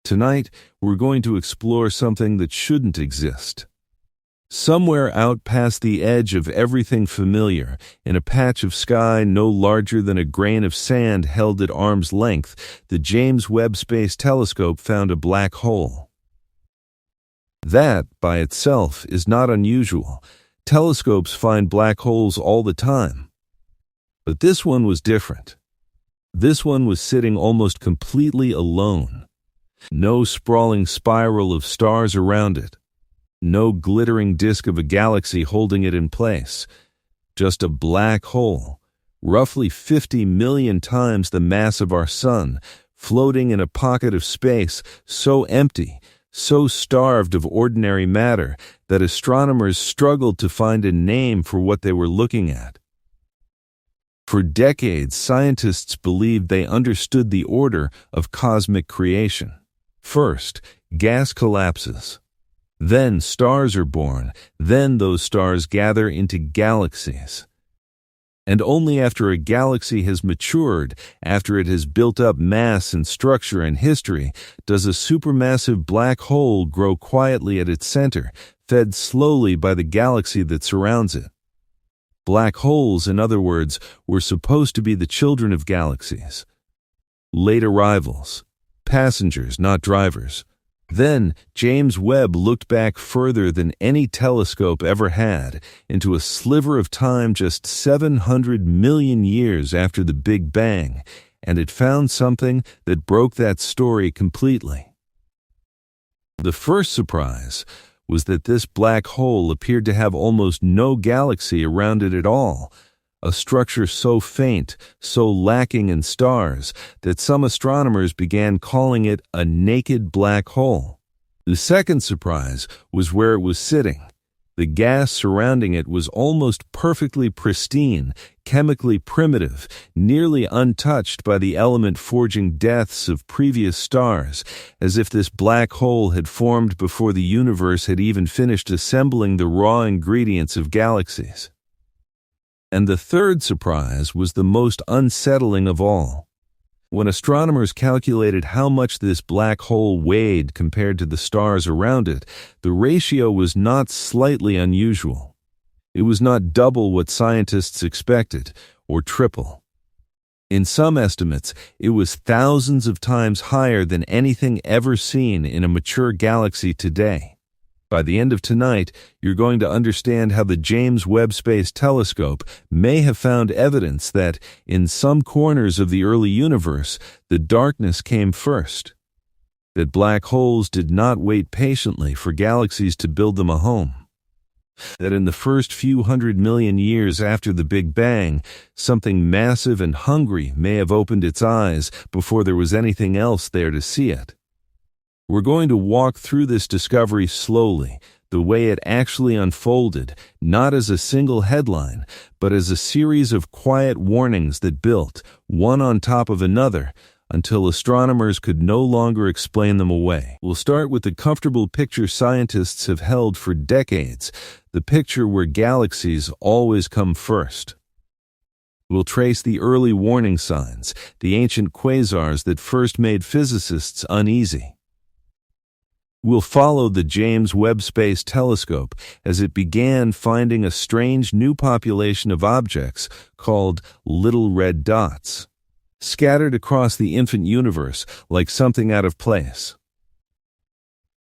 Tonight, we're going to explore something that shouldn't exist. Somewhere out past the edge of everything familiar, in a patch of sky no larger than a grain of sand held at arm's length, the James Webb Space Telescope found a black hole. That, by itself, is not unusual. Telescopes find black holes all the time. But this one was different. This one was sitting almost completely alone. No sprawling spiral of stars around it. No glittering disk of a galaxy holding it in place. Just a black hole, roughly 50 million times the mass of our sun, floating in a pocket of space so empty, so starved of ordinary matter that astronomers struggled to find a name for what they were looking at. For decades, scientists believed they understood the order of cosmic creation. First, gas collapses. Then stars are born. Then those stars gather into galaxies. And only after a galaxy has matured, after it has built up mass and structure and history, does a supermassive black hole grow quietly at its center, fed slowly by the galaxy that surrounds it. Black holes, in other words, were supposed to be the children of galaxies. Late arrivals. Passengers, not drivers. Then, James Webb looked back further than any telescope ever had, into a sliver of time just 700 million years after the Big Bang, and it found something that broke that story completely. The first surprise was that this black hole appeared to have almost no galaxy around it at all, a structure so faint, so lacking in stars, that some astronomers began calling it a naked black hole. The second surprise was where it was sitting. The gas surrounding it was almost perfectly pristine, chemically primitive, nearly untouched by the element-forging deaths of previous stars, as if this black hole had formed before the universe had even finished assembling the raw ingredients of galaxies. And the third surprise was the most unsettling of all. When astronomers calculated how much this black hole weighed compared to the stars around it, the ratio was not slightly unusual. It was not double what scientists expected, or triple. In some estimates, it was thousands of times higher than anything ever seen in a mature galaxy today. By the end of tonight, you're going to understand how the James Webb Space Telescope may have found evidence that, in some corners of the early universe, the darkness came first. That black holes did not wait patiently for galaxies to build them a home. That in the first few 100 million years after the Big Bang, something massive and hungry may have opened its eyes before there was anything else there to see it. We're going to walk through this discovery slowly, the way it actually unfolded, not as a single headline, but as a series of quiet warnings that built, one on top of another, until astronomers could no longer explain them away. We'll start with the comfortable picture scientists have held for decades, the picture where galaxies always come first. We'll trace the early warning signs, the ancient quasars that first made physicists uneasy. We'll follow the James Webb Space Telescope as it began finding a strange new population of objects called little red dots, scattered across the infant universe like something out of place.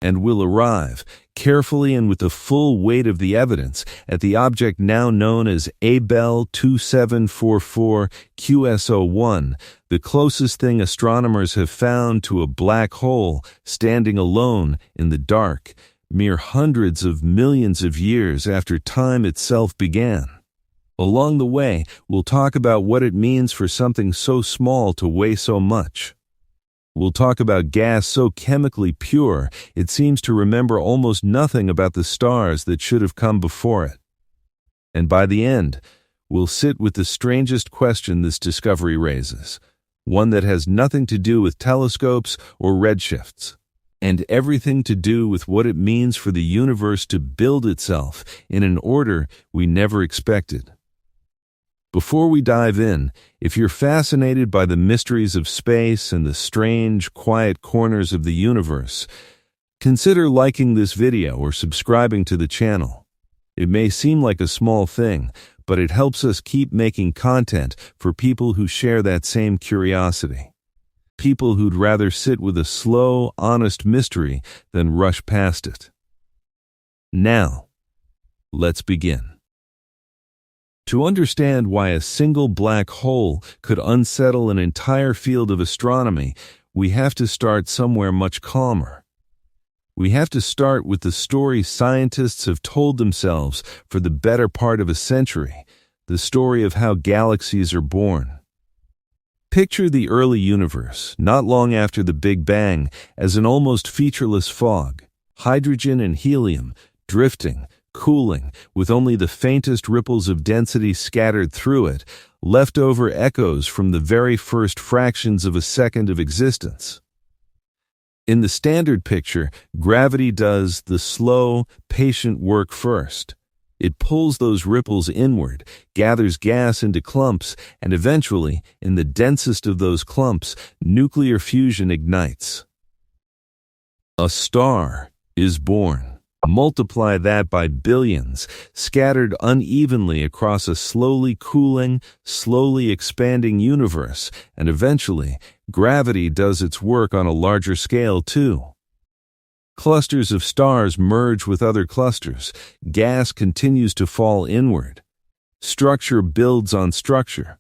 And we'll arrive, carefully and with the full weight of the evidence, at the object now known as Abell 2744 QS01, the closest thing astronomers have found to a black hole standing alone in the dark, mere hundreds of millions of years after time itself began. Along the way, we'll talk about what it means for something so small to weigh so much. We'll talk about gas so chemically pure it seems to remember almost nothing about the stars that should have come before it. And by the end, we'll sit with the strangest question this discovery raises, one that has nothing to do with telescopes or redshifts, and everything to do with what it means for the universe to build itself in an order we never expected. Before we dive in, if you're fascinated by the mysteries of space and the strange, quiet corners of the universe, consider liking this video or subscribing to the channel. It may seem like a small thing, but it helps us keep making content for people who share that same curiosity. People who'd rather sit with a slow, honest mystery than rush past it. Now, let's begin. To understand why a single black hole could unsettle an entire field of astronomy, we have to start somewhere much calmer. We have to start with the story scientists have told themselves for the better part of a century, the story of how galaxies are born. Picture the early universe, not long after the Big Bang, as an almost featureless fog, hydrogen and helium, drifting, cooling, with only the faintest ripples of density scattered through it, leftover echoes from the very first fractions of a second of existence. In the standard picture, gravity does the slow, patient work first. It pulls those ripples inward, gathers gas into clumps, and eventually, in the densest of those clumps, nuclear fusion ignites. A star is born. Multiply that by billions, scattered unevenly across a slowly cooling, slowly expanding universe, and eventually, gravity does its work on a larger scale too. Clusters of stars merge with other clusters, gas continues to fall inward. Structure builds on structure.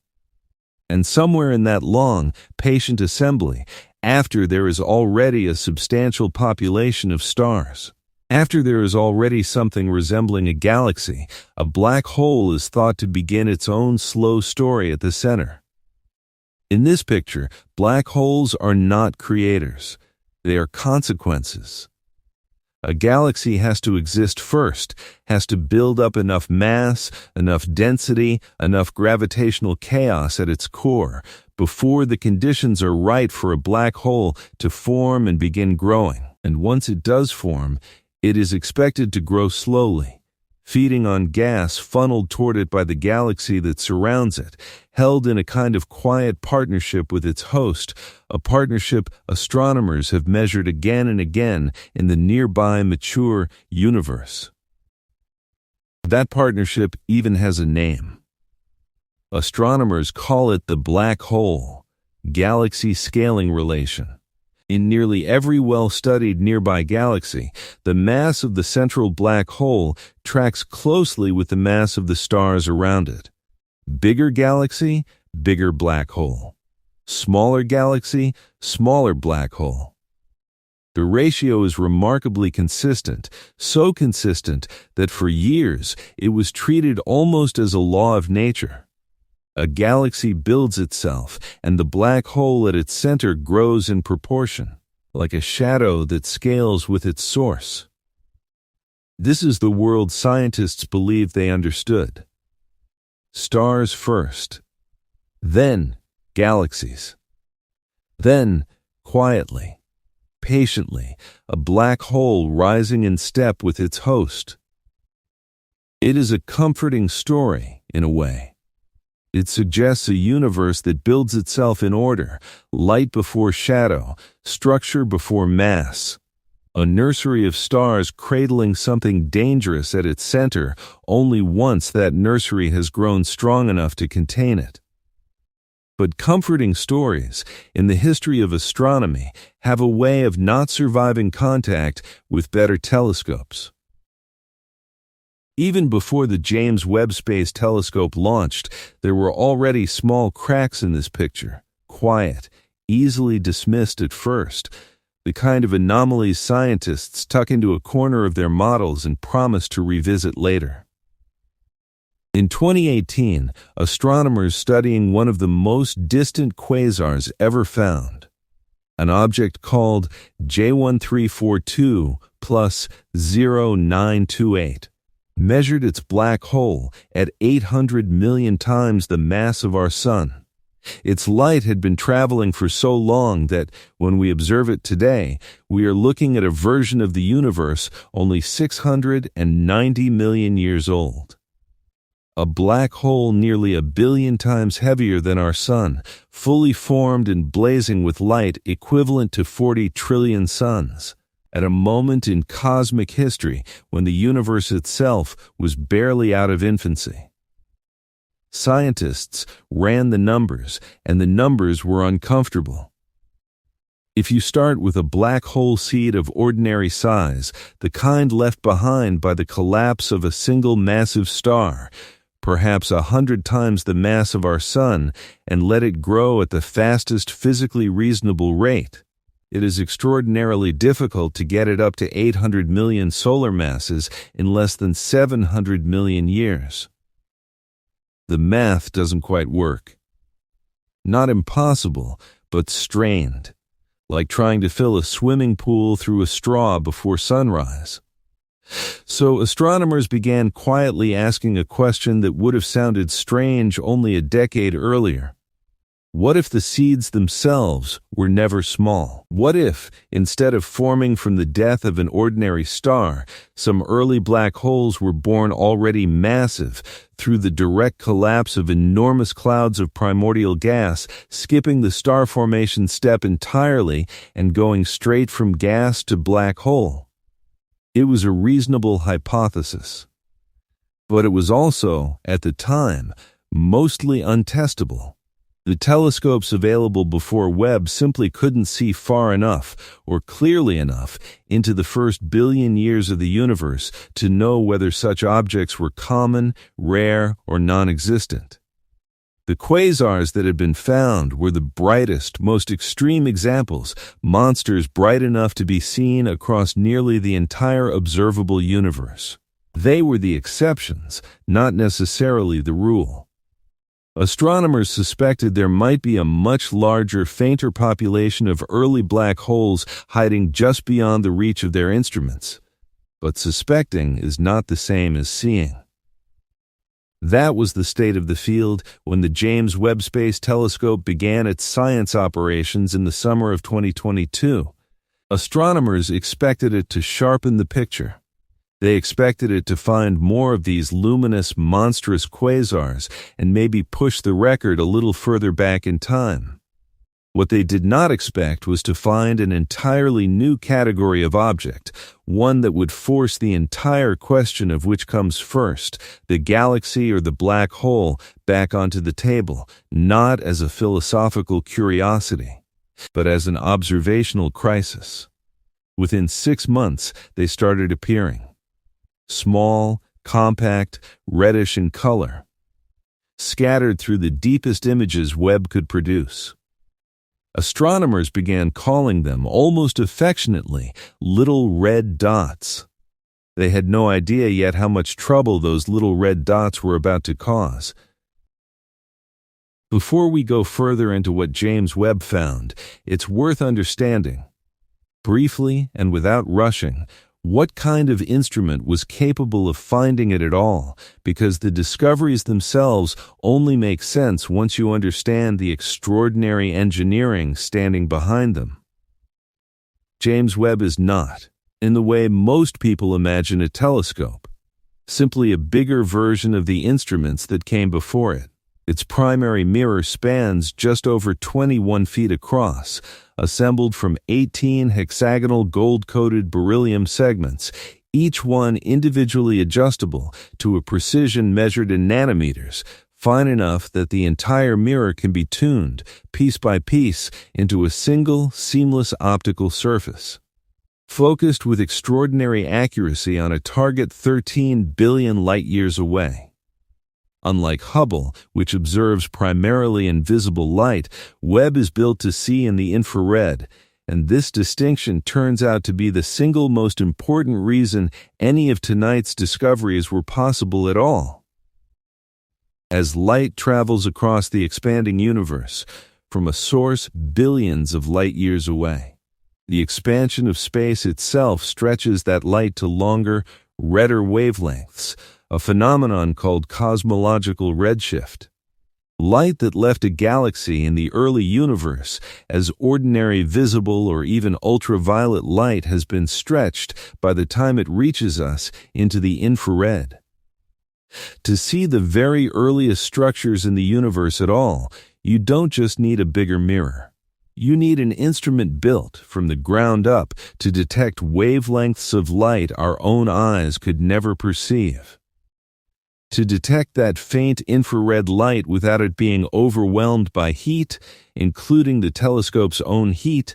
And somewhere in that long, patient assembly, after there is already a substantial population of stars, after there is already something resembling a galaxy, a black hole is thought to begin its own slow story at the center. In this picture, black holes are not creators. They are consequences. A galaxy has to exist first, has to build up enough mass, enough density, enough gravitational chaos at its core, before the conditions are right for a black hole to form and begin growing. And once it does form, it is expected to grow slowly, feeding on gas funneled toward it by the galaxy that surrounds it, held in a kind of quiet partnership with its host, a partnership astronomers have measured again and again in the nearby mature universe. That partnership even has a name. Astronomers call it the black hole, galaxy scaling relation. In nearly every well-studied nearby galaxy, the mass of the central black hole tracks closely with the mass of the stars around it. Bigger galaxy, bigger black hole. Smaller galaxy, smaller black hole. The ratio is remarkably consistent, so consistent that for years it was treated almost as a law of nature. A galaxy builds itself, and the black hole at its center grows in proportion, like a shadow that scales with its source. This is the world scientists believed they understood. Stars first, then galaxies. Then, quietly, patiently, a black hole rising in step with its host. It is a comforting story, in a way. It suggests a universe that builds itself in order, light before shadow, structure before mass. A nursery of stars cradling something dangerous at its center only once that nursery has grown strong enough to contain it. But comforting stories, in the history of astronomy, have a way of not surviving contact with better telescopes. Even before the James Webb Space Telescope launched, there were already small cracks in this picture, quiet, easily dismissed at first, the kind of anomalies scientists tuck into a corner of their models and promise to revisit later. In 2018, astronomers studying one of the most distant quasars ever found, an object called J1342 plus 0928, measured its black hole at 800 million times the mass of our Sun. Its light had been traveling for so long that, when we observe it today, we are looking at a version of the universe only 690 million years old. A black hole nearly 1 billion times heavier than our Sun, fully formed and blazing with light equivalent to 40 trillion suns, at a moment in cosmic history when the universe itself was barely out of infancy. Scientists ran the numbers, and the numbers were uncomfortable. If you start with a black hole seed of ordinary size, the kind left behind by the collapse of a single massive star, perhaps 100 times the mass of our Sun, and let it grow at the fastest physically reasonable rate, it is extraordinarily difficult to get it up to 800 million solar masses in less than 700 million years. The math doesn't quite work. Not impossible, but strained, like trying to fill a swimming pool through a straw before sunrise. So astronomers began quietly asking a question that would have sounded strange only a decade earlier. What if the seeds themselves were never small? What if, instead of forming from the death of an ordinary star, some early black holes were born already massive through the direct collapse of enormous clouds of primordial gas, skipping the star formation step entirely and going straight from gas to black hole? It was a reasonable hypothesis. But it was also, at the time, mostly untestable. The telescopes available before Webb simply couldn't see far enough, or clearly enough, into the first billion years of the universe to know whether such objects were common, rare, or non-existent. The quasars that had been found were the brightest, most extreme examples, monsters bright enough to be seen across nearly the entire observable universe. They were the exceptions, not necessarily the rule. Astronomers suspected there might be a much larger, fainter population of early black holes hiding just beyond the reach of their instruments. But suspecting is not the same as seeing. That was the state of the field when the James Webb Space Telescope began its science operations in the summer of 2022. Astronomers expected it to sharpen the picture. They expected it to find more of these luminous, monstrous quasars and maybe push the record a little further back in time. What they did not expect was to find an entirely new category of object, one that would force the entire question of which comes first, the galaxy or the black hole, back onto the table, not as a philosophical curiosity, but as an observational crisis. Within 6 months, they started appearing. Small, compact, reddish in color, scattered through the deepest images Webb could produce. Astronomers began calling them, almost affectionately, little red dots. They had no idea yet how much trouble those little red dots were about to cause. Before we go further into what James Webb found, it's worth understanding, briefly and without rushing, what kind of instrument was capable of finding it at all, because the discoveries themselves only make sense once you understand the extraordinary engineering standing behind them. James Webb is not, in the way most people imagine a telescope, simply a bigger version of the instruments that came before it. Its primary mirror spans just over 21 feet across, assembled from 18 hexagonal gold-coated beryllium segments, each one individually adjustable to a precision measured in nanometers, fine enough that the entire mirror can be tuned, piece by piece, into a single, seamless optical surface. Focused with extraordinary accuracy on a target 13 billion light-years away. Unlike Hubble, which observes primarily invisible light, Webb is built to see in the infrared, and this distinction turns out to be the single most important reason any of tonight's discoveries were possible at all. As light travels across the expanding universe, from a source billions of light-years away, the expansion of space itself stretches that light to longer, redder wavelengths, a phenomenon called cosmological redshift. Light that left a galaxy in the early universe as ordinary visible or even ultraviolet light has been stretched by the time it reaches us into the infrared. To see the very earliest structures in the universe at all, you don't just need a bigger mirror. You need an instrument built from the ground up to detect wavelengths of light our own eyes could never perceive. To detect that faint infrared light without it being overwhelmed by heat, including the telescope's own heat,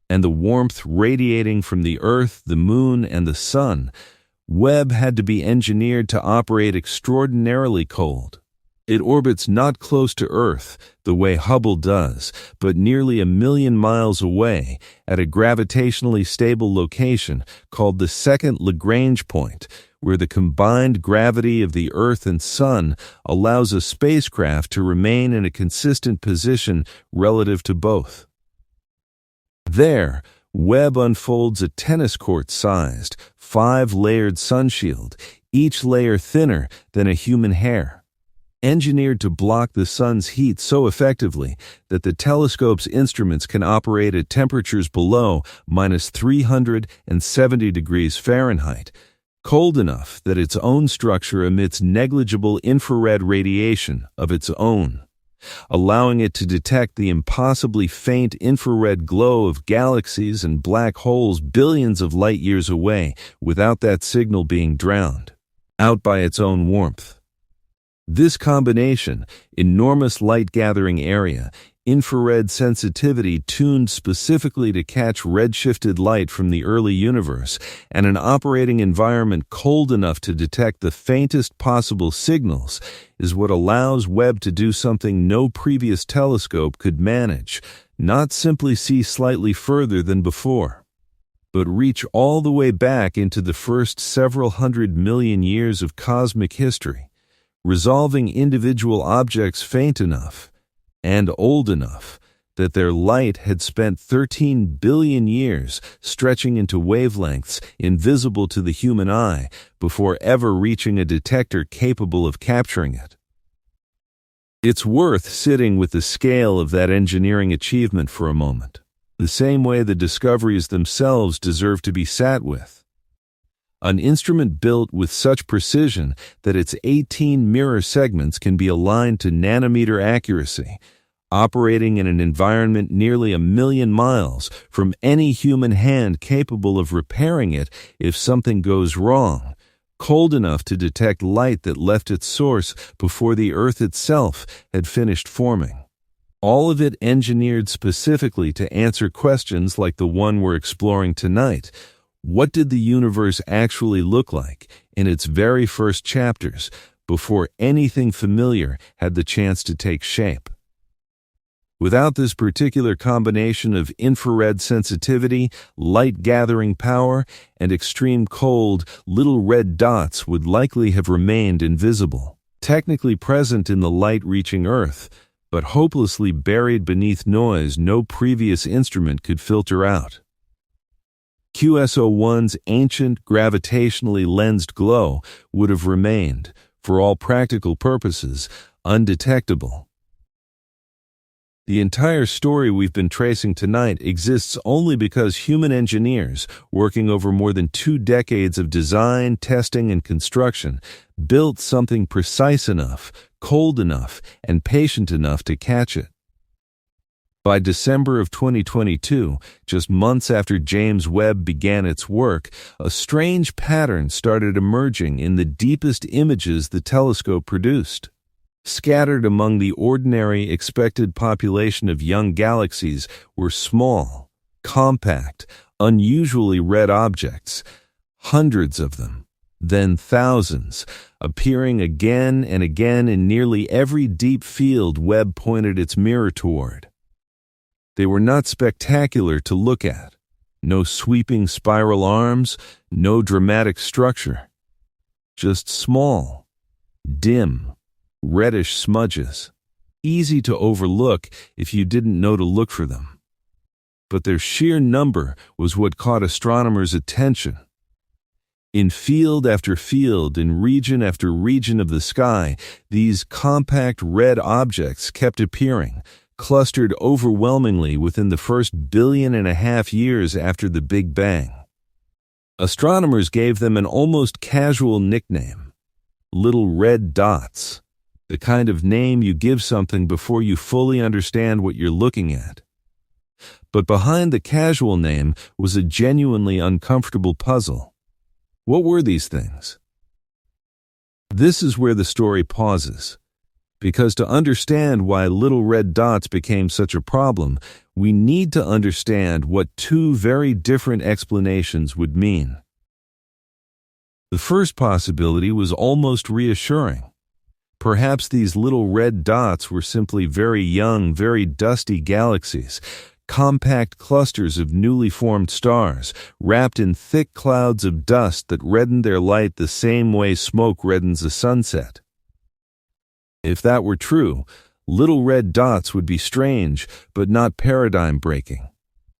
and the warmth radiating from the Earth, the Moon, and the Sun, Webb had to be engineered to operate extraordinarily cold. It orbits not close to Earth, the way Hubble does, but nearly 1 million miles away, at a gravitationally stable location called the second Lagrange point, where the combined gravity of the Earth and Sun allows a spacecraft to remain in a consistent position relative to both. There, Webb unfolds a tennis court-sized, 5-layered sunshield, each layer thinner than a human hair, engineered to block the sun's heat so effectively that the telescope's instruments can operate at temperatures below -370 degrees Fahrenheit, cold enough that its own structure emits negligible infrared radiation of its own, allowing it to detect the impossibly faint infrared glow of galaxies and black holes billions of light years away without that signal being drowned out by its own warmth. This combination, enormous light-gathering area, infrared sensitivity tuned specifically to catch redshifted light from the early universe, and an operating environment cold enough to detect the faintest possible signals is what allows Webb to do something no previous telescope could manage, not simply see slightly further than before, but reach all the way back into the first several 100 million years of cosmic history, resolving individual objects faint enough and old enough that their light had spent 13 billion years stretching into wavelengths invisible to the human eye before ever reaching a detector capable of capturing it. It's worth sitting with the scale of that engineering achievement for a moment, the same way the discoveries themselves deserve to be sat with. An instrument built with such precision that its 18 mirror segments can be aligned to nanometer accuracy, operating in an environment nearly 1 million miles from any human hand capable of repairing it if something goes wrong, cold enough to detect light that left its source before the Earth itself had finished forming. All of it engineered specifically to answer questions like the one we're exploring tonight. What did the universe actually look like in its very first chapters before anything familiar had the chance to take shape? Without this particular combination of infrared sensitivity, light-gathering power, and extreme cold, little red dots would likely have remained invisible, technically present in the light reaching Earth, but hopelessly buried beneath noise no previous instrument could filter out. QS01's ancient, gravitationally lensed glow would have remained, for all practical purposes, undetectable. The entire story we've been tracing tonight exists only because human engineers, working over more than 2 decades of design, testing, and construction, built something precise enough, cold enough, and patient enough to catch it. By December of 2022, just months after James Webb began its work, a strange pattern started emerging in the deepest images the telescope produced. Scattered among the ordinary expected population of young galaxies were small, compact, unusually red objects, hundreds of them, then thousands, appearing again and again in nearly every deep field Webb pointed its mirror toward. They were not spectacular to look at. No sweeping spiral arms, no dramatic structure. Just small, dim, reddish smudges, easy to overlook if you didn't know to look for them. But their sheer number was what caught astronomers' attention. In field after field, in region after region of the sky, these compact red objects kept appearing, clustered overwhelmingly within the first 1.5 billion years after the Big Bang. Astronomers gave them an almost casual nickname, little red dots, the kind of name you give something before you fully understand what you're looking at. But behind the casual name was a genuinely uncomfortable puzzle. What were these things? This is where the story pauses, because to understand why little red dots became such a problem, we need to understand what two very different explanations would mean. The first possibility was almost reassuring. Perhaps these little red dots were simply very young, very dusty galaxies, compact clusters of newly formed stars, wrapped in thick clouds of dust that reddened their light the same way smoke reddens a sunset. If that were true, little red dots would be strange, but not paradigm-breaking.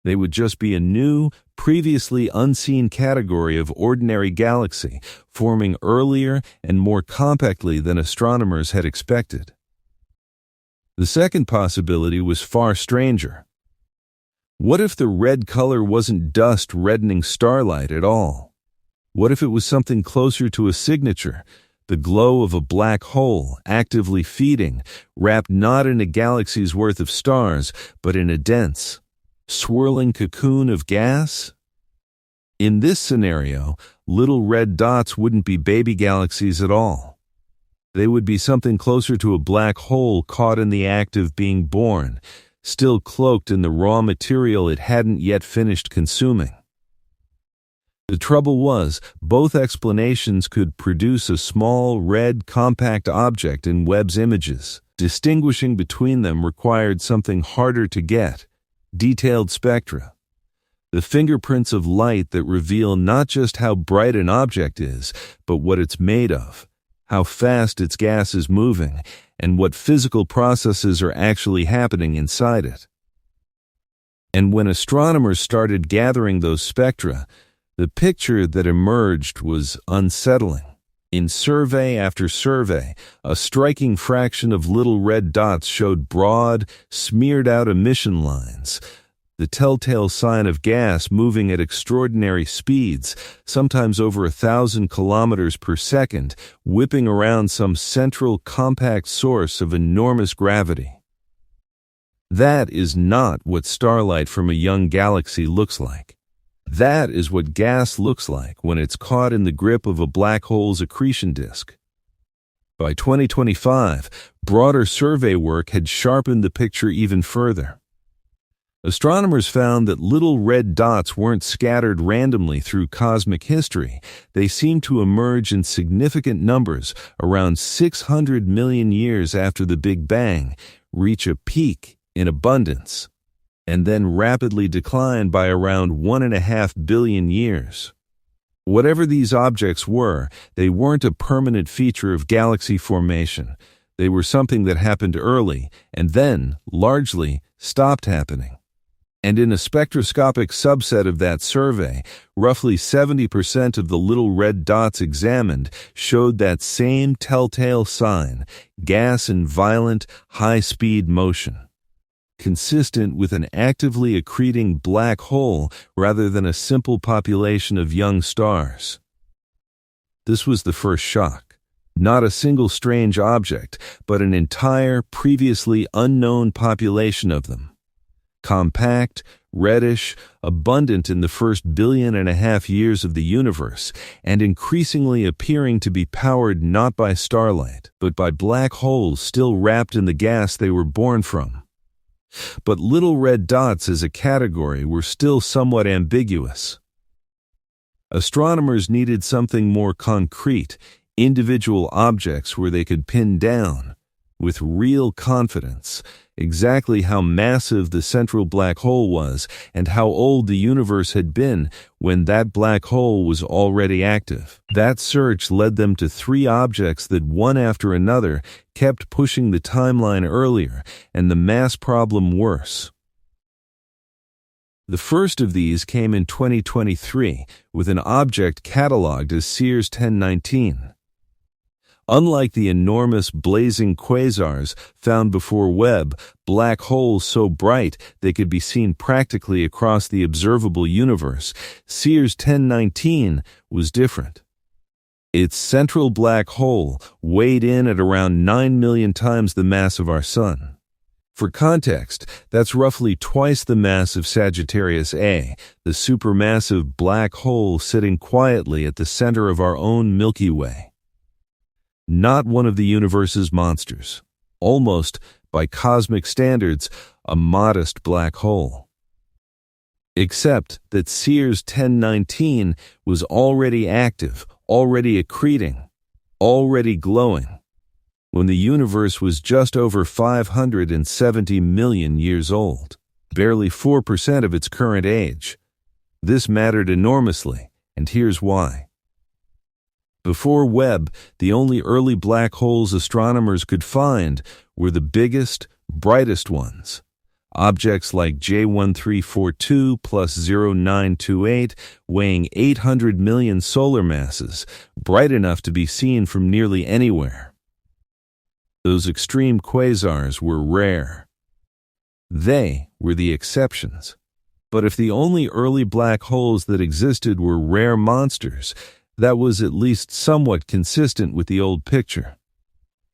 They would just be a new, previously unseen category of ordinary galaxy, forming earlier and more compactly than astronomers had expected. The second possibility was far stranger. What if the red color wasn't dust reddening starlight at all? What if it was something closer to a signature, the glow of a black hole actively feeding, wrapped not in a galaxy's worth of stars, but in a dense, swirling cocoon of gas? In this scenario, little red dots wouldn't be baby galaxies at all. They would be something closer to a black hole caught in the act of being born, still cloaked in the raw material it hadn't yet finished consuming. The trouble was, both explanations could produce a small, red, compact object in Webb's images. Distinguishing between them required something harder to get: detailed spectra. The fingerprints of light that reveal not just how bright an object is, but what it's made of, how fast its gas is moving, and what physical processes are actually happening inside it. And when astronomers started gathering those spectra, the picture that emerged was unsettling. In survey after survey, a striking fraction of little red dots showed broad, smeared-out emission lines, the telltale sign of gas moving at extraordinary speeds, sometimes over 1,000 kilometers per second, whipping around some central compact source of enormous gravity. That is not what starlight from a young galaxy looks like. That is what gas looks like when it's caught in the grip of a black hole's accretion disk. By 2025, broader survey work had sharpened the picture even further. Astronomers found that little red dots weren't scattered randomly through cosmic history. They seemed to emerge in significant numbers around 600 million years after the Big Bang, reach a peak in abundance, and then rapidly decline by around 1.5 billion years. Whatever these objects were, they weren't a permanent feature of galaxy formation. They were something that happened early and then, largely, stopped happening. And in a spectroscopic subset of that survey, roughly 70% of the little red dots examined showed that same telltale sign: gas in violent, high-speed motion, consistent with an actively accreting black hole rather than a simple population of young stars. This was the first shock. Not a single strange object, but an entire, previously unknown population of them. Compact, reddish, abundant in the first 1.5 billion years of the universe, and increasingly appearing to be powered not by starlight, but by black holes still wrapped in the gas they were born from. But little red dots as a category were still somewhat ambiguous. Astronomers needed something more concrete, individual objects where they could pin down, with real confidence, exactly how massive the central black hole was and how old the universe had been when that black hole was already active. That search led them to 3 objects that, one after another, kept pushing the timeline earlier and the mass problem worse. The first of these came in 2023 with an object catalogued as Sears 1019. Unlike the enormous blazing quasars found before Webb, black holes so bright they could be seen practically across the observable universe, Sears 1019 was different. Its central black hole weighed in at around 9 million times the mass of our Sun. For context, that's roughly twice the mass of Sagittarius A, the supermassive black hole sitting quietly at the center of our own Milky Way. Not one of the universe's monsters. Almost, by cosmic standards, a modest black hole. Except that Sears 1019 was already active, already accreting, already glowing, when the universe was just over 570 million years old, barely 4% of its current age. This mattered enormously, and here's why. Before Webb, the only early black holes astronomers could find were the biggest, brightest ones. Objects like J1342 plus 0928, weighing 800 million solar masses, bright enough to be seen from nearly anywhere. Those extreme quasars were rare. They were the exceptions. But if the only early black holes that existed were rare monsters, that was at least somewhat consistent with the old picture.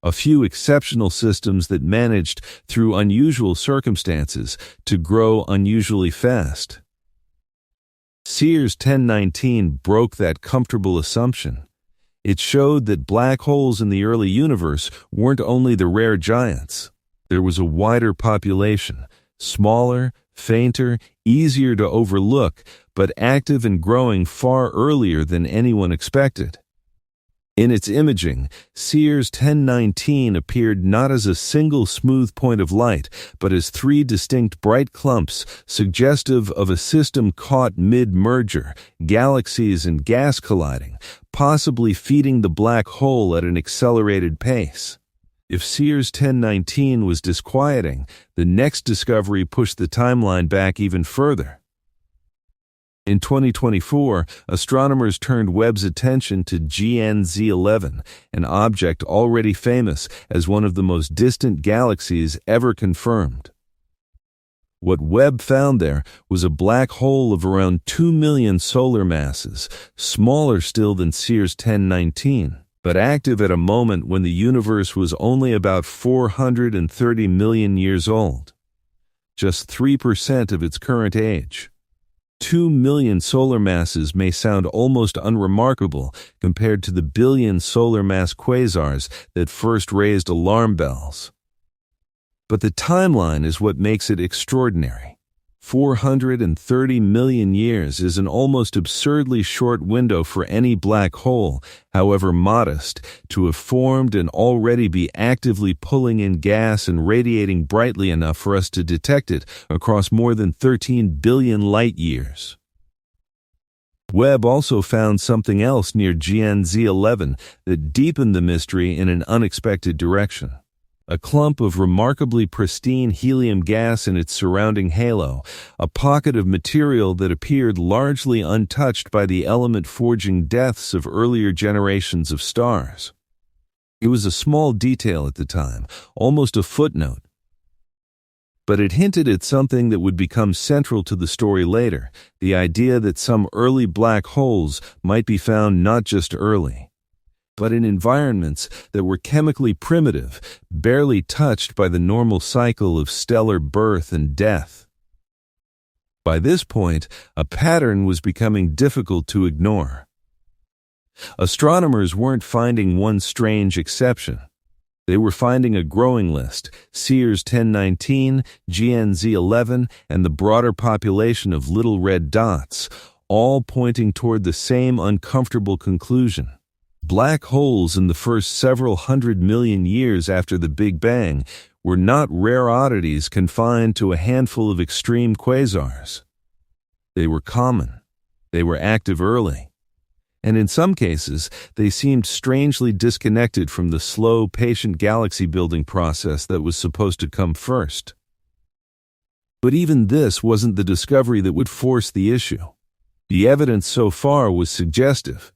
A few exceptional systems that managed, through unusual circumstances, to grow unusually fast. Sears 1019 broke that comfortable assumption. It showed that black holes in the early universe weren't only the rare giants. There was a wider population, smaller, fainter, easier to overlook, but active and growing far earlier than anyone expected. In its imaging, Sears 1019 appeared not as a single smooth point of light, but as three distinct bright clumps, suggestive of a system caught mid-merger, galaxies and gas colliding, possibly feeding the black hole at an accelerated pace. If Sears 1019 was disquieting, the next discovery pushed the timeline back even further. In 2024, astronomers turned Webb's attention to GNZ11, an object already famous as one of the most distant galaxies ever confirmed. What Webb found there was a black hole of around 2 million solar masses, smaller still than Sears 1019, but active at a moment when the universe was only about 430 million years old, just 3% of its current age. 2 million solar masses may sound almost unremarkable compared to the billion solar mass quasars that first raised alarm bells. But the timeline is what makes it extraordinary. 430 million years is an almost absurdly short window for any black hole, however modest, to have formed and already be actively pulling in gas and radiating brightly enough for us to detect it across more than 13 billion light-years. Webb also found something else near GNZ11 that deepened the mystery in an unexpected direction. A clump of remarkably pristine helium gas in its surrounding halo, a pocket of material that appeared largely untouched by the element-forging deaths of earlier generations of stars. It was a small detail at the time, almost a footnote. But it hinted at something that would become central to the story later, the idea that some early black holes might be found not just early, but in environments that were chemically primitive, barely touched by the normal cycle of stellar birth and death. By this point, a pattern was becoming difficult to ignore. Astronomers weren't finding one strange exception. They were finding a growing list: Sears 1019, GNZ11, and the broader population of little red dots, all pointing toward the same uncomfortable conclusion. Black holes in the first several hundred million years after the Big Bang were not rare oddities confined to a handful of extreme quasars. They were common. They were active early. And in some cases, they seemed strangely disconnected from the slow, patient galaxy-building process that was supposed to come first. But even this wasn't the discovery that would force the issue. The evidence so far was suggestive,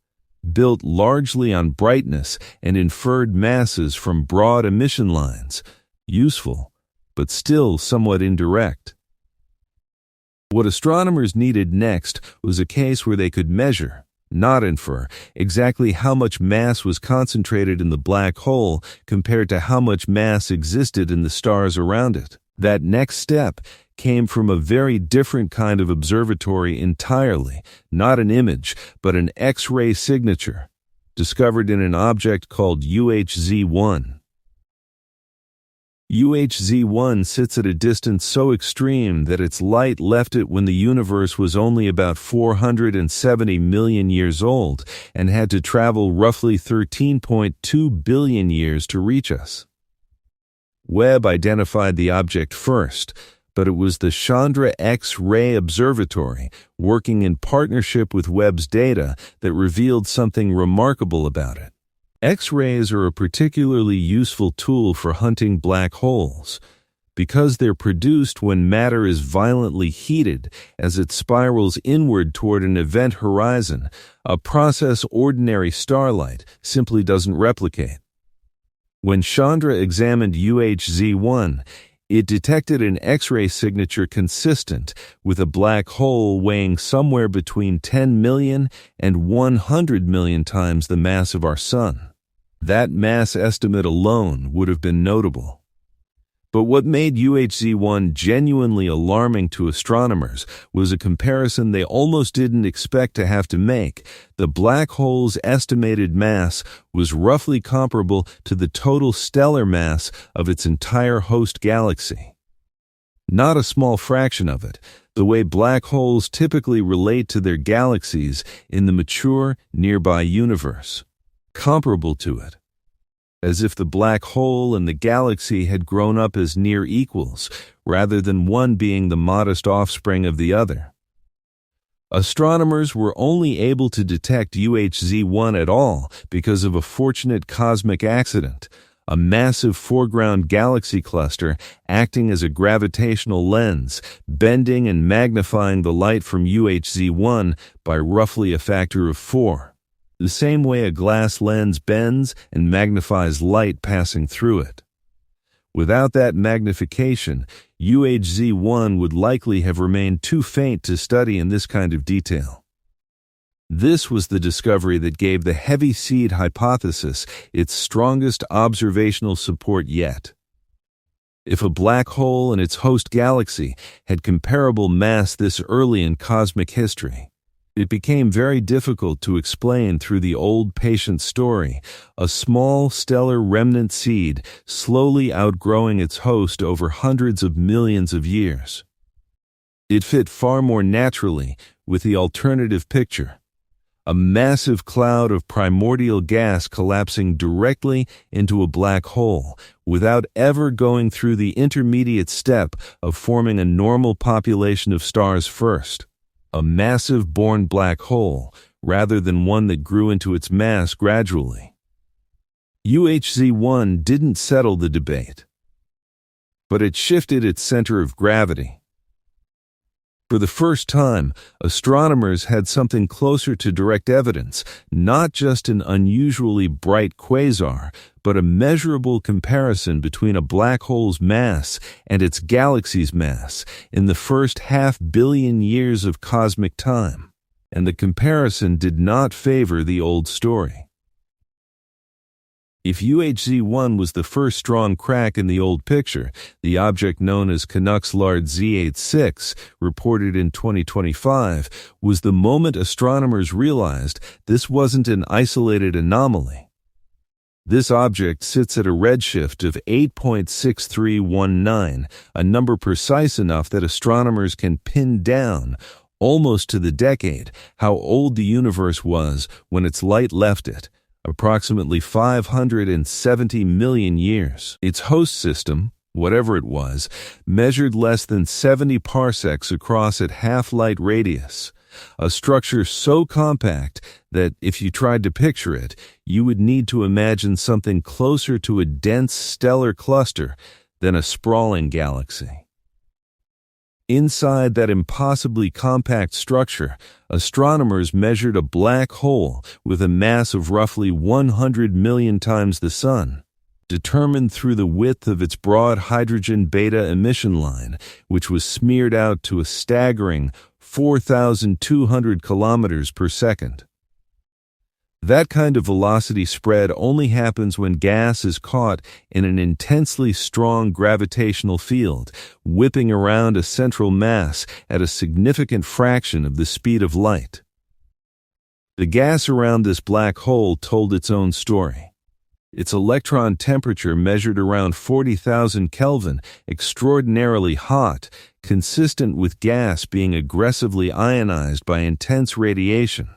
built largely on brightness and inferred masses from broad emission lines, useful, but still somewhat indirect. What astronomers needed next was a case where they could measure, not infer, exactly how much mass was concentrated in the black hole compared to how much mass existed in the stars around it. That next step came from a very different kind of observatory entirely, not an image, but an X-ray signature, discovered in an object called UHZ-1. UHZ-1 sits at a distance so extreme that its light left it when the universe was only about 470 million years old and had to travel roughly 13.2 billion years to reach us. Webb identified the object first, but it was the Chandra X-ray Observatory, working in partnership with Webb's data, that revealed something remarkable about it. X-rays are a particularly useful tool for hunting black holes, because they're produced when matter is violently heated as it spirals inward toward an event horizon, a process ordinary starlight simply doesn't replicate. When Chandra examined UHZ-1, it detected an X-ray signature consistent with a black hole weighing somewhere between 10 million and 100 million times the mass of our Sun. That mass estimate alone would have been notable. But what made UHZ-1 genuinely alarming to astronomers was a comparison they almost didn't expect to have to make. The black hole's estimated mass was roughly comparable to the total stellar mass of its entire host galaxy. Not a small fraction of it, the way black holes typically relate to their galaxies in the mature, nearby universe. Comparable to it. As if the black hole and the galaxy had grown up as near equals, rather than one being the modest offspring of the other. Astronomers were only able to detect UHZ-1 at all because of a fortunate cosmic accident, a massive foreground galaxy cluster acting as a gravitational lens, bending and magnifying the light from UHZ-1 by roughly a factor of 4. The same way a glass lens bends and magnifies light passing through it. Without that magnification, UHZ-1 would likely have remained too faint to study in this kind of detail. This was the discovery that gave the heavy seed hypothesis its strongest observational support yet. If a black hole and its host galaxy had comparable mass this early in cosmic history, it became very difficult to explain through the old patient story, a small stellar remnant seed slowly outgrowing its host over hundreds of millions of years. It fit far more naturally with the alternative picture, a massive cloud of primordial gas collapsing directly into a black hole without ever going through the intermediate step of forming a normal population of stars first. A massive born black hole, rather than one that grew into its mass gradually. UHZ-1 didn't settle the debate, but it shifted its center of gravity. For the first time, astronomers had something closer to direct evidence, not just an unusually bright quasar, but a measurable comparison between a black hole's mass and its galaxy's mass in the first 500 million years of cosmic time. And the comparison did not favor the old story. If UHZ-1 was the first strong crack in the old picture, the object known as Canucks Lard Z86, reported in 2025, was the moment astronomers realized this wasn't an isolated anomaly. This object sits at a redshift of 8.6319, a number precise enough that astronomers can pin down, almost to the decade, how old the universe was when its light left it. Approximately 570 million years. Its host system, whatever it was, measured less than 70 parsecs across at half-light radius, a structure so compact that if you tried to picture it, you would need to imagine something closer to a dense stellar cluster than a sprawling galaxy. Inside that impossibly compact structure, astronomers measured a black hole with a mass of roughly 100 million times the Sun, determined through the width of its broad hydrogen beta emission line, which was smeared out to a staggering 4,200 kilometers per second. That kind of velocity spread only happens when gas is caught in an intensely strong gravitational field, whipping around a central mass at a significant fraction of the speed of light. The gas around this black hole told its own story. Its electron temperature measured around 40,000 Kelvin, extraordinarily hot, consistent with gas being aggressively ionized by intense radiation.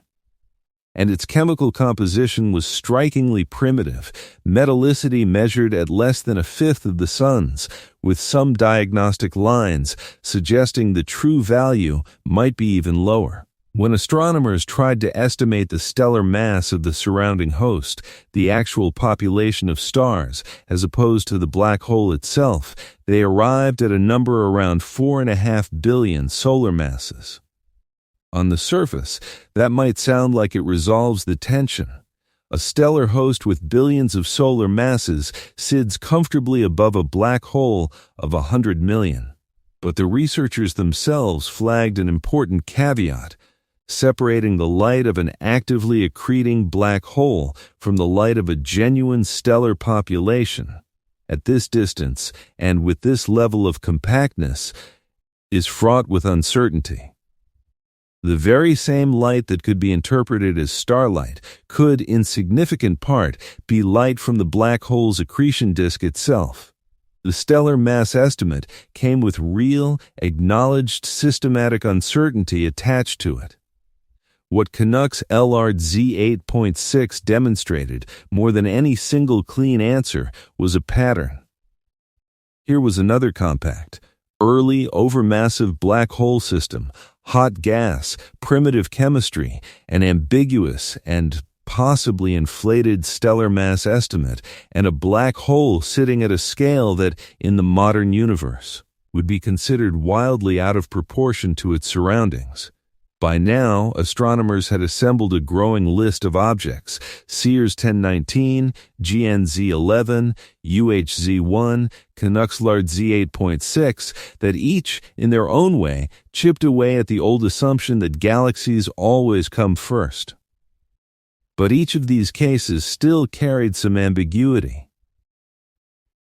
And its chemical composition was strikingly primitive, metallicity measured at less than a fifth of the Sun's, with some diagnostic lines suggesting the true value might be even lower. When astronomers tried to estimate the stellar mass of the surrounding host, the actual population of stars, as opposed to the black hole itself, they arrived at a number around 4.5 billion solar masses. On the surface, that might sound like it resolves the tension. A stellar host with billions of solar masses sits comfortably above a black hole of 100 million. But the researchers themselves flagged an important caveat, separating the light of an actively accreting black hole from the light of a genuine stellar population. At this distance, and with this level of compactness, is fraught with uncertainty. The very same light that could be interpreted as starlight could, in significant part, be light from the black hole's accretion disk itself. The stellar mass estimate came with real, acknowledged systematic uncertainty attached to it. What Canucks LRZ 8.6 demonstrated, more than any single clean answer, was a pattern. Here was another compact, early, overmassive black hole system, hot gas, primitive chemistry, an ambiguous and possibly inflated stellar mass estimate, and a black hole sitting at a scale that, in the modern universe, would be considered wildly out of proportion to its surroundings. By now, astronomers had assembled a growing list of objects, Sears 1019, GNZ 11, UHZ 1, Canucks LRZ 8.6, that each, in their own way, chipped away at the old assumption that galaxies always come first. But each of these cases still carried some ambiguity.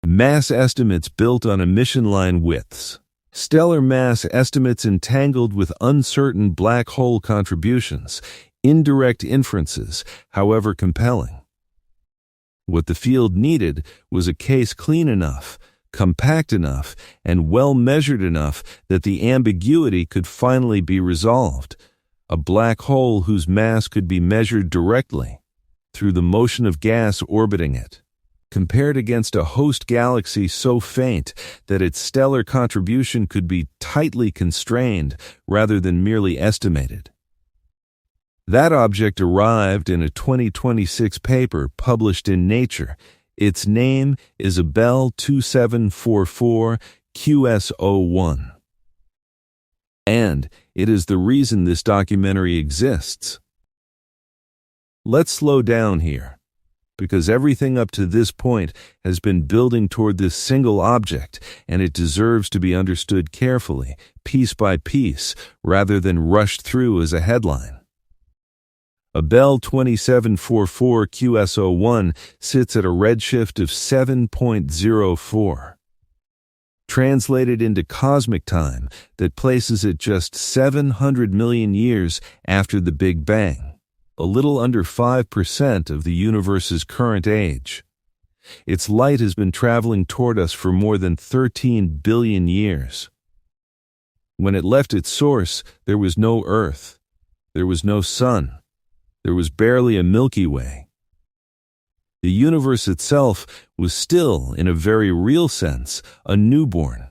Mass estimates built on emission line widths. Stellar mass estimates entangled with uncertain black hole contributions, indirect inferences, however compelling. What the field needed was a case clean enough, compact enough, and well measured enough that the ambiguity could finally be resolved. A black hole whose mass could be measured directly, through the motion of gas orbiting it, compared against a host galaxy so faint that its stellar contribution could be tightly constrained rather than merely estimated. That object arrived in a 2026 paper published in Nature. Its name is Abell 2744 QS01. And it is the reason this documentary exists. Let's slow down here, because everything up to this point has been building toward this single object, and it deserves to be understood carefully, piece by piece, rather than rushed through as a headline. Abell 2744 QS01 sits at a redshift of 7.04. Translated into cosmic time, that places it just 700 million years after the Big Bang, a little under 5% of the universe's current age. Its light has been traveling toward us for more than 13 billion years. When it left its source, there was no Earth. There was no Sun. There was barely a Milky Way. The universe itself was still, in a very real sense, a newborn.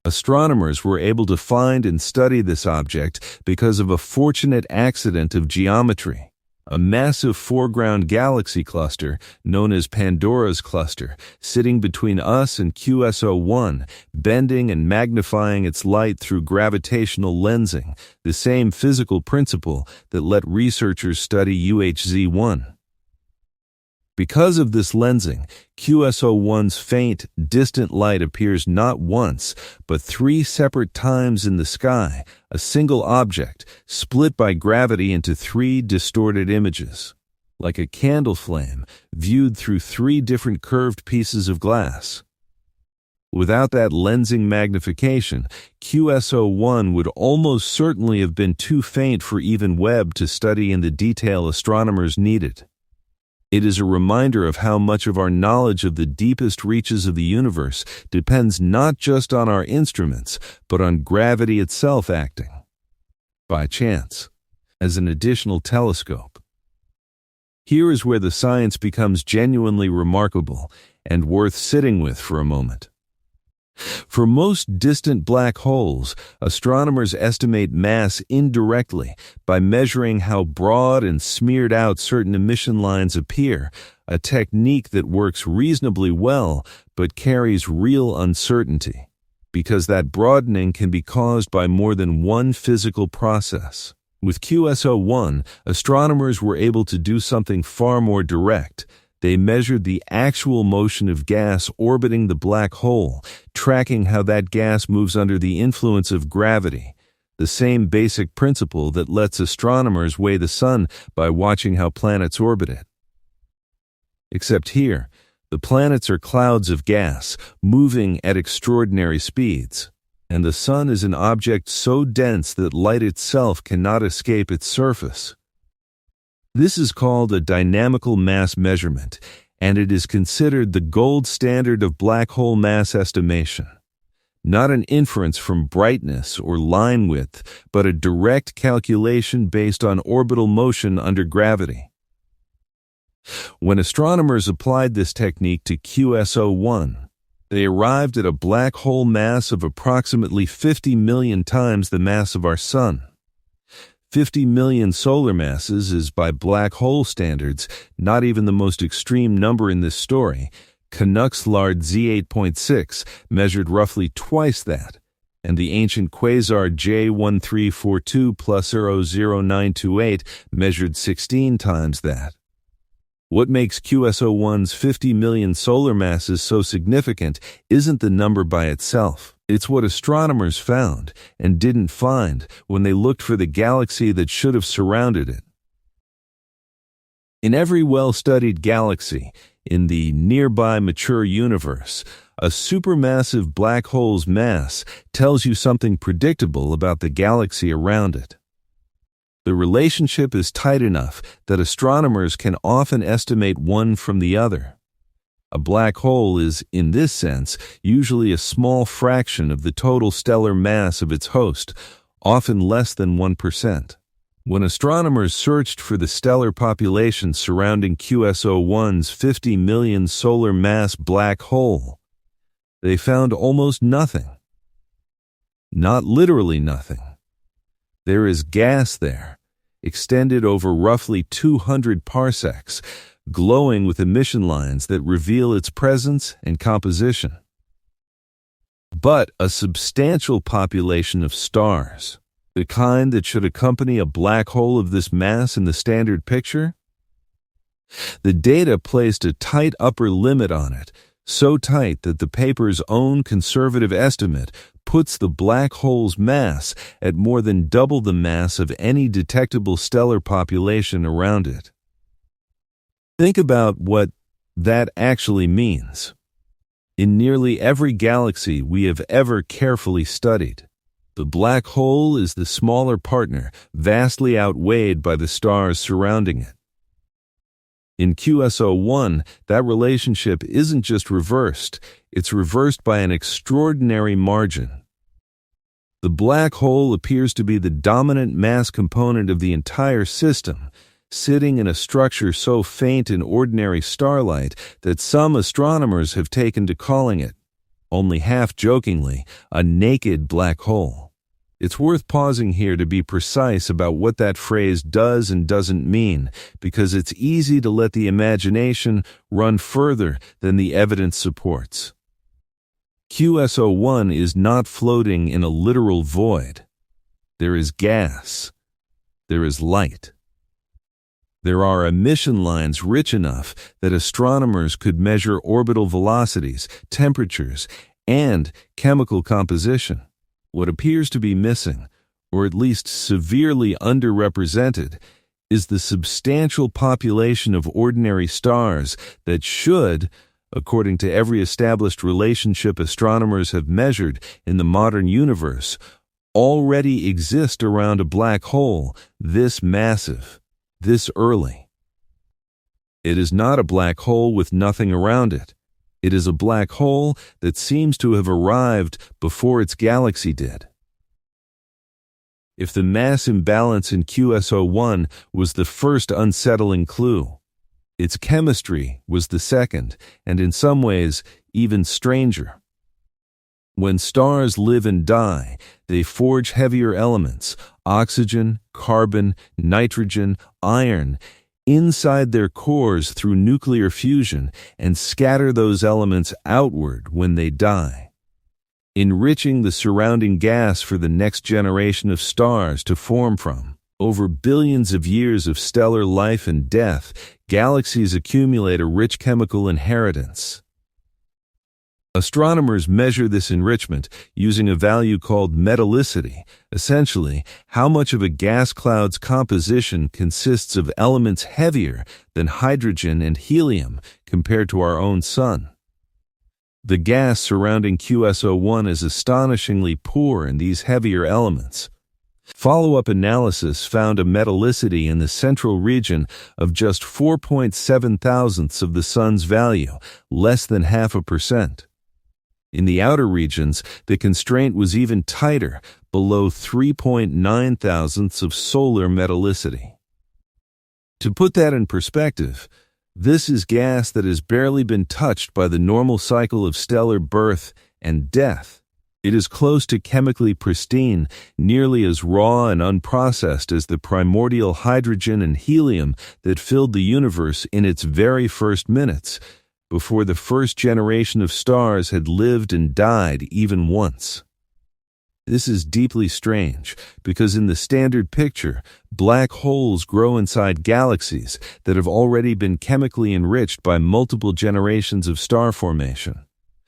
Astronomers were able to find and study this object because of a fortunate accident of geometry. A massive foreground galaxy cluster, known as Pandora's cluster, sitting between us and QS01, bending and magnifying its light through gravitational lensing, the same physical principle that let researchers study UHZ1. Because of this lensing, QSO-1's faint, distant light appears not once, but 3 separate times in the sky, a single object, split by gravity into 3 distorted images, like a candle flame viewed through 3 different curved pieces of glass. Without that lensing magnification, QSO-1 would almost certainly have been too faint for even Webb to study in the detail astronomers needed. It is a reminder of how much of our knowledge of the deepest reaches of the universe depends not just on our instruments, but on gravity itself acting, by chance, as an additional telescope. Here is where the science becomes genuinely remarkable and worth sitting with for a moment. For most distant black holes, astronomers estimate mass indirectly by measuring how broad and smeared out certain emission lines appear, a technique that works reasonably well but carries real uncertainty, because that broadening can be caused by more than one physical process. With QSO-1, astronomers were able to do something far more direct. They measured the actual motion of gas orbiting the black hole, tracking how that gas moves under the influence of gravity, the same basic principle that lets astronomers weigh the sun by watching how planets orbit it. Except here, the planets are clouds of gas, moving at extraordinary speeds, and the sun is an object so dense that light itself cannot escape its surface. This is called a dynamical mass measurement, and it is considered the gold standard of black hole mass estimation. Not an inference from brightness or line width, but a direct calculation based on orbital motion under gravity. When astronomers applied this technique to QSO-1, they arrived at a black hole mass of approximately 50 million times the mass of our Sun. 50 million solar masses is, by black hole standards, not even the most extreme number in this story. Canucks Lard Z8.6 measured roughly twice that, and the ancient quasar J1342 plus 00928 measured 16 times that. What makes QSO-1's 50 million solar masses so significant isn't the number by itself. It's what astronomers found and didn't find when they looked for the galaxy that should have surrounded it. In every well-studied galaxy, in the nearby mature universe, a supermassive black hole's mass tells you something predictable about the galaxy around it. The relationship is tight enough that astronomers can often estimate one from the other. A black hole is, in this sense, usually a small fraction of the total stellar mass of its host, often less than 1%. When astronomers searched for the stellar population surrounding QSO-1's 50 million solar mass black hole, they found almost nothing. Not literally nothing. There is gas there, extended over roughly 200 parsecs, glowing with emission lines that reveal its presence and composition. But a substantial population of stars, the kind that should accompany a black hole of this mass in the standard picture? The data placed a tight upper limit on it, so tight that the paper's own conservative estimate puts the black hole's mass at more than double the mass of any detectable stellar population around it. Think about what that actually means. In nearly every galaxy we have ever carefully studied, the black hole is the smaller partner, vastly outweighed by the stars surrounding it. In QSO-1, that relationship isn't just reversed, it's reversed by an extraordinary margin. The black hole appears to be the dominant mass component of the entire system, sitting in a structure so faint in ordinary starlight that some astronomers have taken to calling it, only half-jokingly, a naked black hole. It's worth pausing here to be precise about what that phrase does and doesn't mean, because it's easy to let the imagination run further than the evidence supports. QSO-1 is not floating in a literal void. There is gas. There is light. There are emission lines rich enough that astronomers could measure orbital velocities, temperatures, and chemical composition. What appears to be missing, or at least severely underrepresented, is the substantial population of ordinary stars that should, according to every established relationship astronomers have measured in the modern universe, already exist around a black hole this massive, this early. It is not a black hole with nothing around it. It is a black hole that seems to have arrived before its galaxy did. If the mass imbalance in QS01 was the first unsettling clue, its chemistry was the second, and in some ways even stranger. When stars live and die, they forge heavier elements, oxygen, carbon, nitrogen, iron, inside their cores through nuclear fusion and scatter those elements outward when they die, enriching the surrounding gas for the next generation of stars to form from. Over billions of years of stellar life and death, galaxies accumulate a rich chemical inheritance. Astronomers measure this enrichment using a value called metallicity, essentially how much of a gas cloud's composition consists of elements heavier than hydrogen and helium compared to our own Sun. The gas surrounding QS01 is astonishingly poor in these heavier elements. Follow-up analysis found a metallicity in the central region of just 4.7 thousandths of the Sun's value, less than 0.5%. In the outer regions, the constraint was even tighter, below 3.9 thousandths of solar metallicity. To put that in perspective, this is gas that has barely been touched by the normal cycle of stellar birth and death. It is close to chemically pristine, nearly as raw and unprocessed as the primordial hydrogen and helium that filled the universe in its very first minutes, before the first generation of stars had lived and died even once. This is deeply strange, because in the standard picture, black holes grow inside galaxies that have already been chemically enriched by multiple generations of star formation.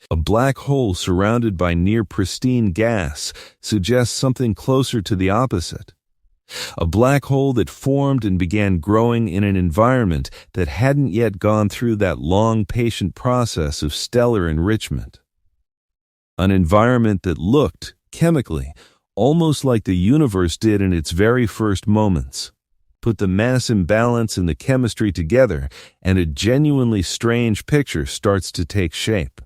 A black hole surrounded by near-pristine gas suggests something closer to the opposite. A black hole that formed and began growing in an environment that hadn't yet gone through that long, patient process of stellar enrichment. An environment that looked, chemically, almost like the universe did in its very first moments. Put the mass imbalance and the chemistry together, and a genuinely strange picture starts to take shape.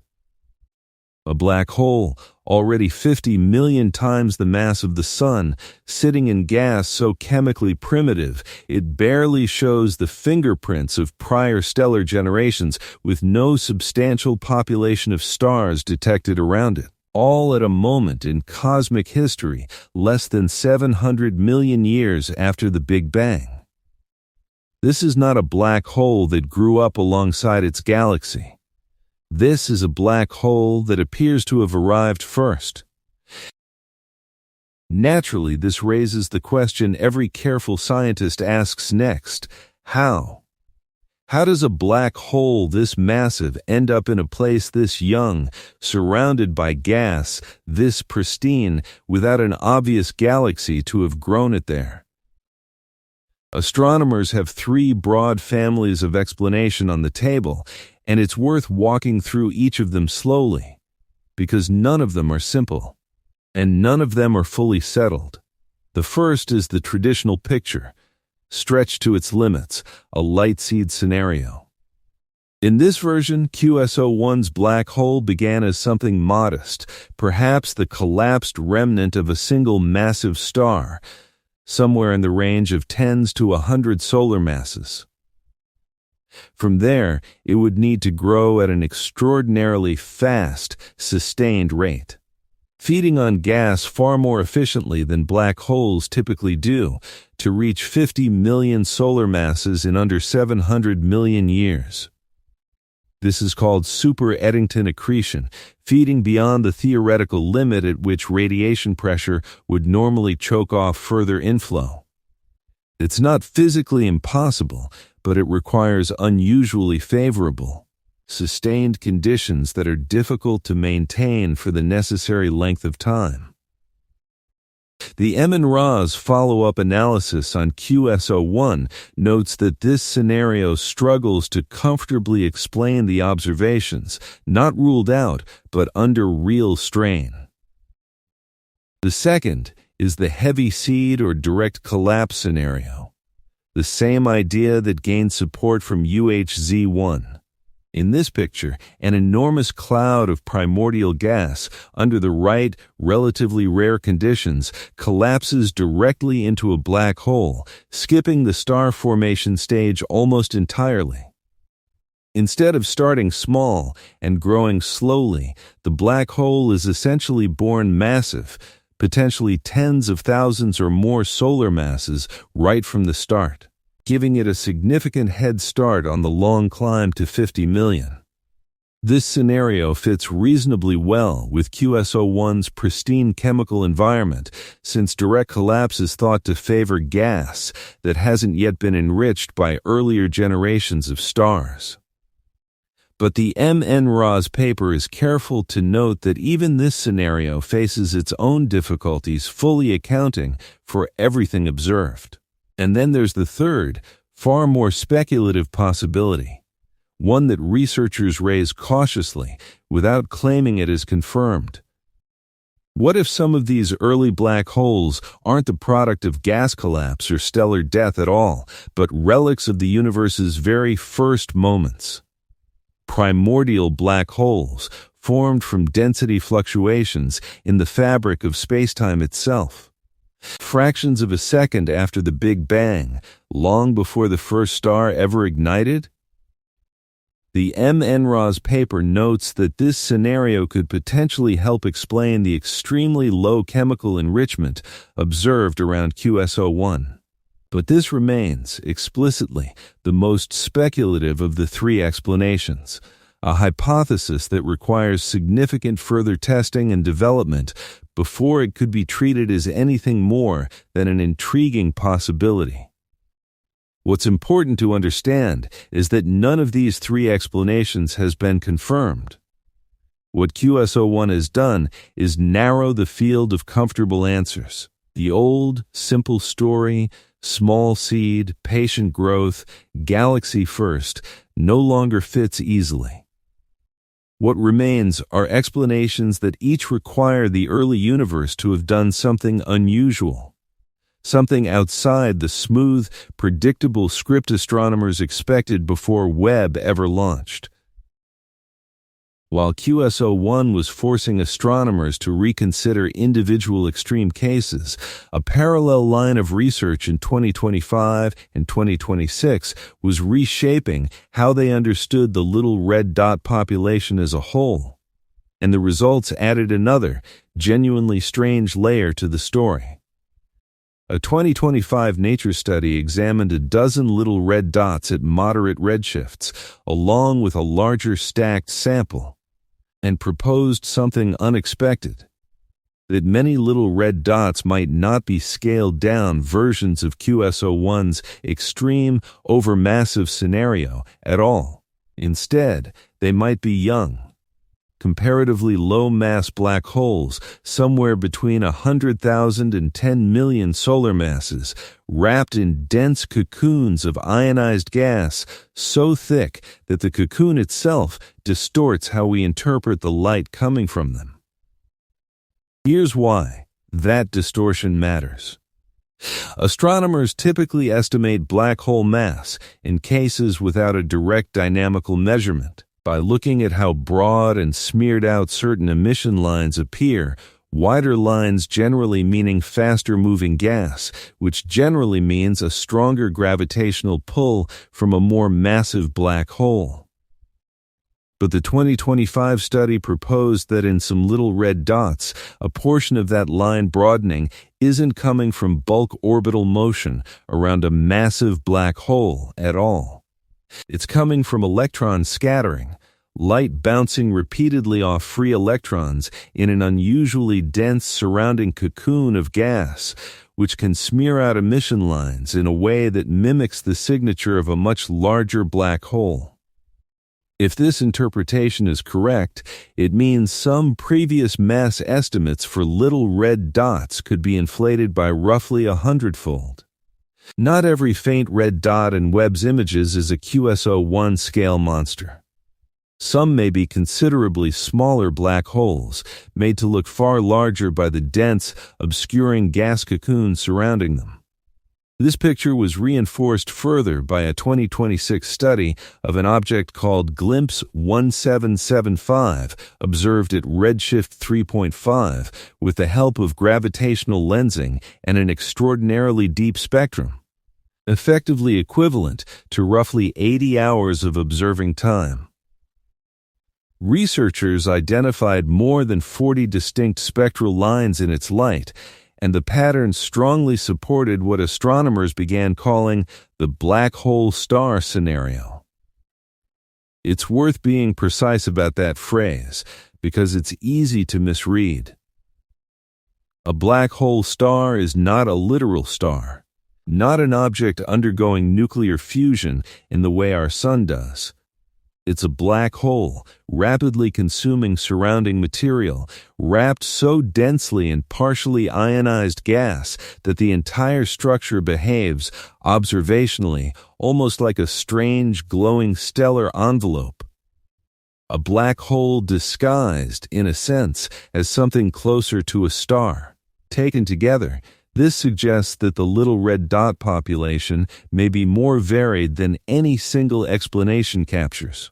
A black hole, already 50 million times the mass of the Sun, sitting in gas so chemically primitive it barely shows the fingerprints of prior stellar generations, with no substantial population of stars detected around it, all at a moment in cosmic history less than 700 million years after the Big Bang. This is not a black hole that grew up alongside its galaxy. This is a black hole that appears to have arrived first. Naturally, this raises the question every careful scientist asks next: how? How does a black hole this massive end up in a place this young, surrounded by gas, this pristine, without an obvious galaxy to have grown it there? Astronomers have three broad families of explanation on the table, and it's worth walking through each of them slowly, because none of them are simple, and none of them are fully settled. The first is the traditional picture, stretched to its limits, a light seed scenario. In this version, QS01's black hole began as something modest, perhaps the collapsed remnant of a single massive star, somewhere in the range of tens to 100 solar masses. From there, it would need to grow at an extraordinarily fast, sustained rate, feeding on gas far more efficiently than black holes typically do, to reach 50 million solar masses in under 700 million years. This is called super-Eddington accretion, feeding beyond the theoretical limit at which radiation pressure would normally choke off further inflow. It's not physically impossible, but it requires unusually favorable, sustained conditions that are difficult to maintain for the necessary length of time. The Emin-Ra's follow-up analysis on QS01 notes that this scenario struggles to comfortably explain the observations, not ruled out, but under real strain. The second is the heavy seed or direct collapse scenario, the same idea that gained support from UHZ-1. In this picture, an enormous cloud of primordial gas, under the right, relatively rare conditions, collapses directly into a black hole, skipping the star formation stage almost entirely. Instead of starting small and growing slowly, the black hole is essentially born massive, potentially tens of thousands or more solar masses right from the start, giving it a significant head start on the long climb to 50 million. This scenario fits reasonably well with QS01's pristine chemical environment, since direct collapse is thought to favor gas that hasn't yet been enriched by earlier generations of stars. But the Emin-Ra's paper is careful to note that even this scenario faces its own difficulties fully accounting for everything observed. And then there's the third, far more speculative possibility, one that researchers raise cautiously without claiming it is confirmed. What if some of these early black holes aren't the product of gas collapse or stellar death at all, but relics of the universe's very first moments? Primordial black holes formed from density fluctuations in the fabric of spacetime itself. Fractions of a second after the Big Bang, long before the first star ever ignited? The Emin-Ra's paper notes that this scenario could potentially help explain the extremely low chemical enrichment observed around QS01. But this remains, explicitly, the most speculative of the three explanations, a hypothesis that requires significant further testing and development before it could be treated as anything more than an intriguing possibility. What's important to understand is that none of these three explanations has been confirmed. What QS01 has done is narrow the field of comfortable answers. The old, simple story, small seed, patient growth, galaxy first, no longer fits easily. What remains are explanations that each require the early universe to have done something unusual, something outside the smooth, predictable script astronomers expected before Webb ever launched. While QS01 was forcing astronomers to reconsider individual extreme cases, a parallel line of research in 2025 and 2026 was reshaping how they understood the little red dot population as a whole. And the results added another, genuinely strange layer to the story. A 2025 Nature study examined a dozen little red dots at moderate redshifts, along with a larger stacked sample, and proposed something unexpected, that many little red dots might not be scaled-down versions of QS01's extreme, overmassive scenario at all. Instead, they might be young, comparatively low-mass black holes somewhere between 100,000 and 10 million solar masses, wrapped in dense cocoons of ionized gas so thick that the cocoon itself distorts how we interpret the light coming from them. Here's why that distortion matters. Astronomers typically estimate black hole mass in cases without a direct dynamical measurement by looking at how broad and smeared out certain emission lines appear, wider lines generally meaning faster-moving gas, which generally means a stronger gravitational pull from a more massive black hole. But the 2025 study proposed that in some little red dots, a portion of that line broadening isn't coming from bulk orbital motion around a massive black hole at all. It's coming from electron scattering, light bouncing repeatedly off free electrons in an unusually dense surrounding cocoon of gas, which can smear out emission lines in a way that mimics the signature of a much larger black hole. If this interpretation is correct, it means some previous mass estimates for little red dots could be inflated by roughly 100-fold. Not every faint red dot in Webb's images is a QSO-1 scale monster. Some may be considerably smaller black holes, made to look far larger by the dense, obscuring gas cocoon surrounding them. This picture was reinforced further by a 2026 study of an object called Glimpse 1775, observed at redshift 3.5, with the help of gravitational lensing and an extraordinarily deep spectrum, effectively equivalent to roughly 80 hours of observing time. Researchers identified more than 40 distinct spectral lines in its light, and the pattern strongly supported what astronomers began calling the black hole star scenario. It's worth being precise about that phrase, because it's easy to misread. A black hole star is not a literal star, not an object undergoing nuclear fusion in the way our sun does. It's a black hole, rapidly consuming surrounding material, wrapped so densely in partially ionized gas that the entire structure behaves, observationally, almost like a strange, glowing stellar envelope. A black hole disguised, in a sense, as something closer to a star. Taken together, this suggests that the little red dot population may be more varied than any single explanation captures.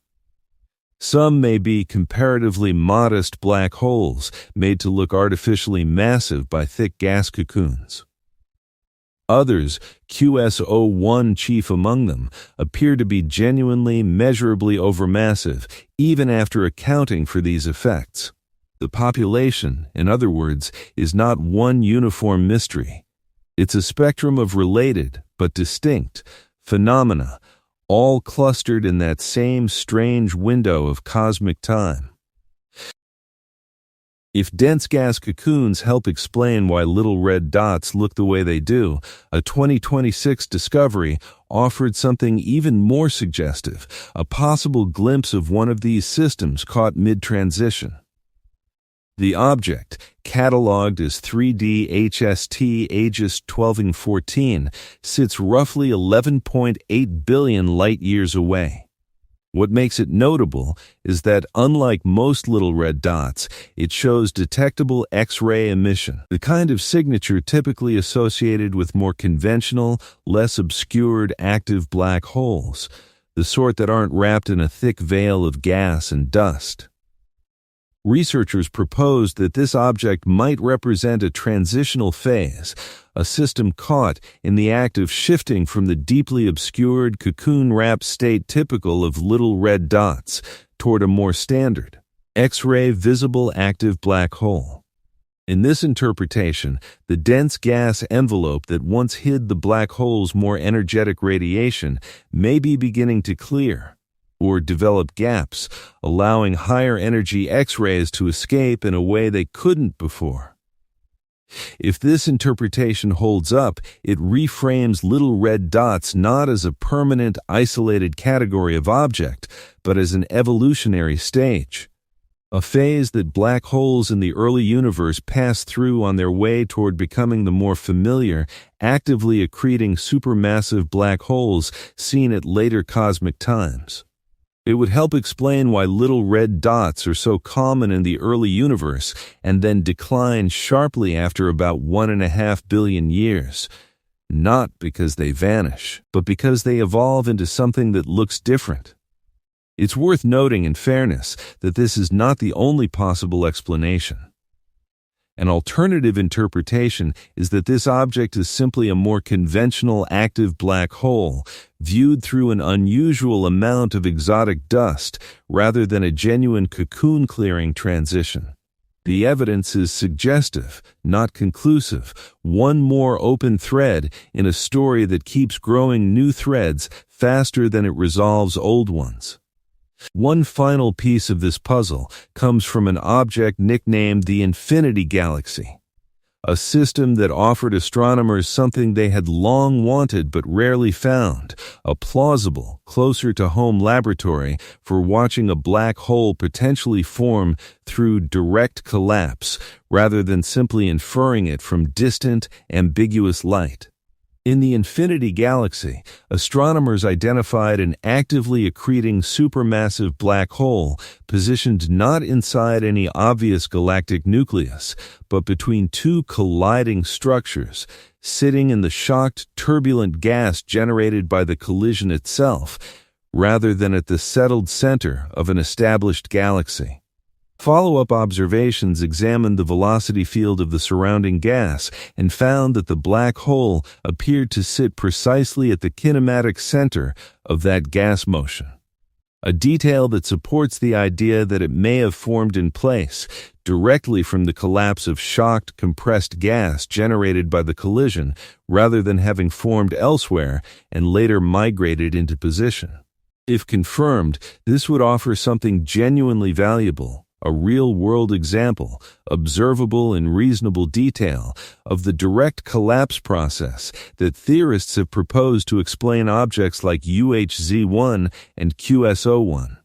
Some may be comparatively modest black holes made to look artificially massive by thick gas cocoons. Others, QSO-1 chief among them, appear to be genuinely, measurably overmassive, even after accounting for these effects. The population, in other words, is not one uniform mystery. It's a spectrum of related, but distinct, phenomena, all clustered in that same strange window of cosmic time. If dense gas cocoons help explain why little red dots look the way they do, a 2026 discovery offered something even more suggestive, a possible glimpse of one of these systems caught mid-transition. The object, catalogued as 3D HST Aegis 1214, sits roughly 11.8 billion light-years away. What makes it notable is that, unlike most little red dots, it shows detectable X-ray emission, the kind of signature typically associated with more conventional, less obscured active black holes, the sort that aren't wrapped in a thick veil of gas and dust. Researchers proposed that this object might represent a transitional phase, a system caught in the act of shifting from the deeply obscured, cocoon-wrapped state typical of little red dots toward a more standard, X-ray visible active black hole. In this interpretation, the dense gas envelope that once hid the black hole's more energetic radiation may be beginning to clear, or develop gaps, allowing higher energy X-rays to escape in a way they couldn't before. If this interpretation holds up, it reframes little red dots not as a permanent, isolated category of object, but as an evolutionary stage, a phase that black holes in the early universe passed through on their way toward becoming the more familiar, actively accreting supermassive black holes seen at later cosmic times. It would help explain why little red dots are so common in the early universe and then decline sharply after about 1.5 billion years. Not because they vanish, but because they evolve into something that looks different. It's worth noting, in fairness, that this is not the only possible explanation. An alternative interpretation is that this object is simply a more conventional active black hole, viewed through an unusual amount of exotic dust rather than a genuine cocoon-clearing transition. The evidence is suggestive, not conclusive, one more open thread in a story that keeps growing new threads faster than it resolves old ones. One final piece of this puzzle comes from an object nicknamed the Infinity Galaxy, a system that offered astronomers something they had long wanted but rarely found, a plausible, closer-to-home laboratory for watching a black hole potentially form through direct collapse, rather than simply inferring it from distant, ambiguous light. In the Infinity Galaxy, astronomers identified an actively accreting supermassive black hole positioned not inside any obvious galactic nucleus, but between two colliding structures, sitting in the shocked, turbulent gas generated by the collision itself, rather than at the settled center of an established galaxy. Follow-up observations examined the velocity field of the surrounding gas and found that the black hole appeared to sit precisely at the kinematic center of that gas motion, a detail that supports the idea that it may have formed in place directly from the collapse of shocked, compressed gas generated by the collision rather than having formed elsewhere and later migrated into position. If confirmed, this would offer something genuinely valuable, a real-world example, observable in reasonable detail, of the direct collapse process that theorists have proposed to explain objects like UHZ-1 and QSO-1.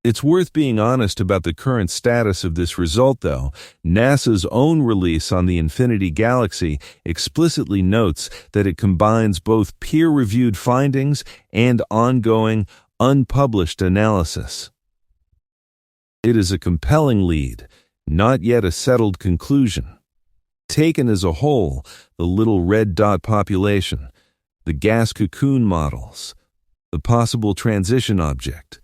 It's worth being honest about the current status of this result, though. NASA's own release on the Infinity Galaxy explicitly notes that it combines both peer-reviewed findings and ongoing, unpublished analysis. It is a compelling lead, not yet a settled conclusion. Taken as a whole, the little red dot population, the gas cocoon models, the possible transition object,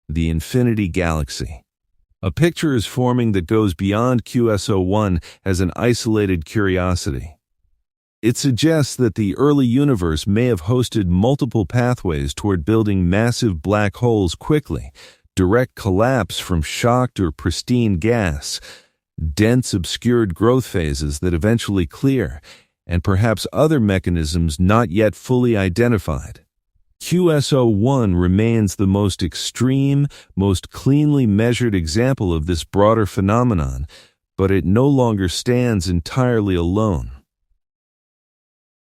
the Infinity Galaxy. A picture is forming that goes beyond QSO-1 as an isolated curiosity. It suggests that the early universe may have hosted multiple pathways toward building massive black holes quickly, direct collapse from shocked or pristine gas, dense obscured growth phases that eventually clear, and perhaps other mechanisms not yet fully identified. QSO-1 remains the most extreme, most cleanly measured example of this broader phenomenon, but it no longer stands entirely alone.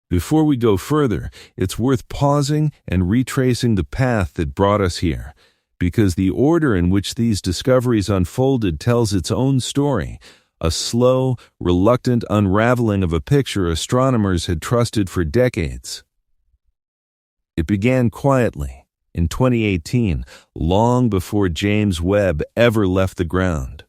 Before we go further, it's worth pausing and retracing the path that brought us here, because the order in which these discoveries unfolded tells its own story, a slow, reluctant unraveling of a picture astronomers had trusted for decades. It began quietly, in 2018, long before James Webb ever left the ground.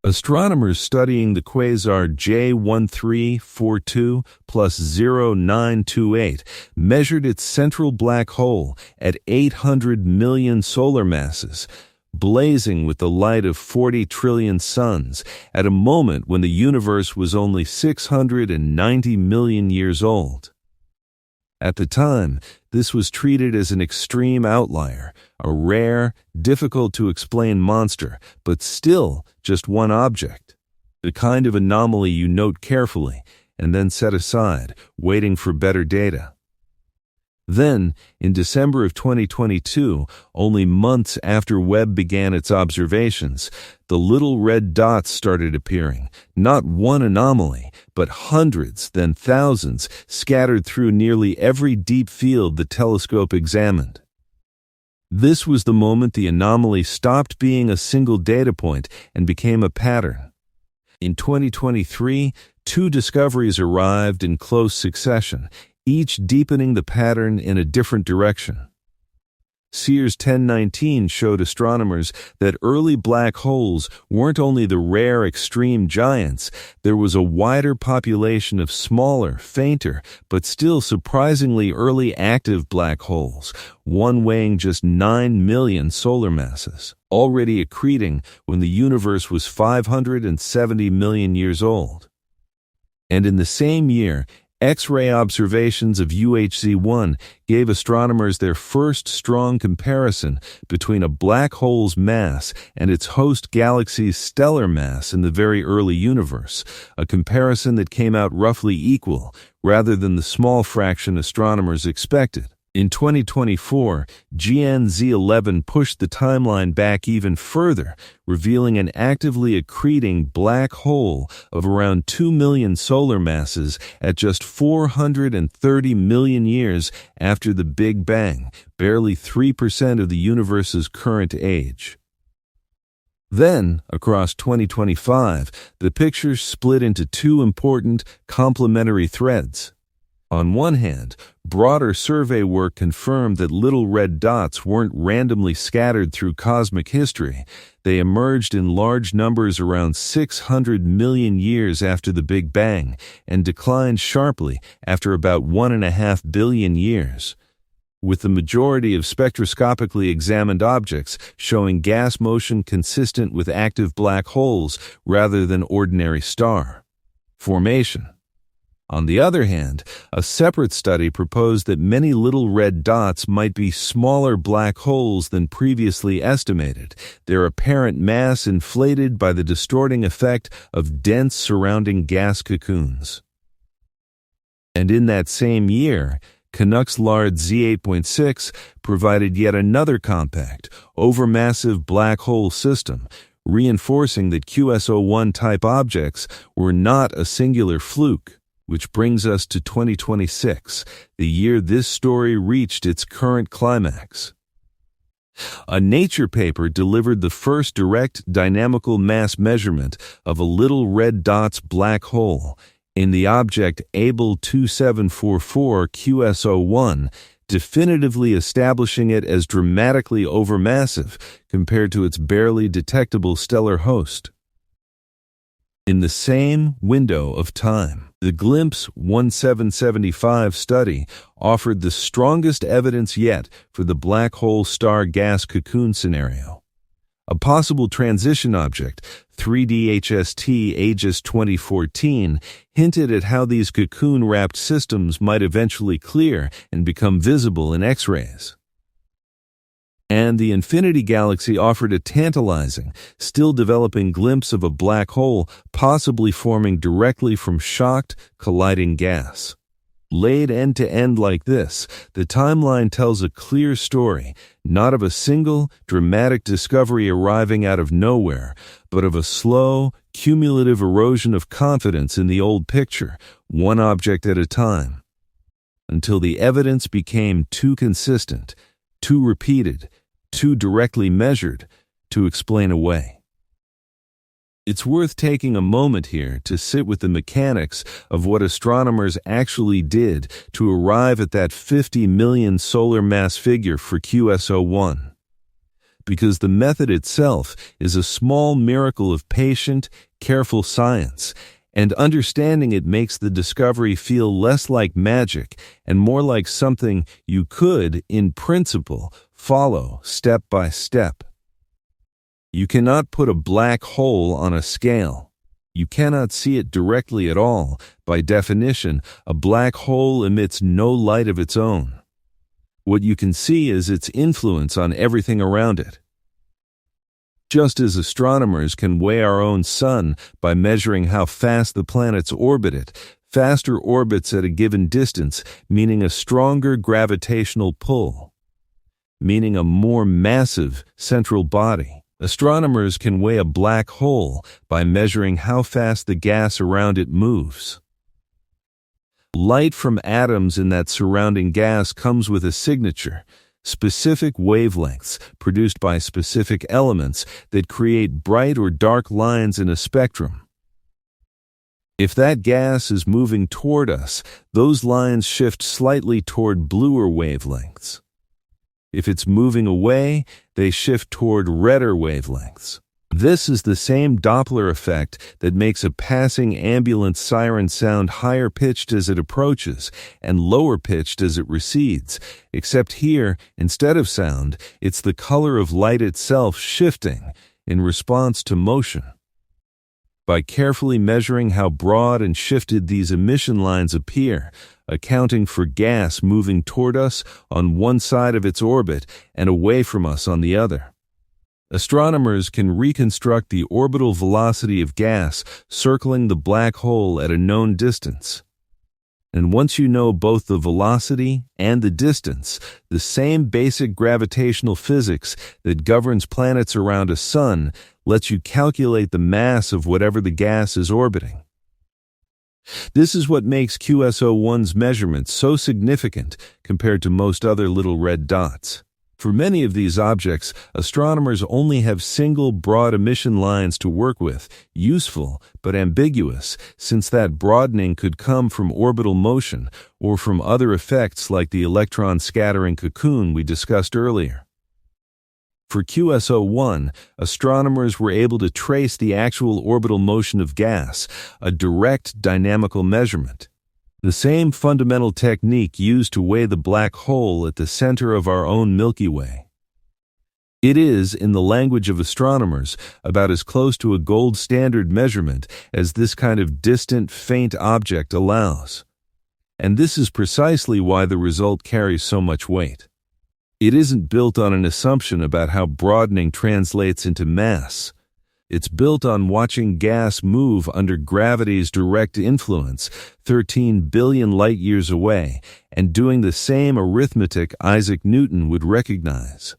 Astronomers studying the quasar J1342 plus 0928 measured its central black hole at 800 million solar masses, blazing with the light of 40 trillion suns, at a moment when the universe was only 690 million years old. At the time, this was treated as an extreme outlier, a rare, difficult-to-explain monster, but still just one object, the kind of anomaly you note carefully and then set aside, waiting for better data. Then, in December of 2022, only months after Webb began its observations, the little red dots started appearing, not one anomaly, but hundreds, then thousands, scattered through nearly every deep field the telescope examined. This was the moment the anomaly stopped being a single data point and became a pattern. In 2023, two discoveries arrived in close succession, each deepening the pattern in a different direction. Sears 1019 showed astronomers that early black holes weren't only the rare extreme giants, there was a wider population of smaller, fainter, but still surprisingly early active black holes, one weighing just 9 million solar masses, already accreting when the universe was 570 million years old. And in the same year, X-ray observations of UHZ-1 gave astronomers their first strong comparison between a black hole's mass and its host galaxy's stellar mass in the very early universe, a comparison that came out roughly equal rather than the small fraction astronomers expected. In 2024, GNZ11 pushed the timeline back even further, revealing an actively accreting black hole of around 2 million solar masses at just 430 million years after the Big Bang, barely 3% of the universe's current age. Then, across 2025, the picture split into two important, complementary threads. On one hand, broader survey work confirmed that little red dots weren't randomly scattered through cosmic history. They emerged in large numbers around 600 million years after the Big Bang and declined sharply after about 1.5 billion years, with the majority of spectroscopically examined objects showing gas motion consistent with active black holes rather than ordinary star formation. On the other hand, a separate study proposed that many little red dots might be smaller black holes than previously estimated, their apparent mass inflated by the distorting effect of dense surrounding gas cocoons. And in that same year, Canucks-Lard Z8.6 provided yet another compact, overmassive black hole system, reinforcing that QS01-type objects were not a singular fluke. Which brings us to 2026, the year this story reached its current climax. A Nature paper delivered the first direct dynamical mass measurement of a little red dot's black hole in the object Abell 2744 QS01, definitively establishing it as dramatically overmassive compared to its barely detectable stellar host. In the same window of time, the Glimpse 1775 study offered the strongest evidence yet for the black hole star gas cocoon scenario. A possible transition object, 3D-HST Aegis 2014, hinted at how these cocoon-wrapped systems might eventually clear and become visible in X-rays. And the Infinity Galaxy offered a tantalizing, still developing glimpse of a black hole possibly forming directly from shocked, colliding gas. Laid end-to-end like this, the timeline tells a clear story, not of a single, dramatic discovery arriving out of nowhere, but of a slow, cumulative erosion of confidence in the old picture, one object at a time, until the evidence became too consistent, too repeated, too directly measured to explain away. It's worth taking a moment here to sit with the mechanics of what astronomers actually did to arrive at that 50 million solar mass figure for QS01. Because the method itself is a small miracle of patient, careful science, and understanding it makes the discovery feel less like magic and more like something you could, in principle, follow step by step. You cannot put a black hole on a scale. You cannot see it directly at all. By definition, a black hole emits no light of its own. What you can see is its influence on everything around it. Just as astronomers can weigh our own sun by measuring how fast the planets orbit it, faster orbits at a given distance, meaning a stronger gravitational pull, meaning a more massive central body. Astronomers can weigh a black hole by measuring how fast the gas around it moves. Light from atoms in that surrounding gas comes with a signature, specific wavelengths produced by specific elements that create bright or dark lines in a spectrum. If that gas is moving toward us, those lines shift slightly toward bluer wavelengths. If it's moving away, they shift toward redder wavelengths. This is the same Doppler effect that makes a passing ambulance siren sound higher-pitched as it approaches and lower-pitched as it recedes, except here, instead of sound, it's the color of light itself shifting in response to motion. By carefully measuring how broad and shifted these emission lines appear, accounting for gas moving toward us on one side of its orbit and away from us on the other, astronomers can reconstruct the orbital velocity of gas circling the black hole at a known distance. And once you know both the velocity and the distance, the same basic gravitational physics that governs planets around a sun lets you calculate the mass of whatever the gas is orbiting. This is what makes QSO-1's measurements so significant compared to most other little red dots. For many of these objects, astronomers only have single broad emission lines to work with, useful but ambiguous, since that broadening could come from orbital motion or from other effects like the electron scattering cocoon we discussed earlier. For QSO-1, astronomers were able to trace the actual orbital motion of gas, a direct dynamical measurement. The same fundamental technique used to weigh the black hole at the center of our own Milky Way. It is, in the language of astronomers, about as close to a gold standard measurement as this kind of distant, faint object allows. And this is precisely why the result carries so much weight. It isn't built on an assumption about how broadening translates into mass. It's built on watching gas move under gravity's direct influence 13 billion light-years away and doing the same arithmetic Isaac Newton would recognize.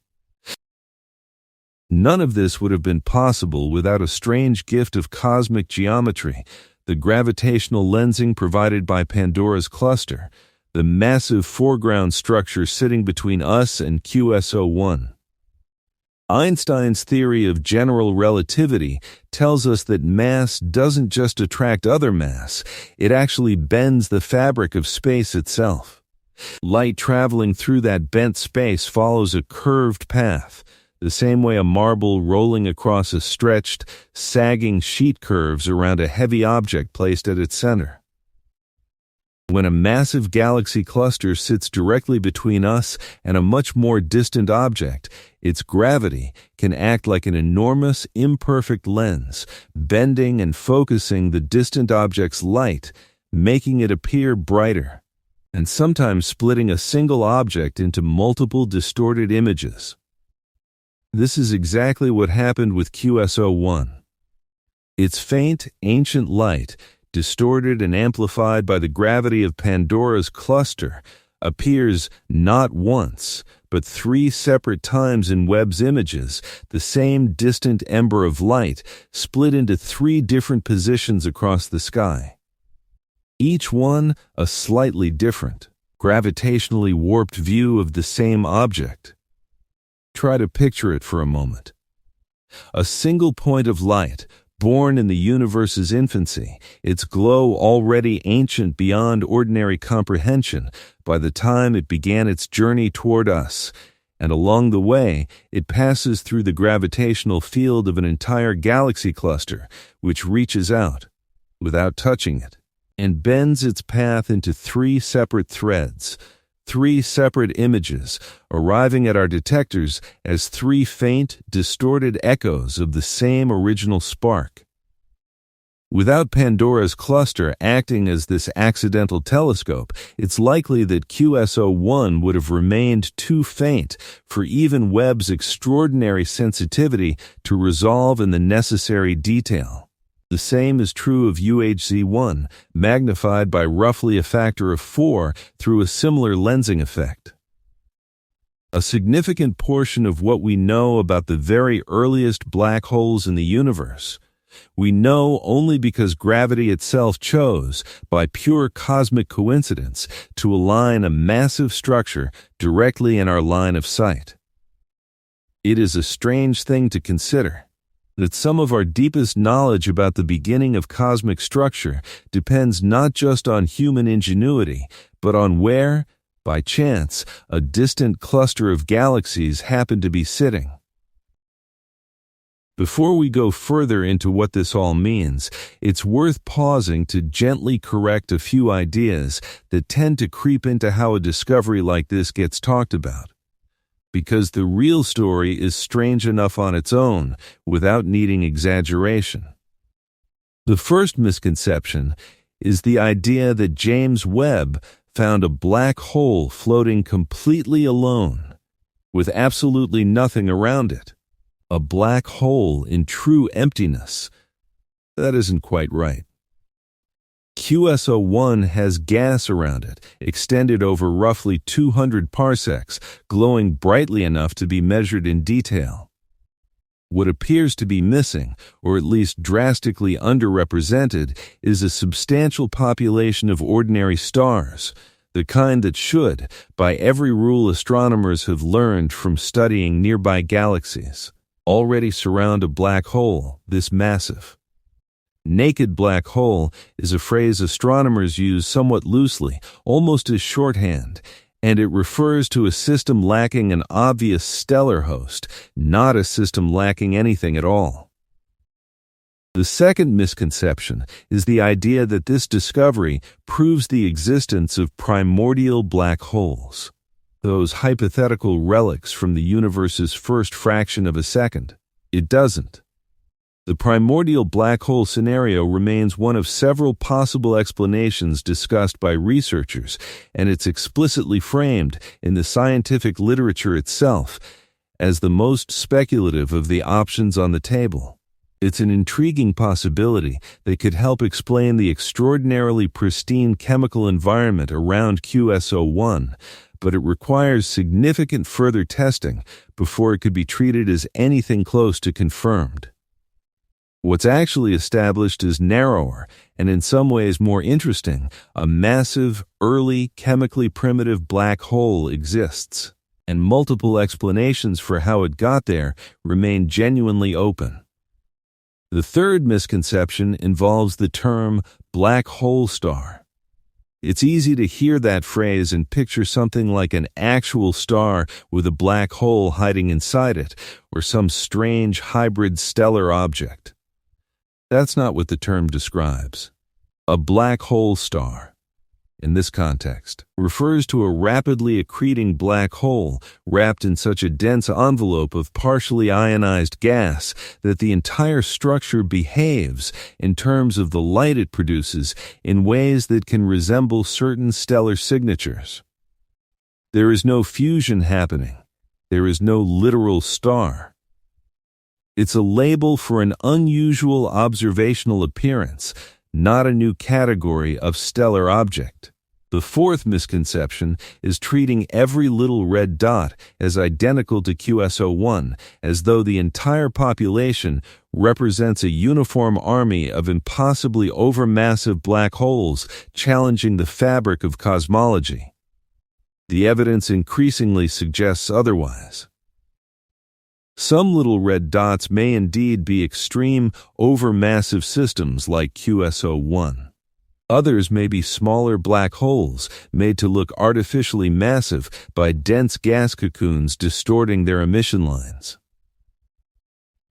None of this would have been possible without a strange gift of cosmic geometry, the gravitational lensing provided by Pandora's cluster, the massive foreground structure sitting between us and QSO-1. Einstein's theory of general relativity tells us that mass doesn't just attract other mass, it actually bends the fabric of space itself. Light traveling through that bent space follows a curved path, the same way a marble rolling across a stretched, sagging sheet curves around a heavy object placed at its center. When a massive galaxy cluster sits directly between us and a much more distant object, its gravity can act like an enormous, imperfect lens, bending and focusing the distant object's light, making it appear brighter, and sometimes splitting a single object into multiple distorted images. This is exactly what happened with QSO-1. Its faint, ancient light, distorted and amplified by the gravity of Pandora's cluster, appears not once, but 3 separate times in Webb's images, the same distant ember of light, split into 3 different positions across the sky. Each one a slightly different, gravitationally warped view of the same object. Try to picture it for a moment. A single point of light, born in the universe's infancy, its glow already ancient beyond ordinary comprehension by the time it began its journey toward us, and along the way it passes through the gravitational field of an entire galaxy cluster, which reaches out, without touching it, and bends its path into 3 separate threads, 3 separate images, arriving at our detectors as 3 faint, distorted echoes of the same original spark. Without Pandora's cluster acting as this accidental telescope, it's likely that QSO-1 would have remained too faint for even Webb's extraordinary sensitivity to resolve in the necessary detail. The same is true of UHZ-1, magnified by roughly a factor of 4 through a similar lensing effect. A significant portion of what we know about the very earliest black holes in the universe, we know only because gravity itself chose, by pure cosmic coincidence, to align a massive structure directly in our line of sight. It is a strange thing to consider that some of our deepest knowledge about the beginning of cosmic structure depends not just on human ingenuity, but on where, by chance, a distant cluster of galaxies happened to be sitting. Before we go further into what this all means, it's worth pausing to gently correct a few ideas that tend to creep into how a discovery like this gets talked about. Because the real story is strange enough on its own, without needing exaggeration. The first misconception is the idea that James Webb found a black hole floating completely alone, with absolutely nothing around it. A black hole in true emptiness. That isn't quite right. QSO-1 has gas around it, extended over roughly 200 parsecs, glowing brightly enough to be measured in detail. What appears to be missing, or at least drastically underrepresented, is a substantial population of ordinary stars, the kind that should, by every rule astronomers have learned from studying nearby galaxies, already surround a black hole this massive. Naked black hole is a phrase astronomers use somewhat loosely, almost as shorthand, and it refers to a system lacking an obvious stellar host, not a system lacking anything at all. The second misconception is the idea that this discovery proves the existence of primordial black holes, those hypothetical relics from the universe's first fraction of a second. It doesn't. The primordial black hole scenario remains one of several possible explanations discussed by researchers, and it's explicitly framed in the scientific literature itself as the most speculative of the options on the table. It's an intriguing possibility that could help explain the extraordinarily pristine chemical environment around QSO-1, but it requires significant further testing before it could be treated as anything close to confirmed. What's actually established is narrower and in some ways more interesting. A massive, early, chemically primitive black hole exists, and multiple explanations for how it got there remain genuinely open. The third misconception involves the term black hole star. It's easy to hear that phrase and picture something like an actual star with a black hole hiding inside it, or some strange hybrid stellar object. That's not what the term describes. A black hole star, in this context, refers to a rapidly accreting black hole wrapped in such a dense envelope of partially ionized gas that the entire structure behaves, in terms of the light it produces, in ways that can resemble certain stellar signatures. There is no fusion happening. There is no literal star. It's a label for an unusual observational appearance, not a new category of stellar object. The fourth misconception is treating every little red dot as identical to QSO-1, as though the entire population represents a uniform army of impossibly overmassive black holes challenging the fabric of cosmology. The evidence increasingly suggests otherwise. Some little red dots may indeed be extreme, overmassive systems like QSO-1. Others may be smaller black holes made to look artificially massive by dense gas cocoons distorting their emission lines.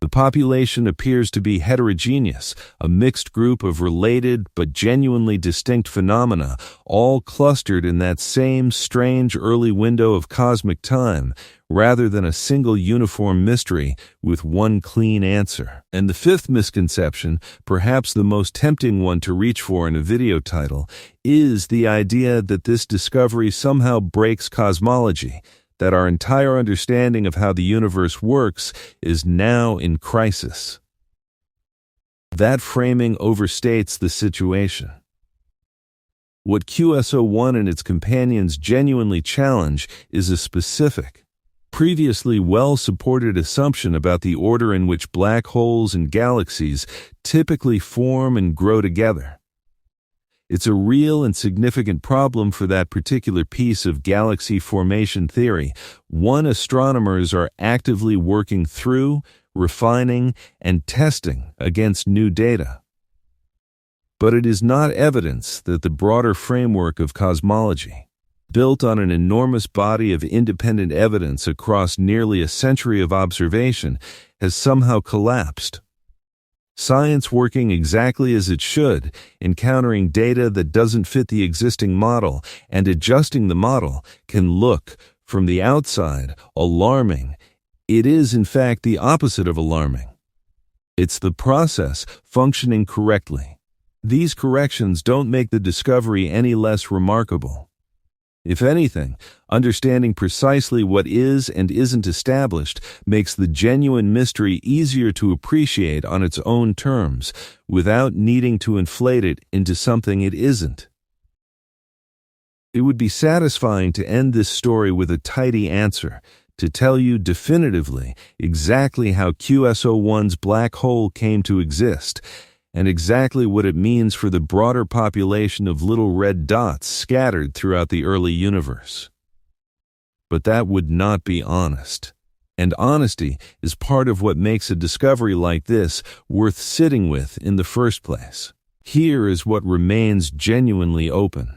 The population appears to be heterogeneous, a mixed group of related but genuinely distinct phenomena, all clustered in that same strange early window of cosmic time, rather than a single uniform mystery with one clean answer. And the fifth misconception, perhaps the most tempting one to reach for in a video title, is the idea that this discovery somehow breaks cosmology, that our entire understanding of how the universe works is now in crisis. That framing overstates the situation. What QSO-1 and its companions genuinely challenge is a specific, previously well-supported assumption about the order in which black holes and galaxies typically form and grow together. It's a real and significant problem for that particular piece of galaxy formation theory, one astronomers are actively working through, refining, and testing against new data. But it is not evidence that the broader framework of cosmology, built on an enormous body of independent evidence across nearly a century of observation, has somehow collapsed. Science working exactly as it should, encountering data that doesn't fit the existing model, and adjusting the model, can look, from the outside, alarming. It is, in fact, the opposite of alarming. It's the process functioning correctly. These corrections don't make the discovery any less remarkable. If anything, understanding precisely what is and isn't established makes the genuine mystery easier to appreciate on its own terms, without needing to inflate it into something it isn't. It would be satisfying to end this story with a tidy answer, to tell you definitively exactly how QS01's black hole came to exist, and exactly what it means for the broader population of little red dots scattered throughout the early universe. But that would not be honest. And honesty is part of what makes a discovery like this worth sitting with in the first place. Here is what remains genuinely open.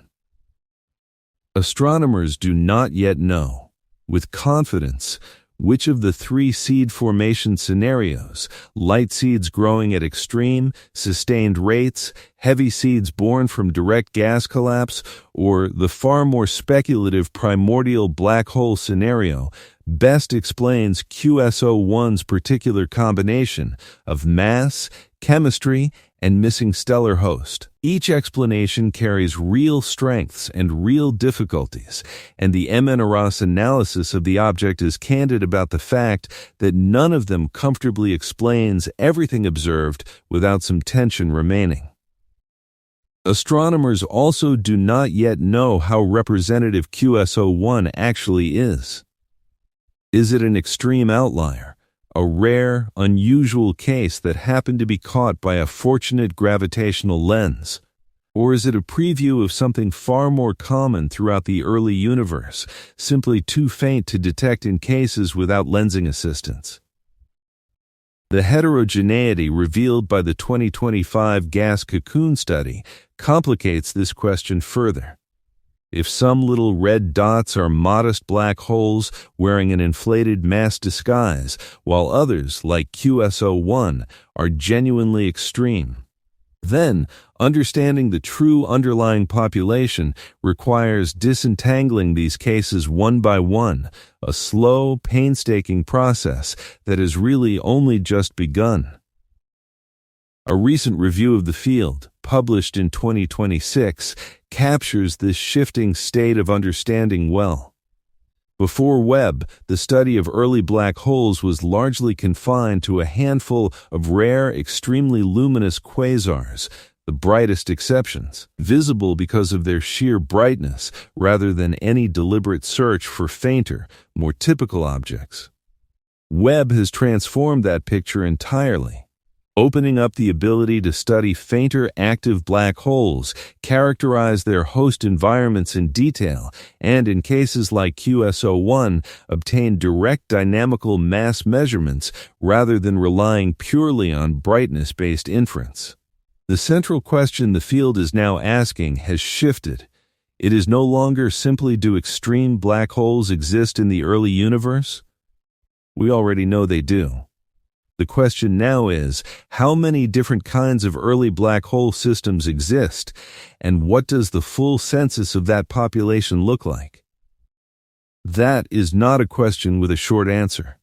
Astronomers do not yet know, with confidence, which of the three seed formation scenarios, light seeds growing at extreme, sustained rates, heavy seeds born from direct gas collapse, or the far more speculative primordial black hole scenario, best explains QS01's particular combination of mass, chemistry, and missing stellar host. Each explanation carries real strengths and real difficulties, and the MNRS analysis of the object is candid about the fact that none of them comfortably explains everything observed without some tension remaining. Astronomers also do not yet know how representative QS01 actually is. Is it an extreme outlier? A rare, unusual case that happened to be caught by a fortunate gravitational lens? Or is it a preview of something far more common throughout the early universe, simply too faint to detect in cases without lensing assistance? The heterogeneity revealed by the 2025 gas cocoon study complicates this question further. If some little red dots are modest black holes wearing an inflated mass disguise, while others, like QS01, are genuinely extreme, then understanding the true underlying population requires disentangling these cases one by one, a slow, painstaking process that has really only just begun. A recent review of the field, published in 2026, captures this shifting state of understanding well. Before Webb, the study of early black holes was largely confined to a handful of rare, extremely luminous quasars, the brightest exceptions, visible because of their sheer brightness rather than any deliberate search for fainter, more typical objects. Webb has transformed that picture entirely, opening up the ability to study fainter active black holes, characterize their host environments in detail, and in cases like QS01, obtain direct dynamical mass measurements rather than relying purely on brightness-based inference. The central question the field is now asking has shifted. It is no longer simply, do extreme black holes exist in the early universe? We already know they do. The question now is, how many different kinds of early black hole systems exist, and what does the full census of that population look like? That is not a question with a short answer.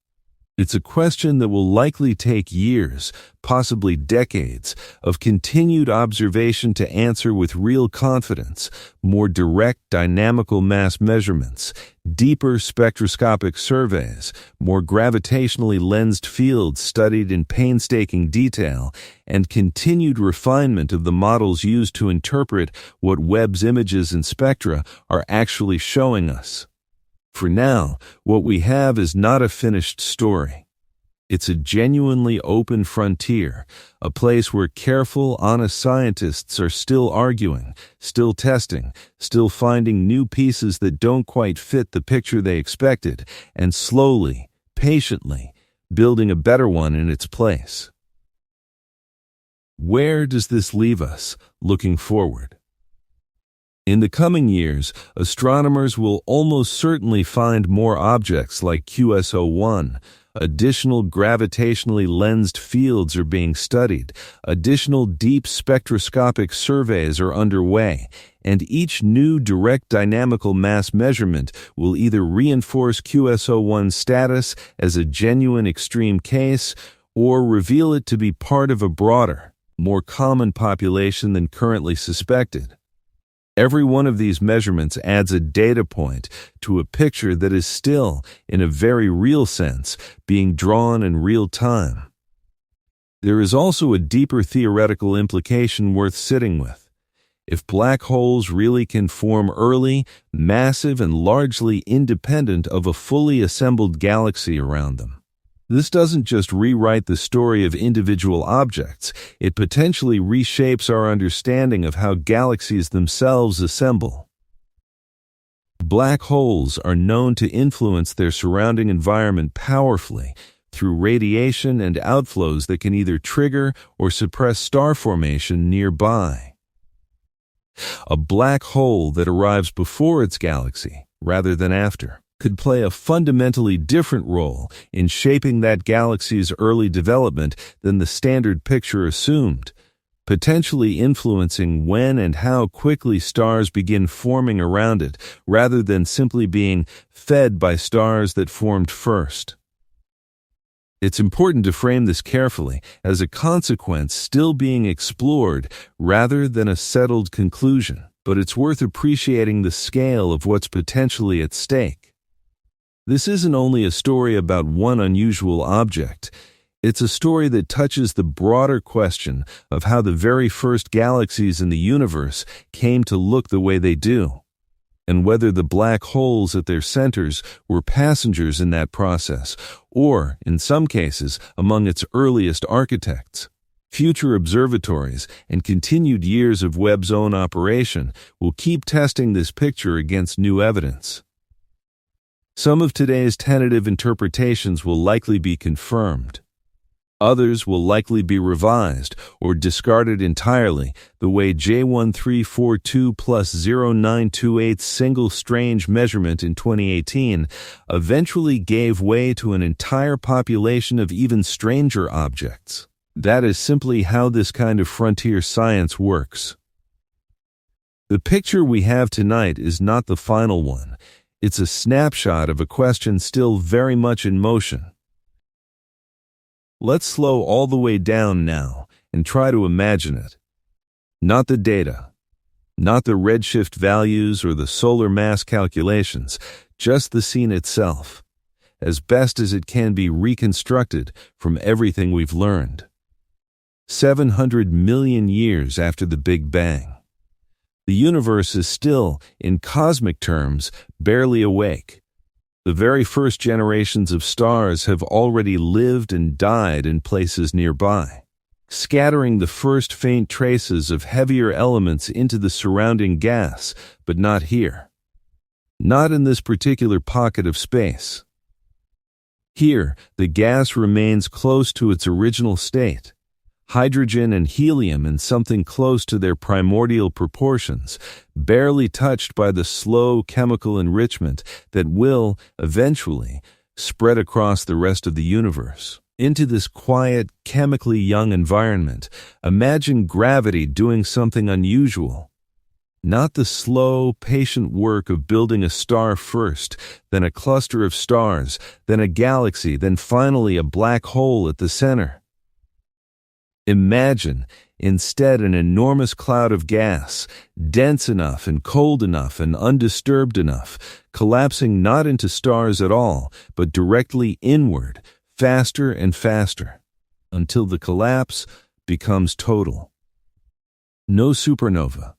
It's a question that will likely take years, possibly decades, of continued observation to answer with real confidence, more direct dynamical mass measurements, deeper spectroscopic surveys, more gravitationally lensed fields studied in painstaking detail, and continued refinement of the models used to interpret what Webb's images and spectra are actually showing us. For now, what we have is not a finished story. It's a genuinely open frontier, a place where careful, honest scientists are still arguing, still testing, still finding new pieces that don't quite fit the picture they expected, and slowly, patiently, building a better one in its place. Where does this leave us, looking forward? In the coming years, astronomers will almost certainly find more objects like QS01. Additional gravitationally lensed fields are being studied, additional deep spectroscopic surveys are underway, and each new direct dynamical mass measurement will either reinforce QS01's status as a genuine extreme case or reveal it to be part of a broader, more common population than currently suspected. Every one of these measurements adds a data point to a picture that is still, in a very real sense, being drawn in real time. There is also a deeper theoretical implication worth sitting with. If black holes really can form early, massive, and largely independent of a fully assembled galaxy around them, this doesn't just rewrite the story of individual objects, it potentially reshapes our understanding of how galaxies themselves assemble. Black holes are known to influence their surrounding environment powerfully through radiation and outflows that can either trigger or suppress star formation nearby. A black hole that arrives before its galaxy, rather than after, could play a fundamentally different role in shaping that galaxy's early development than the standard picture assumed, potentially influencing when and how quickly stars begin forming around it, rather than simply being fed by stars that formed first. It's important to frame this carefully as a consequence still being explored rather than a settled conclusion, but it's worth appreciating the scale of what's potentially at stake. This isn't only a story about one unusual object. It's a story that touches the broader question of how the very first galaxies in the universe came to look the way they do, and whether the black holes at their centers were passengers in that process, or, in some cases, among its earliest architects. Future observatories and continued years of Webb's own operation will keep testing this picture against new evidence. Some of today's tentative interpretations will likely be confirmed. Others will likely be revised or discarded entirely, the way J1342 plus 0928's single strange measurement in 2018 eventually gave way to an entire population of even stranger objects. That is simply how this kind of frontier science works. The picture we have tonight is not the final one. It's a snapshot of a question still very much in motion. Let's slow all the way down now and try to imagine it. Not the data, not the redshift values or the solar mass calculations, just the scene itself, as best as it can be reconstructed from everything we've learned. 700 million years after the Big Bang. The universe is still, in cosmic terms, barely awake. The very first generations of stars have already lived and died in places nearby, scattering the first faint traces of heavier elements into the surrounding gas, but not here. Not in this particular pocket of space. Here, the gas remains close to its original state. Hydrogen and helium in something close to their primordial proportions, barely touched by the slow chemical enrichment that will, eventually, spread across the rest of the universe. Into this quiet, chemically young environment, imagine gravity doing something unusual. Not the slow, patient work of building a star first, then a cluster of stars, then a galaxy, then finally a black hole at the center. Imagine, instead, an enormous cloud of gas, dense enough and cold enough and undisturbed enough, collapsing not into stars at all, but directly inward, faster and faster, until the collapse becomes total. No supernova.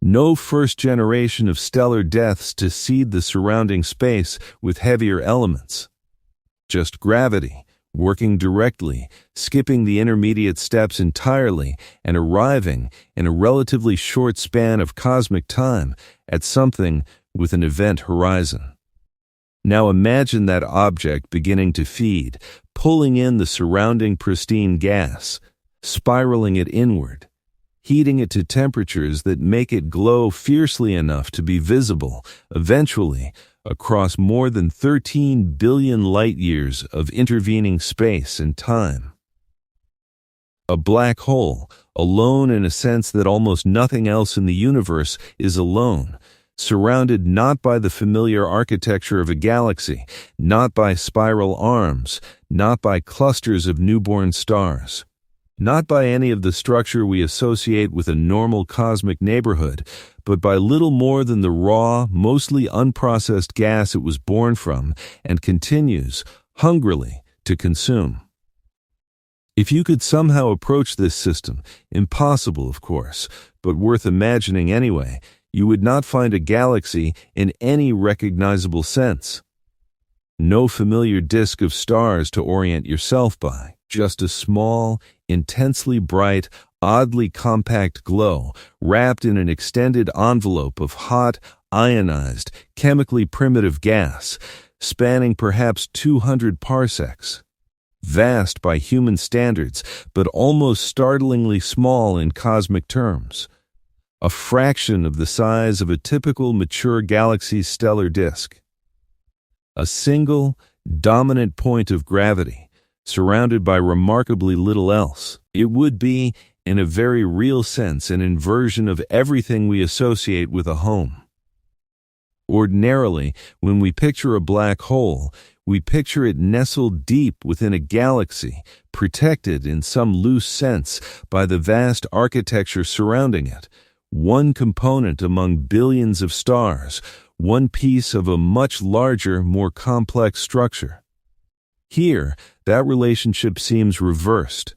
No first generation of stellar deaths to seed the surrounding space with heavier elements. Just gravity, working directly, skipping the intermediate steps entirely, and arriving, in a relatively short span of cosmic time, at something with an event horizon. Now imagine that object beginning to feed, pulling in the surrounding pristine gas, spiraling it inward, heating it to temperatures that make it glow fiercely enough to be visible, eventually, across more than 13 billion light-years of intervening space and time. A black hole, alone in a sense that almost nothing else in the universe is alone, surrounded not by the familiar architecture of a galaxy, not by spiral arms, not by clusters of newborn stars, Not by any of the structure we associate with a normal cosmic neighborhood, but by little more than the raw, mostly unprocessed gas it was born from and continues, hungrily, to consume. If you could somehow approach this system, impossible of course, but worth imagining anyway, you would not find a galaxy in any recognizable sense. No familiar disk of stars to orient yourself by, just a small, intensely bright, oddly compact glow wrapped in an extended envelope of hot, ionized, chemically primitive gas, spanning perhaps 200 parsecs. Vast by human standards, but almost startlingly small in cosmic terms. A fraction of the size of a typical mature galaxy's stellar disk. A single, dominant point of gravity, surrounded by remarkably little else. It would be, in a very real sense, an inversion of everything we associate with a home. Ordinarily, when we picture a black hole, we picture it nestled deep within a galaxy, protected in some loose sense by the vast architecture surrounding it, one component among billions of stars, one piece of a much larger, more complex structure. Here, that relationship seems reversed.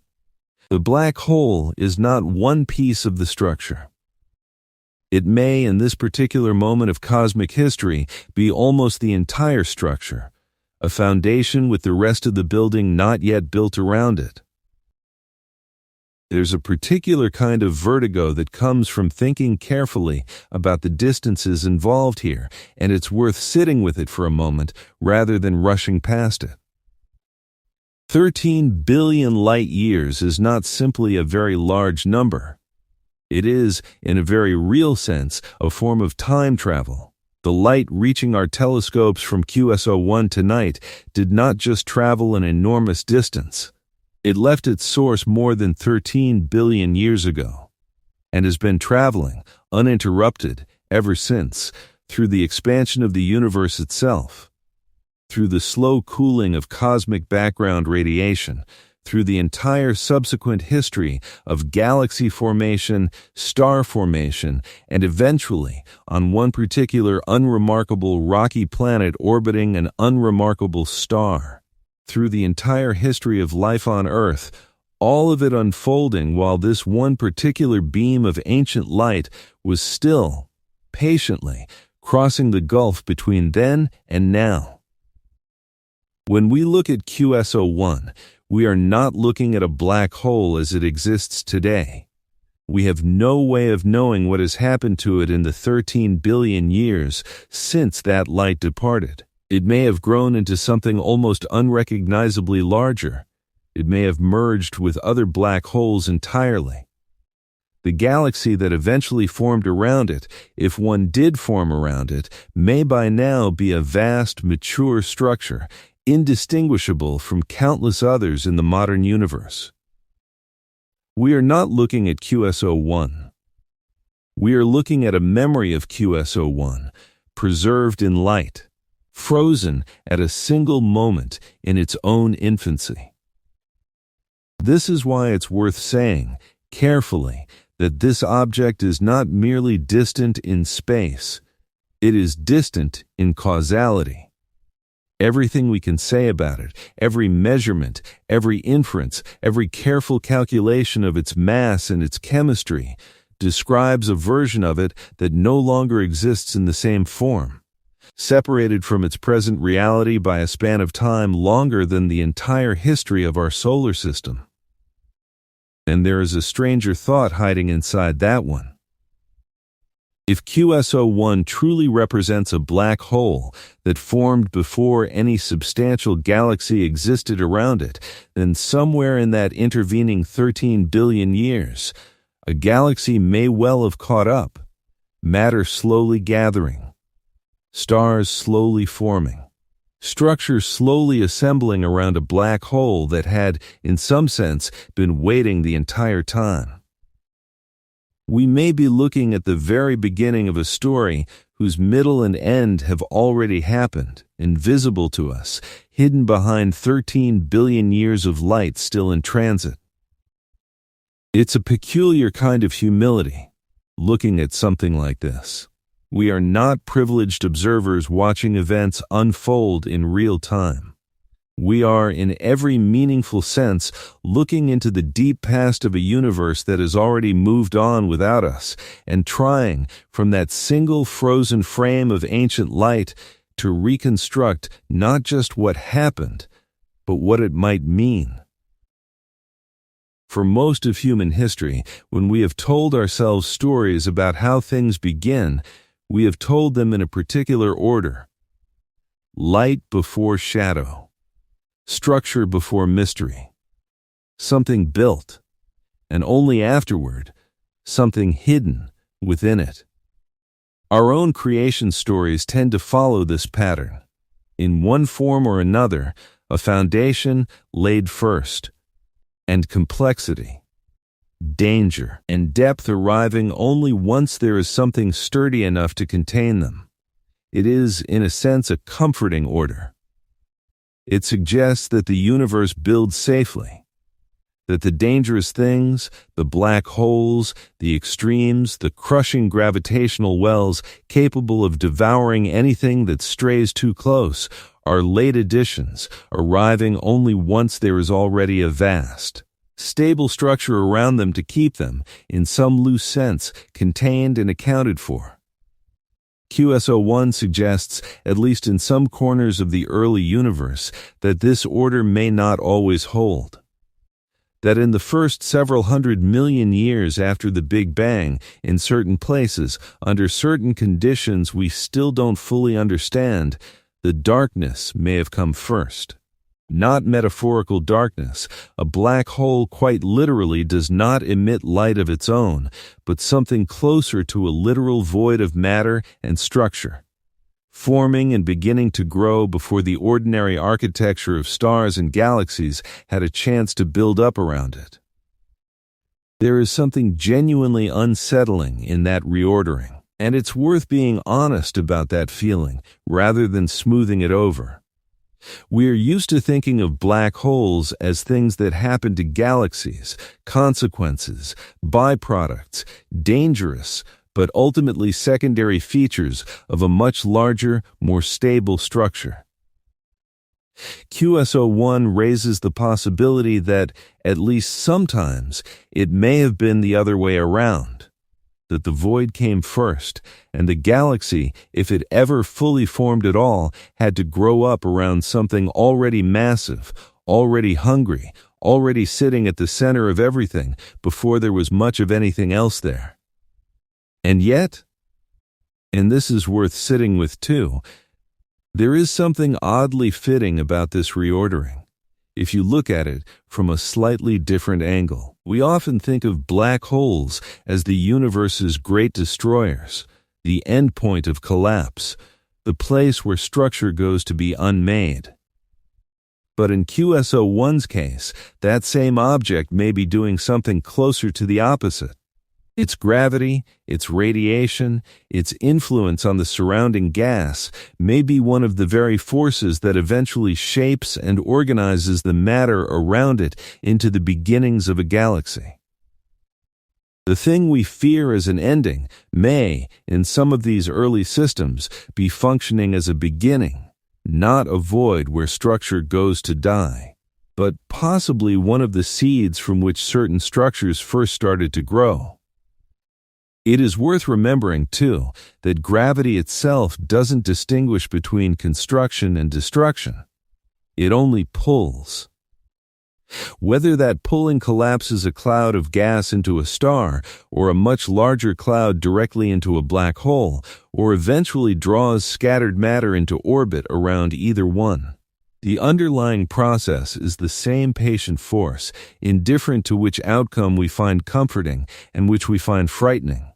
The black hole is not one piece of the structure. It may, in this particular moment of cosmic history, be almost the entire structure, a foundation with the rest of the building not yet built around it. There's a particular kind of vertigo that comes from thinking carefully about the distances involved here, and it's worth sitting with it for a moment rather than rushing past it. 13 billion light-years is not simply a very large number. It is, in a very real sense, a form of time travel. The light reaching our telescopes from QS01 tonight did not just travel an enormous distance. It left its source more than 13 billion years ago, and has been traveling, uninterrupted, ever since, through the expansion of the universe itself, through the slow cooling of cosmic background radiation, through the entire subsequent history of galaxy formation, star formation, and eventually, on one particular unremarkable rocky planet orbiting an unremarkable star, through the entire history of life on Earth, all of it unfolding while this one particular beam of ancient light was still, patiently, crossing the gulf between then and now. When we look at QS01, we are not looking at a black hole as it exists today. We have no way of knowing what has happened to it in the 13 billion years since that light departed. It may have grown into something almost unrecognizably larger. It may have merged with other black holes entirely. The galaxy that eventually formed around it, if one did form around it, may by now be a vast, mature structure, indistinguishable from countless others in the modern universe. We are not looking at QS01. We are looking at a memory of QS01, preserved in light, frozen at a single moment in its own infancy. This is why it's worth saying, carefully, that this object is not merely distant in space, it is distant in causality. Everything we can say about it, every measurement, every inference, every careful calculation of its mass and its chemistry, describes a version of it that no longer exists in the same form, separated from its present reality by a span of time longer than the entire history of our solar system. And there is a stranger thought hiding inside that one. If QS01 truly represents a black hole that formed before any substantial galaxy existed around it, then somewhere in that intervening 13 billion years, a galaxy may well have caught up, matter slowly gathering, stars slowly forming, structures slowly assembling around a black hole that had, in some sense, been waiting the entire time. We may be looking at the very beginning of a story whose middle and end have already happened, invisible to us, hidden behind 13 billion years of light still in transit. It's a peculiar kind of humility, looking at something like this. We are not privileged observers watching events unfold in real time. We are, in every meaningful sense, looking into the deep past of a universe that has already moved on without us, and trying, from that single frozen frame of ancient light, to reconstruct not just what happened, but what it might mean. For most of human history, when we have told ourselves stories about how things begin, we have told them in a particular order. Light before shadow. Structure before mystery. Something built, and only afterward, something hidden within it. Our own creation stories tend to follow this pattern. In one form or another, a foundation laid first, and complexity, danger, and depth arriving only once there is something sturdy enough to contain them. It is, in a sense, a comforting order. It suggests that the universe builds safely, that the dangerous things, the black holes, the extremes, the crushing gravitational wells capable of devouring anything that strays too close, are late additions, arriving only once there is already a vast, stable structure around them to keep them, in some loose sense, contained and accounted for. QS01 suggests, at least in some corners of the early universe, that this order may not always hold. That in the first several 100 million years after the Big Bang, in certain places, under certain conditions we still don't fully understand, the darkness may have come first. Not metaphorical darkness. A black hole quite literally does not emit light of its own, but something closer to a literal void of matter and structure, forming and beginning to grow before the ordinary architecture of stars and galaxies had a chance to build up around it. There is something genuinely unsettling in that reordering, and it's worth being honest about that feeling rather than smoothing it over. We are used to thinking of black holes as things that happen to galaxies, consequences, byproducts, dangerous, but ultimately secondary features of a much larger, more stable structure. QS01 raises the possibility that, at least sometimes, it may have been the other way around, that the void came first, and the galaxy, if it ever fully formed at all, had to grow up around something already massive, already hungry, already sitting at the center of everything before there was much of anything else there. And yet, and this is worth sitting with too, there is something oddly fitting about this reordering. If you look at it from a slightly different angle, we often think of black holes as the universe's great destroyers, the endpoint of collapse, the place where structure goes to be unmade. But in QS01's case, that same object may be doing something closer to the opposite. Its gravity, its radiation, its influence on the surrounding gas may be one of the very forces that eventually shapes and organizes the matter around it into the beginnings of a galaxy. The thing we fear as an ending may, in some of these early systems, be functioning as a beginning, not a void where structure goes to die, but possibly one of the seeds from which certain structures first started to grow. It is worth remembering, too, that gravity itself doesn't distinguish between construction and destruction. It only pulls. Whether that pulling collapses a cloud of gas into a star, or a much larger cloud directly into a black hole, or eventually draws scattered matter into orbit around either one, the underlying process is the same patient force, indifferent to which outcome we find comforting and which we find frightening.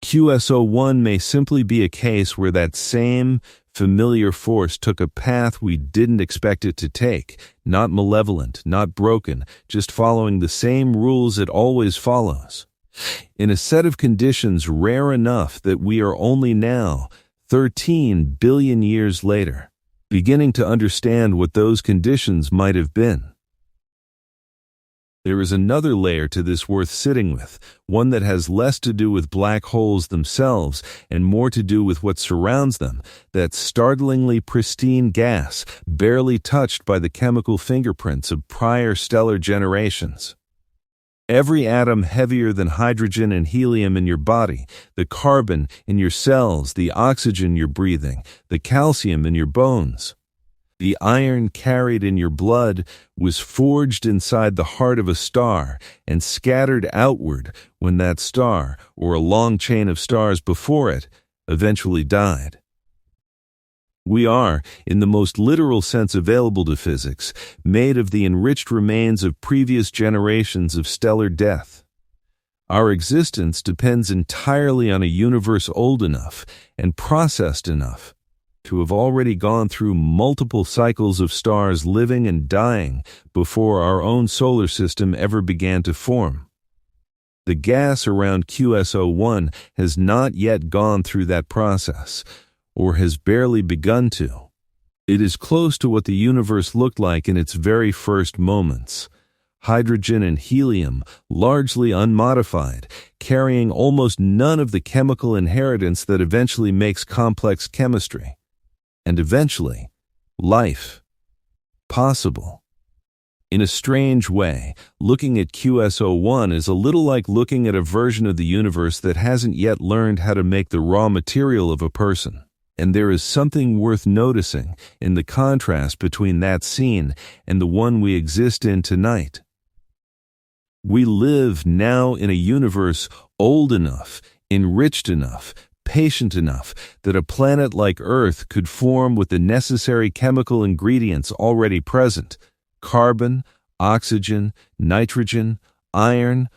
QS01 may simply be a case where that same familiar force took a path we didn't expect it to take, not malevolent, not broken, just following the same rules it always follows. In a set of conditions rare enough that we are only now, 13 billion years later, beginning to understand what those conditions might have been. There is another layer to this worth sitting with, one that has less to do with black holes themselves and more to do with what surrounds them, that startlingly pristine gas, barely touched by the chemical fingerprints of prior stellar generations. Every atom heavier than hydrogen and helium in your body, the carbon in your cells, the oxygen you're breathing, the calcium in your bones. The iron carried in your blood was forged inside the heart of a star and scattered outward when that star, or a long chain of stars before it, eventually died. We are, in the most literal sense available to physics, made of the enriched remains of previous generations of stellar death. Our existence depends entirely on a universe old enough and processed enough to have already gone through multiple cycles of stars living and dying before our own solar system ever began to form. The gas around QS01 has not yet gone through that process, or has barely begun to. It is close to what the universe looked like in its very first moments. Hydrogen and helium, largely unmodified, carrying almost none of the chemical inheritance that eventually makes complex chemistry. And eventually, life. Possible. In a strange way, looking at QS01 is a little like looking at a version of the universe that hasn't yet learned how to make the raw material of a person. And there is something worth noticing in the contrast between that scene and the one we exist in tonight. We live now in a universe old enough, enriched enough, patient enough that a planet like Earth could form with the necessary chemical ingredients already present: carbon, oxygen, nitrogen, iron,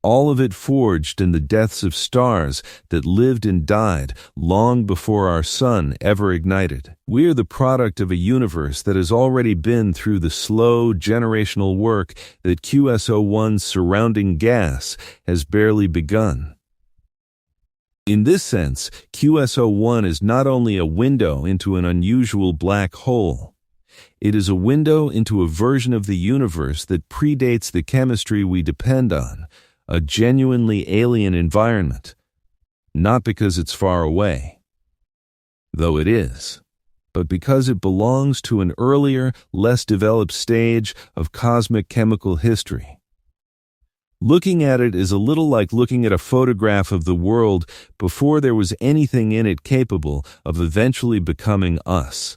all of it forged in the deaths of stars that lived and died long before our sun ever ignited. We are the product of a universe that has already been through the slow generational work that QS01's surrounding gas has barely begun. In this sense, QS01 is not only a window into an unusual black hole. It is a window into a version of the universe that predates the chemistry we depend on, a genuinely alien environment, not because it's far away, though it is, but because it belongs to an earlier, less developed stage of cosmic chemical history. Looking at it is a little like looking at a photograph of the world before there was anything in it capable of eventually becoming us.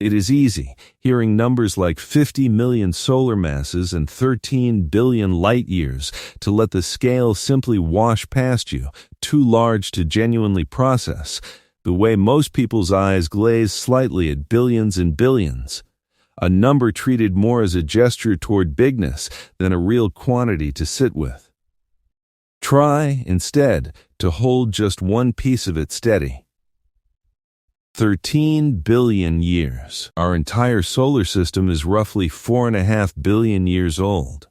It is easy, hearing numbers like 50 million solar masses and 13 billion light-years, to let the scale simply wash past you, too large to genuinely process, the way most people's eyes glaze slightly at billions and billions, a number treated more as a gesture toward bigness than a real quantity to sit with. Try, instead, to hold just one piece of it steady. 13 billion years. Our entire solar system is roughly 4.5 billion years old.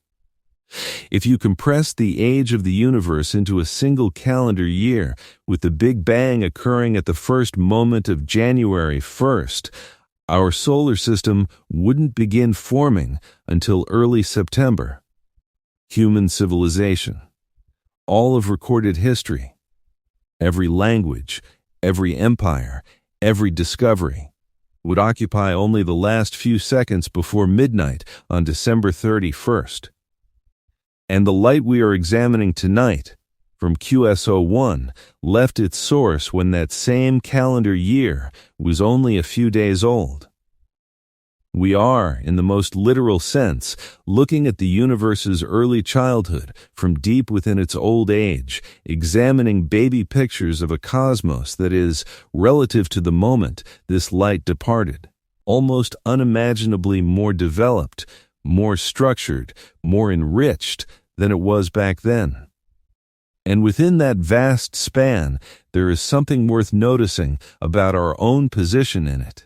If you compress the age of the universe into a single calendar year, with the Big Bang occurring at the first moment of January 1st, our solar system wouldn't begin forming until early September. Human civilization, all of recorded history, every language, every empire, every discovery, would occupy only the last few seconds before midnight on December 31st. And the light we are examining tonight, from QS01, left its source when that same calendar year was only a few days old. We are, in the most literal sense, looking at the universe's early childhood from deep within its old age, examining baby pictures of a cosmos that is, relative to the moment this light departed, almost unimaginably more developed, more structured, more enriched than it was back then. And within that vast span, there is something worth noticing about our own position in it.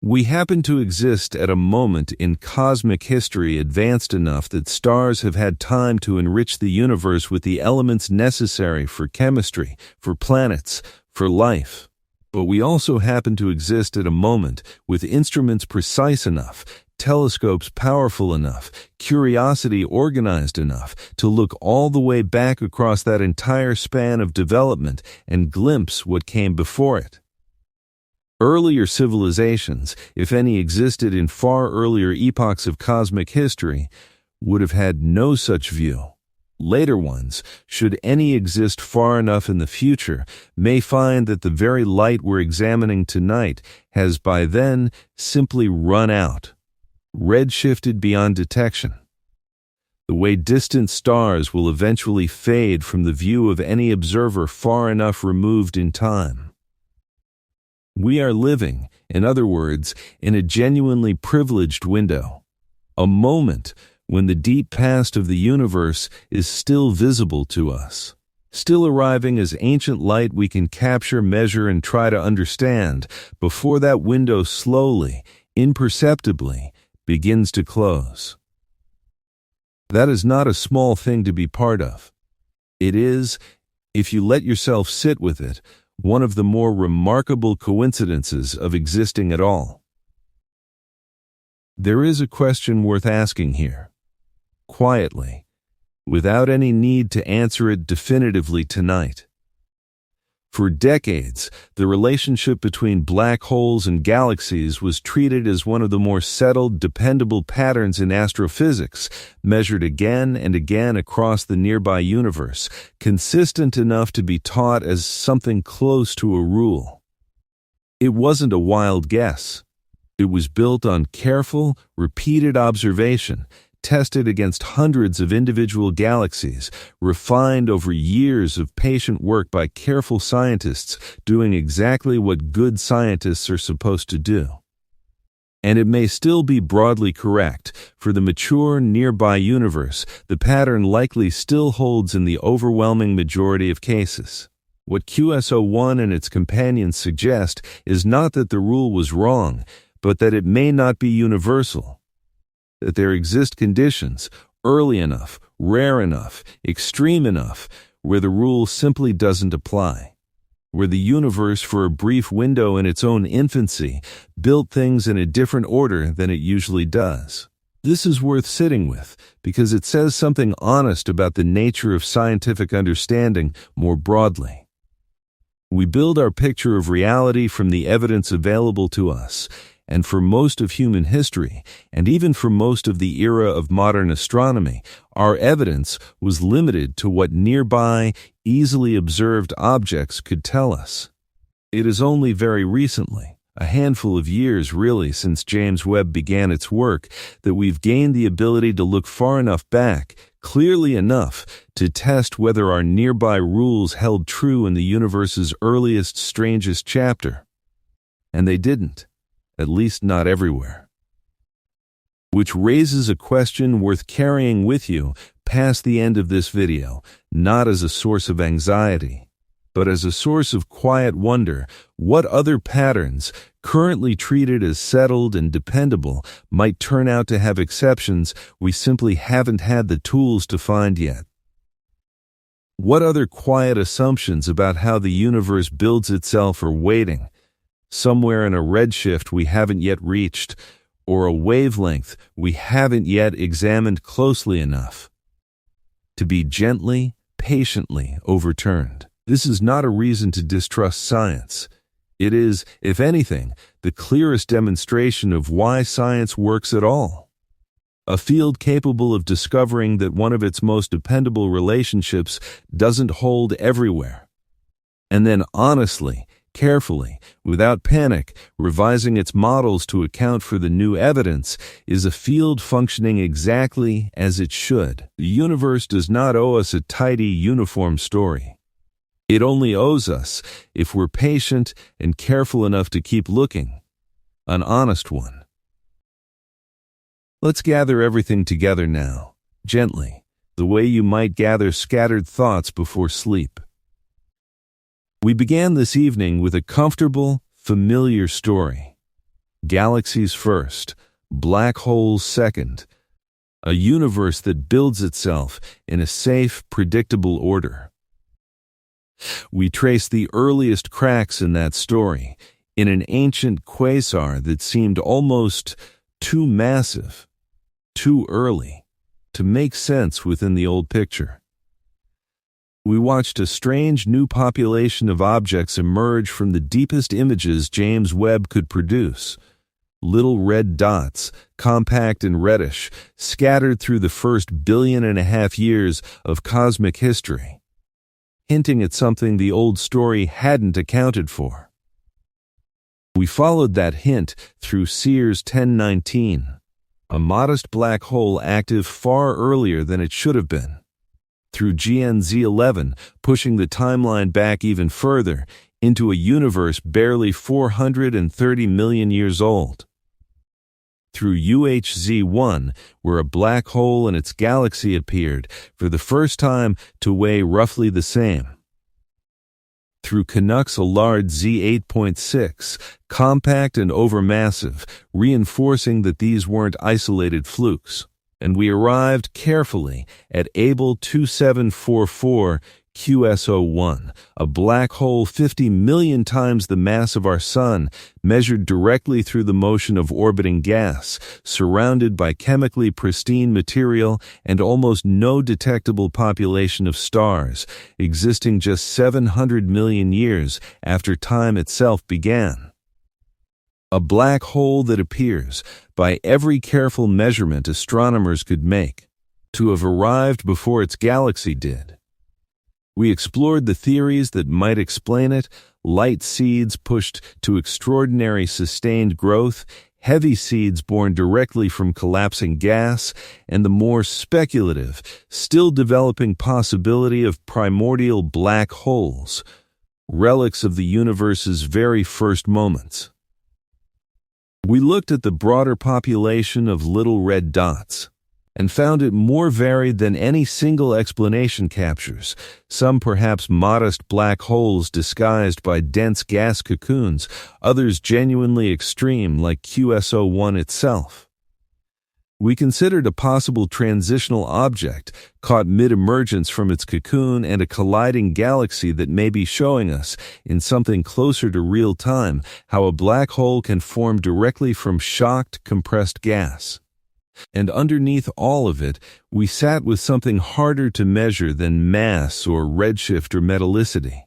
We happen to exist at a moment in cosmic history advanced enough that stars have had time to enrich the universe with the elements necessary for chemistry, for planets, for life. But we also happen to exist at a moment with instruments precise enough, telescopes powerful enough, curiosity organized enough to look all the way back across that entire span of development and glimpse what came before it. Earlier civilizations, if any existed in far earlier epochs of cosmic history, would have had no such view. Later ones, should any exist far enough in the future, may find that the very light we're examining tonight has by then simply run out, redshifted beyond detection. The way distant stars will eventually fade from the view of any observer far enough removed in time. We are living, in other words, in a genuinely privileged window, a moment when the deep past of the universe is still visible to us, still arriving as ancient light we can capture, measure, and try to understand before that window slowly, imperceptibly, begins to close. That is not a small thing to be part of. It is, if you let yourself sit with it, one of the more remarkable coincidences of existing at all. There is a question worth asking here, quietly, without any need to answer it definitively tonight. For decades, the relationship between black holes and galaxies was treated as one of the more settled, dependable patterns in astrophysics, measured again and again across the nearby universe, consistent enough to be taught as something close to a rule. It wasn't a wild guess. It was built on careful, repeated observation, tested against hundreds of individual galaxies, refined over years of patient work by careful scientists doing exactly what good scientists are supposed to do. And it may still be broadly correct. For the mature, nearby universe, the pattern likely still holds in the overwhelming majority of cases. What QS01 and its companions suggest is not that the rule was wrong, but that it may not be universal. That there exist conditions, early enough, rare enough, extreme enough, where the rule simply doesn't apply. Where the universe, for a brief window in its own infancy, built things in a different order than it usually does. This is worth sitting with, because it says something honest about the nature of scientific understanding more broadly. We build our picture of reality from the evidence available to us, and for most of human history, and even for most of the era of modern astronomy, our evidence was limited to what nearby, easily observed objects could tell us. It is only very recently, a handful of years really since James Webb began its work, that we've gained the ability to look far enough back, clearly enough, to test whether our nearby rules held true in the universe's earliest, strangest chapter. And they didn't. At least not everywhere. Which raises a question worth carrying with you past the end of this video, not as a source of anxiety, but as a source of quiet wonder. What other patterns, currently treated as settled and dependable, might turn out to have exceptions we simply haven't had the tools to find yet? What other quiet assumptions about how the universe builds itself are waiting, somewhere in a redshift we haven't yet reached, or a wavelength we haven't yet examined closely enough to be gently, patiently overturned? This is not a reason to distrust science. It is, if anything, the clearest demonstration of why science works at all. A field capable of discovering that one of its most dependable relationships doesn't hold everywhere, and then honestly, carefully, without panic, revising its models to account for the new evidence, is a field functioning exactly as it should. The universe does not owe us a tidy, uniform story. It only owes us, if we're patient and careful enough to keep looking, an honest one. Let's gather everything together now, gently, the way you might gather scattered thoughts before sleep. We began this evening with a comfortable, familiar story. Galaxies first, black holes second, a universe that builds itself in a safe, predictable order. We trace the earliest cracks in that story, in an ancient quasar that seemed almost Too massive, too early, to make sense within the old picture. We watched a strange new population of objects emerge from the deepest images James Webb could produce. Little red dots, compact and reddish, scattered through the first 1.5 billion years of cosmic history, hinting at something the old story hadn't accounted for. We followed that hint through Sears 1019, a modest black hole active far earlier than it should have been, through GNZ 11, pushing the timeline back even further into a universe barely 430 million years old, through UHZ 1, where a black hole and its galaxy appeared for the first time to weigh roughly the same, through Canucks a large Z 8.6, compact and overmassive, reinforcing that these weren't isolated flukes. And we arrived carefully at Abel 2744 QSO1, a black hole 50 million times the mass of our Sun, measured directly through the motion of orbiting gas, surrounded by chemically pristine material and almost no detectable population of stars, existing just 700 million years after time itself began. A black hole that appears, by every careful measurement astronomers could make, to have arrived before its galaxy did. We explored the theories that might explain it: light seeds pushed to extraordinary sustained growth, heavy seeds born directly from collapsing gas, and the more speculative, still developing possibility of primordial black holes, relics of the universe's very first moments. We looked at the broader population of little red dots and found it more varied than any single explanation captures, some perhaps modest black holes disguised by dense gas cocoons, others genuinely extreme like QSO1 itself. We considered a possible transitional object caught mid-emergence from its cocoon and a colliding galaxy that may be showing us, in something closer to real time, how a black hole can form directly from shocked, compressed gas. And underneath all of it, we sat with something harder to measure than mass or redshift or metallicity: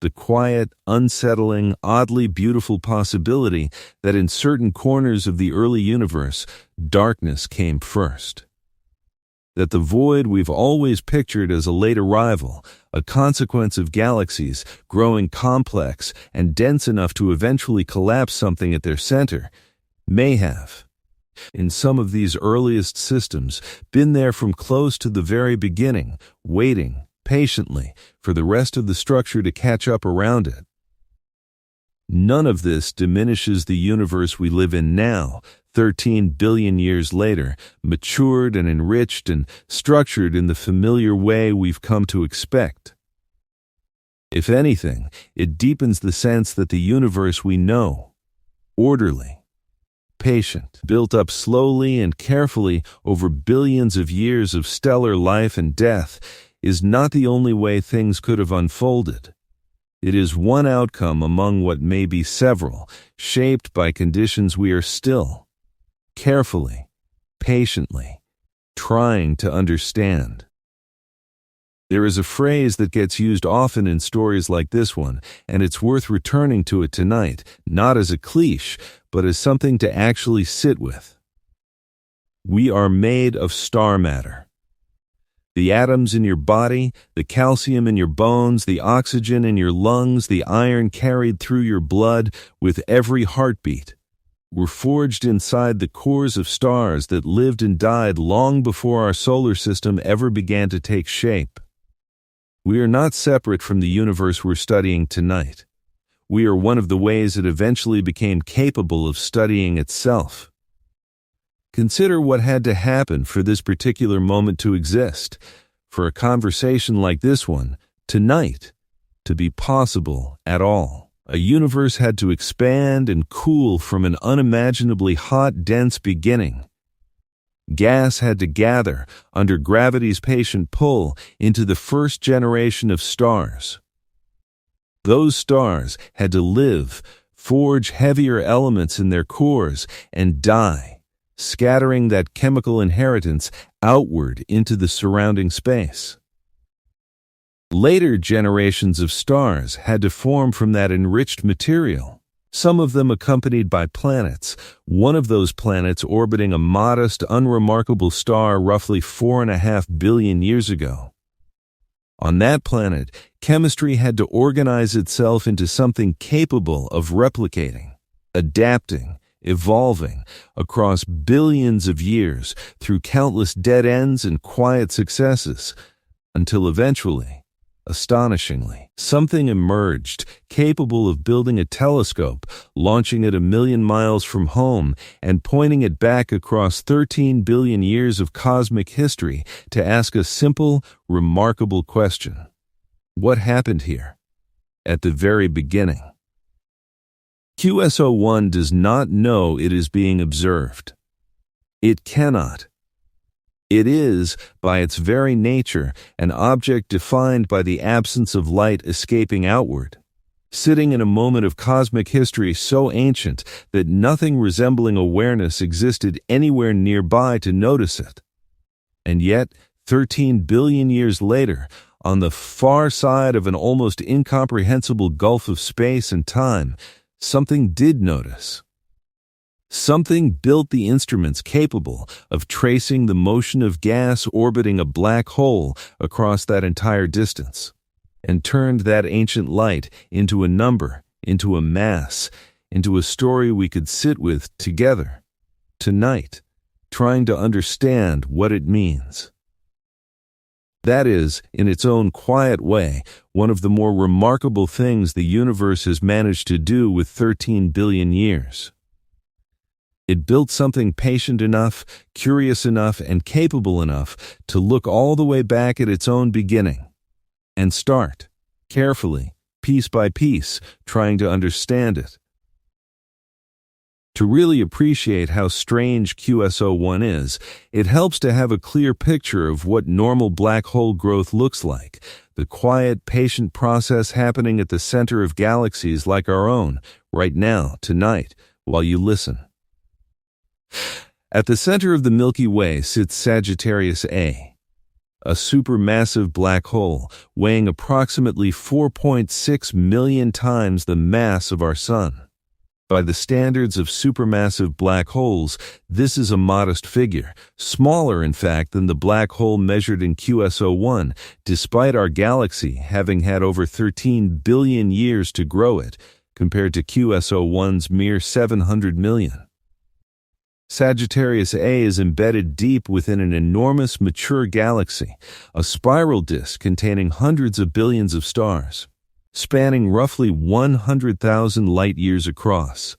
the quiet, unsettling, oddly beautiful possibility that in certain corners of the early universe, darkness came first. That the void we've always pictured as a late arrival, a consequence of galaxies growing complex and dense enough to eventually collapse something at their center, may have, in some of these earliest systems, been there from close to the very beginning, waiting patiently for the rest of the structure to catch up around it. None of this diminishes the universe we live in now, 13 billion years later, matured and enriched and structured in the familiar way we've come to expect. If anything, it deepens the sense that the universe we know, orderly, patient, built up slowly and carefully over billions of years of stellar life and death, is not the only way things could have unfolded. It is one outcome among what may be several, shaped by conditions we are still, carefully, patiently, trying to understand. There is a phrase that gets used often in stories like this one, and it's worth returning to it tonight, not as a cliché, but as something to actually sit with. We are made of star matter. The atoms in your body, the calcium in your bones, the oxygen in your lungs, the iron carried through your blood with every heartbeat, were forged inside the cores of stars that lived and died long before our solar system ever began to take shape. We are not separate from the universe we're studying tonight. We are one of the ways it eventually became capable of studying itself. Consider what had to happen for this particular moment to exist, for a conversation like this one, tonight, to be possible at all. A universe had to expand and cool from an unimaginably hot, dense beginning. Gas had to gather, under gravity's patient pull, into the first generation of stars. Those stars had to live, forge heavier elements in their cores, and die, scattering that chemical inheritance outward into the surrounding space. Later generations of stars had to form from that enriched material, some of them accompanied by planets, one of those planets orbiting a modest, unremarkable star roughly 4.5 billion years ago. On that planet, chemistry had to organize itself into something capable of replicating, adapting, evolving across billions of years through countless dead ends and quiet successes, until eventually, astonishingly, something emerged capable of building a telescope, launching it 1,000,000 miles from home, and pointing it back across 13 billion years of cosmic history to ask a simple, remarkable question. What happened here? At the very beginning. QSO-1 does not know it is being observed. It cannot. It is, by its very nature, an object defined by the absence of light escaping outward, sitting in a moment of cosmic history so ancient that nothing resembling awareness existed anywhere nearby to notice it. And yet, 13 billion years later, on the far side of an almost incomprehensible gulf of space and time, something did notice. Something built the instruments capable of tracing the motion of gas orbiting a black hole across that entire distance, and turned that ancient light into a number, into a mass, into a story we could sit with together, tonight, trying to understand what it means. That is, in its own quiet way, one of the more remarkable things the universe has managed to do with 13 billion years. It built something patient enough, curious enough, and capable enough to look all the way back at its own beginning and start, carefully, piece by piece, trying to understand it. To really appreciate how strange QSO-1 is, it helps to have a clear picture of what normal black hole growth looks like, the quiet, patient process happening at the center of galaxies like our own, right now, tonight, while you listen. At the center of the Milky Way sits Sagittarius A, a supermassive black hole weighing approximately 4.6 million times the mass of our Sun. By the standards of supermassive black holes, this is a modest figure, smaller in fact than the black hole measured in QSO-1, despite our galaxy having had over 13 billion years to grow it, compared to QSO-1's mere 700 million. Sagittarius A is embedded deep within an enormous mature galaxy, a spiral disk containing hundreds of billions of stars, spanning roughly 100,000 light-years across.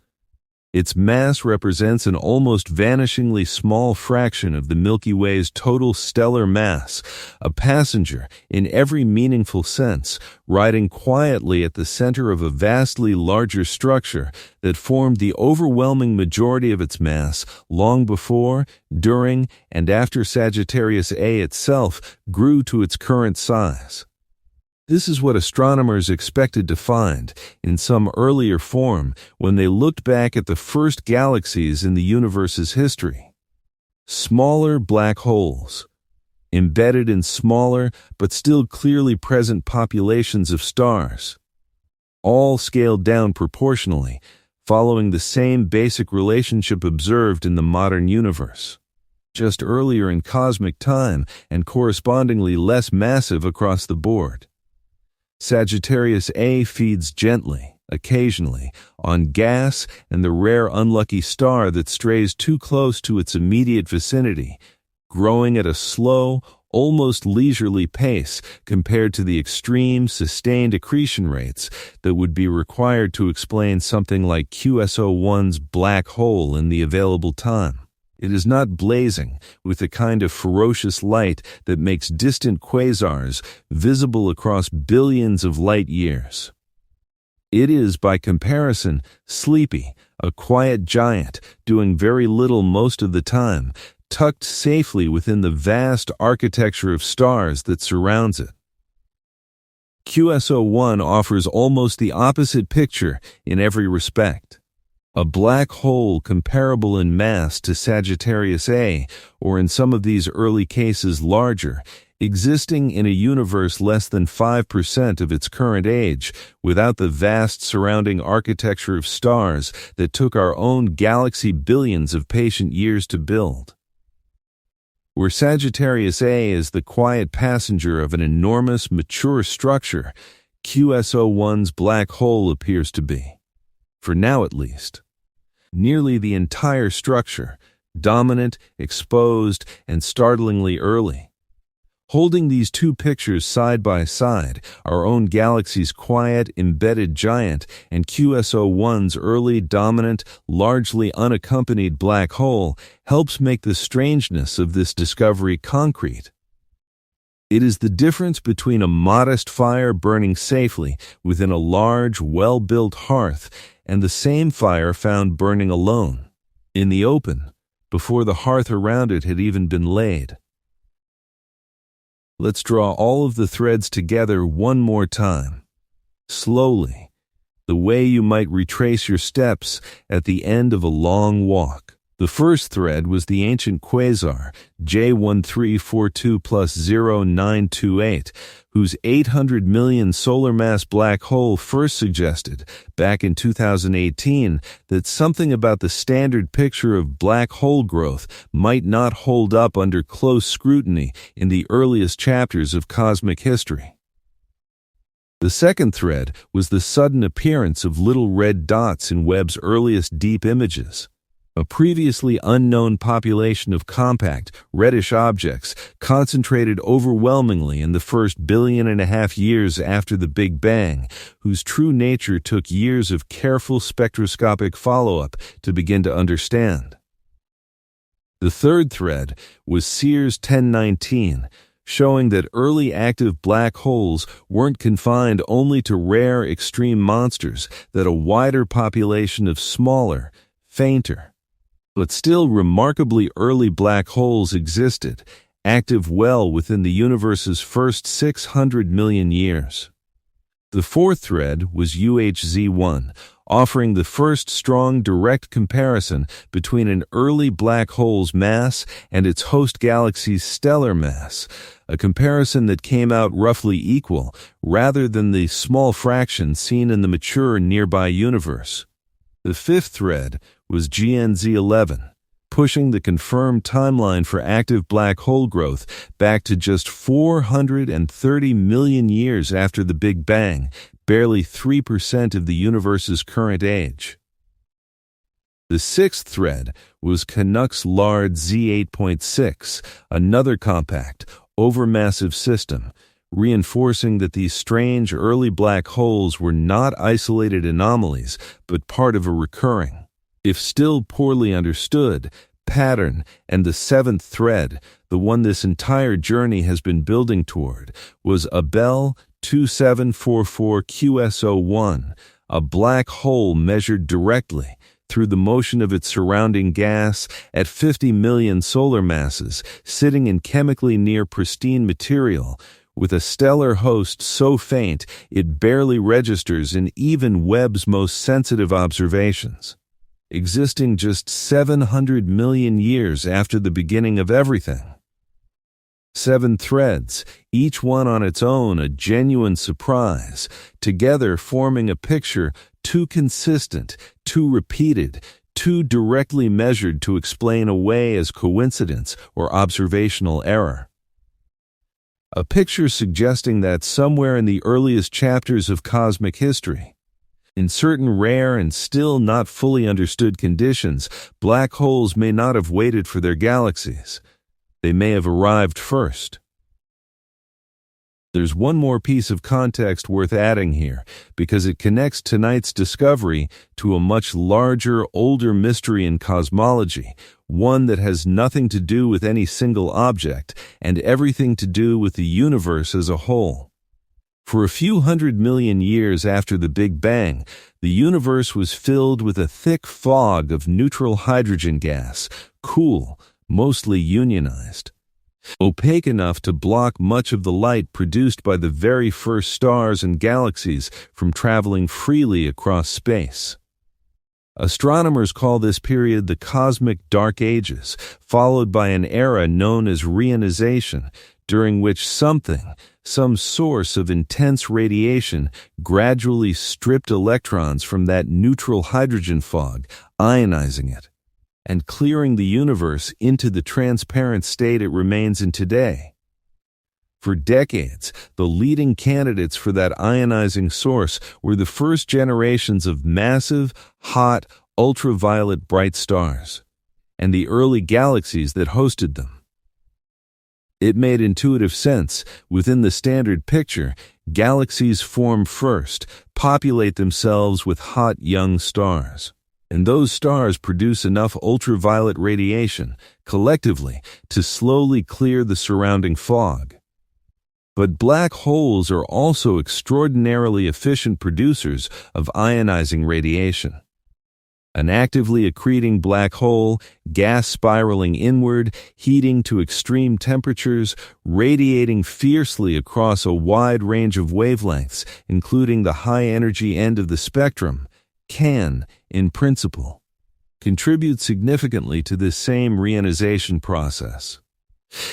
Its mass represents an almost vanishingly small fraction of the Milky Way's total stellar mass, a passenger, in every meaningful sense, riding quietly at the center of a vastly larger structure that formed the overwhelming majority of its mass long before, during, and after Sagittarius A itself grew to its current size. This is what astronomers expected to find in some earlier form when they looked back at the first galaxies in the universe's history. Smaller black holes, embedded in smaller but still clearly present populations of stars, all scaled down proportionally, following the same basic relationship observed in the modern universe, just earlier in cosmic time and correspondingly less massive across the board. Sagittarius A feeds gently, occasionally, on gas and the rare unlucky star that strays too close to its immediate vicinity, growing at a slow, almost leisurely pace compared to the extreme, sustained accretion rates that would be required to explain something like QSO-1's black hole in the available time. It is not blazing with the kind of ferocious light that makes distant quasars visible across billions of light years. It is, by comparison, sleepy, a quiet giant, doing very little most of the time, tucked safely within the vast architecture of stars that surrounds it. QSO-1 offers almost the opposite picture in every respect. A black hole comparable in mass to Sagittarius A, or in some of these early cases larger, existing in a universe less than 5% of its current age, without the vast surrounding architecture of stars that took our own galaxy billions of patient years to build. Where Sagittarius A is the quiet passenger of an enormous, mature structure, QS01's black hole appears to be, for now at least, nearly the entire structure, dominant, exposed, and startlingly early. Holding these two pictures side by side, our own galaxy's quiet, embedded giant and QS01's early, dominant, largely unaccompanied black hole helps make the strangeness of this discovery concrete. It is the difference between a modest fire burning safely within a large, well-built hearth and the same fire found burning alone, in the open, before the hearth around it had even been laid. Let's draw all of the threads together one more time, slowly, the way you might retrace your steps at the end of a long walk. The first thread was the ancient quasar J1342 plus 0928, whose 800 million solar mass black hole first suggested, back in 2018, that something about the standard picture of black hole growth might not hold up under close scrutiny in the earliest chapters of cosmic history. The second thread was the sudden appearance of little red dots in Webb's earliest deep images. A previously unknown population of compact, reddish objects concentrated overwhelmingly in the first 1.5 billion years after the Big Bang, whose true nature took years of careful spectroscopic follow-up to begin to understand. The third thread was Sears 1019, showing that early active black holes weren't confined only to rare extreme monsters, that a wider population of smaller, fainter, but still remarkably early black holes existed, active well within the universe's first 600 million years. The fourth thread was UHZ1, offering the first strong direct comparison between an early black hole's mass and its host galaxy's stellar mass, a comparison that came out roughly equal rather than the small fraction seen in the mature nearby universe. The fifth thread was GNZ11, pushing the confirmed timeline for active black hole growth back to just 430 million years after the Big Bang, barely 3% of the universe's current age. The sixth thread was Canucks Lard Z8.6, another compact, overmassive system, reinforcing that these strange early black holes were not isolated anomalies, but part of a recurring, if still poorly understood, pattern. And the seventh thread, the one this entire journey has been building toward, was Abell 2744 QS01, a black hole measured directly through the motion of its surrounding gas at 50 million solar masses, sitting in chemically near pristine material, with a stellar host so faint it barely registers in even Webb's most sensitive observations, existing just 700 million years after the beginning of everything. 7 threads, each one on its own a genuine surprise, together forming a picture too consistent, too repeated, too directly measured to explain away as coincidence or observational error. A picture suggesting that somewhere in the earliest chapters of cosmic history, in certain rare and still not fully understood conditions, black holes may not have waited for their galaxies. They may have arrived first. There's one more piece of context worth adding here, because it connects tonight's discovery to a much larger, older mystery in cosmology, one that has nothing to do with any single object and everything to do with the universe as a whole. For a few 100 million years after the Big Bang, the universe was filled with a thick fog of neutral hydrogen gas, cool, mostly unionized, opaque enough to block much of the light produced by the very first stars and galaxies from traveling freely across space. Astronomers call this period the cosmic dark ages, followed by an era known as reionization, during which some source of intense radiation gradually stripped electrons from that neutral hydrogen fog, ionizing it, and clearing the universe into the transparent state it remains in today. For decades, the leading candidates for that ionizing source were the first generations of massive, hot, ultraviolet bright stars, and the early galaxies that hosted them. It made intuitive sense. Within the standard picture, galaxies form first, populate themselves with hot young stars, and those stars produce enough ultraviolet radiation, collectively, to slowly clear the surrounding fog. But black holes are also extraordinarily efficient producers of ionizing radiation. An actively accreting black hole, gas spiraling inward, heating to extreme temperatures, radiating fiercely across a wide range of wavelengths, including the high-energy end of the spectrum, can, in principle, contribute significantly to this same reionization process.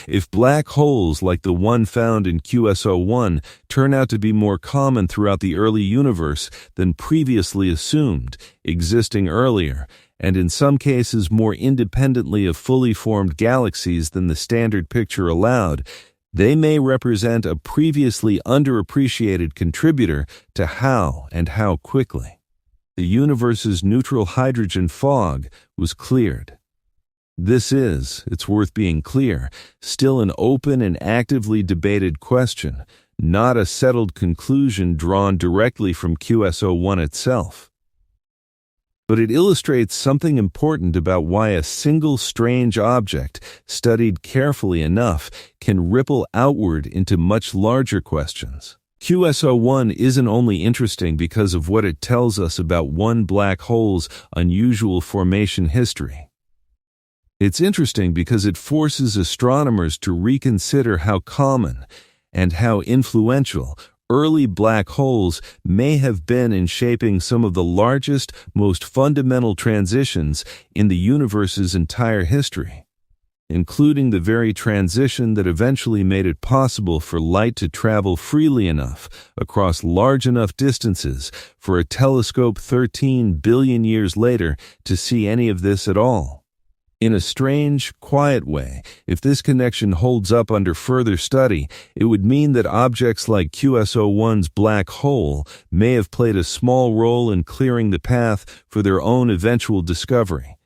If black holes like the one found in QS01 turn out to be more common throughout the early universe than previously assumed, existing earlier, and in some cases more independently of fully formed galaxies than the standard picture allowed, they may represent a previously underappreciated contributor to how quickly the universe's neutral hydrogen fog was cleared. This is, it's worth being clear, still an open and actively debated question, not a settled conclusion drawn directly from QS01 itself. But it illustrates something important about why a single strange object, studied carefully enough, can ripple outward into much larger questions. QS01 isn't only interesting because of what it tells us about one black hole's unusual formation history. It's interesting because it forces astronomers to reconsider how common and how influential early black holes may have been in shaping some of the largest, most fundamental transitions in the universe's entire history, including the very transition that eventually made it possible for light to travel freely enough across large enough distances for a telescope 13 billion years later to see any of this at all. In a strange, quiet way, if this connection holds up under further study, it would mean that objects like QS01's black hole may have played a small role in clearing the path for their own eventual discovery,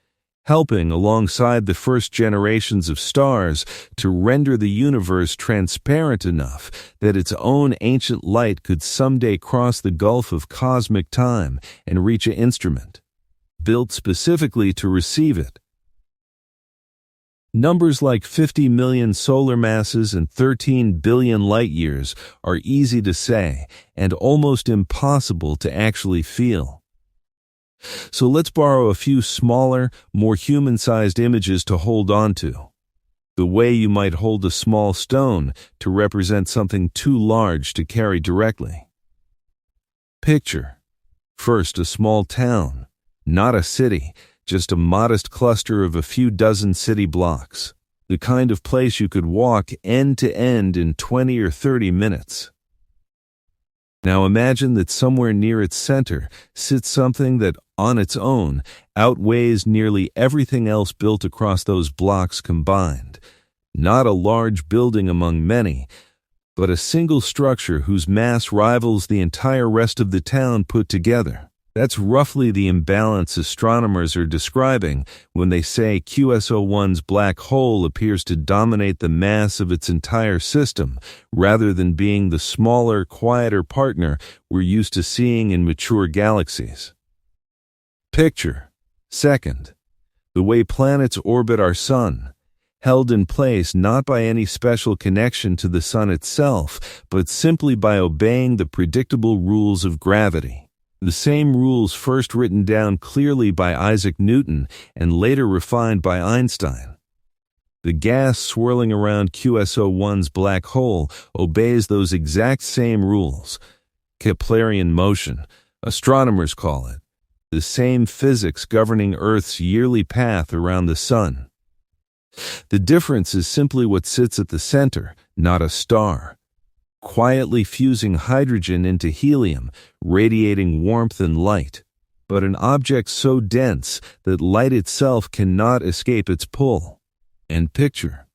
helping alongside the first generations of stars to render the universe transparent enough that its own ancient light could someday cross the gulf of cosmic time and reach an instrument built specifically to receive it. Numbers like 50 million solar masses and 13 billion light-years are easy to say and almost impossible to actually feel. So let's borrow a few smaller, more human-sized images to hold on to. The way you might hold a small stone to represent something too large to carry directly. Picture, first, a small town, not a city, just a modest cluster of a few dozen city blocks, the kind of place you could walk end to end in 20 or 30 minutes. Now imagine that somewhere near its center sits something that, on its own, outweighs nearly everything else built across those blocks combined. Not a large building among many, but a single structure whose mass rivals the entire rest of the town put together. That's roughly the imbalance astronomers are describing when they say QS01's black hole appears to dominate the mass of its entire system, rather than being the smaller, quieter partner we're used to seeing in mature galaxies. Picture, second, the way planets orbit our sun, held in place not by any special connection to the sun itself, but simply by obeying the predictable rules of gravity. The same rules first written down clearly by Isaac Newton and later refined by Einstein. The gas swirling around QS01's black hole obeys those exact same rules. Keplerian motion, astronomers call it. the same physics governing Earth's yearly path around the Sun. The difference is simply what sits at the center, not a star, quietly fusing hydrogen into helium, radiating warmth and light, but an object so dense that light itself cannot escape its pull. And picture,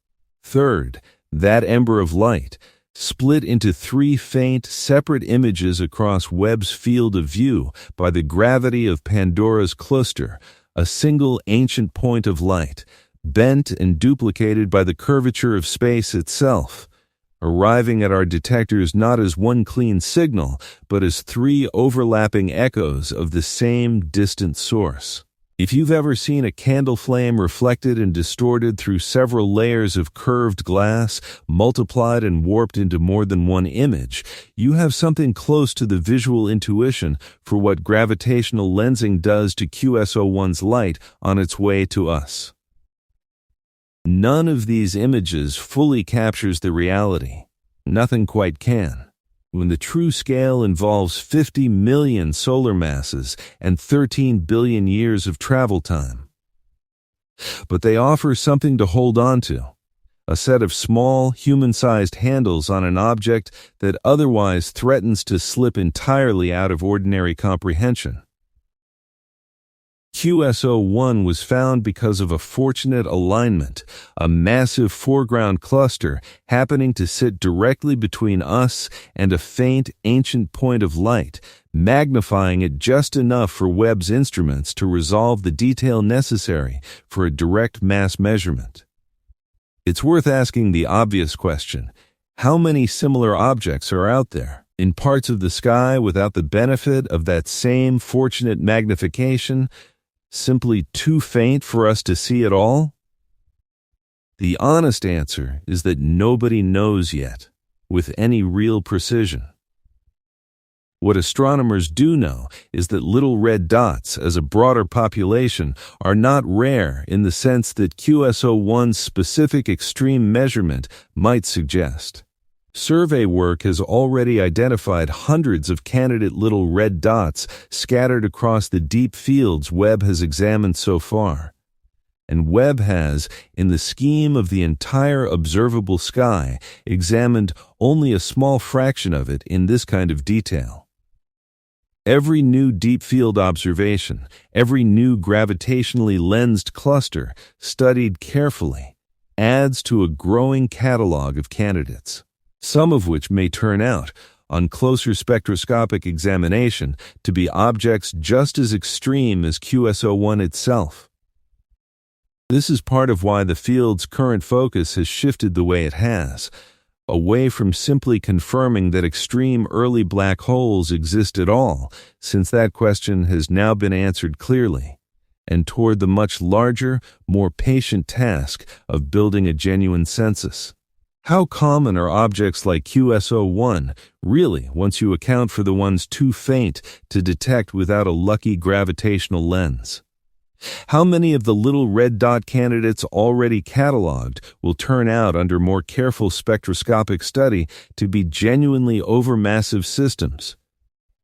third, that ember of light, split into three faint, separate images across Webb's field of view by the gravity of Pandora's cluster, a single ancient point of light, bent and duplicated by the curvature of space itself, arriving at our detectors not as one clean signal, but as three overlapping echoes of the same distant source. If you've ever seen a candle flame reflected and distorted through several layers of curved glass, multiplied and warped into more than one image, you have something close to the visual intuition for what gravitational lensing does to QSO1's light on its way to us. None of these images fully captures the reality. Nothing quite can. When the true scale involves 50 million solar masses and 13 billion years of travel time. But they offer something to hold on to, a set of small, human-sized handles on an object that otherwise threatens to slip entirely out of ordinary comprehension. QSO1 was found because of a fortunate alignment, a massive foreground cluster happening to sit directly between us and a faint, ancient point of light, magnifying it just enough for Webb's instruments to resolve the detail necessary for a direct mass measurement. It's worth asking the obvious question: how many similar objects are out there, in parts of the sky without the benefit of that same fortunate magnification, simply too faint for us to see at all? The honest answer is that nobody knows yet, with any real precision. What astronomers do know is that little red dots, as a broader population, are not rare in the sense that QSO1's specific extreme measurement might suggest. Survey work has already identified hundreds of candidate little red dots scattered across the deep fields Webb has examined so far. And Webb has, in the scheme of the entire observable sky, examined only a small fraction of it in this kind of detail. Every new deep field observation, every new gravitationally lensed cluster, studied carefully, adds to a growing catalog of candidates, some of which may turn out, on closer spectroscopic examination, to be objects just as extreme as QSO1 itself. This is part of why the field's current focus has shifted the way it has, away from simply confirming that extreme early black holes exist at all, since that question has now been answered clearly, and toward the much larger, more patient task of building a genuine census. How common are objects like QSO1, really, once you account for the ones too faint to detect without a lucky gravitational lens? How many of the little red dot candidates already cataloged will turn out under more careful spectroscopic study to be genuinely overmassive systems?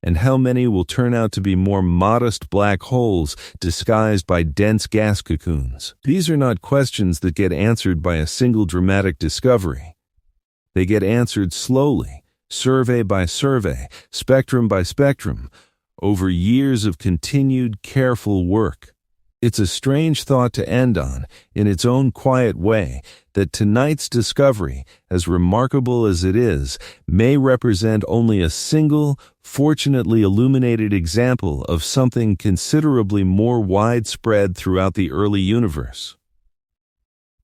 And how many will turn out to be more modest black holes disguised by dense gas cocoons? These are not questions that get answered by a single dramatic discovery. They get answered slowly, survey by survey, spectrum by spectrum, over years of continued careful work. It's a strange thought to end on, in its own quiet way, that tonight's discovery, as remarkable as it is, may represent only a single, fortunately illuminated example of something considerably more widespread throughout the early universe.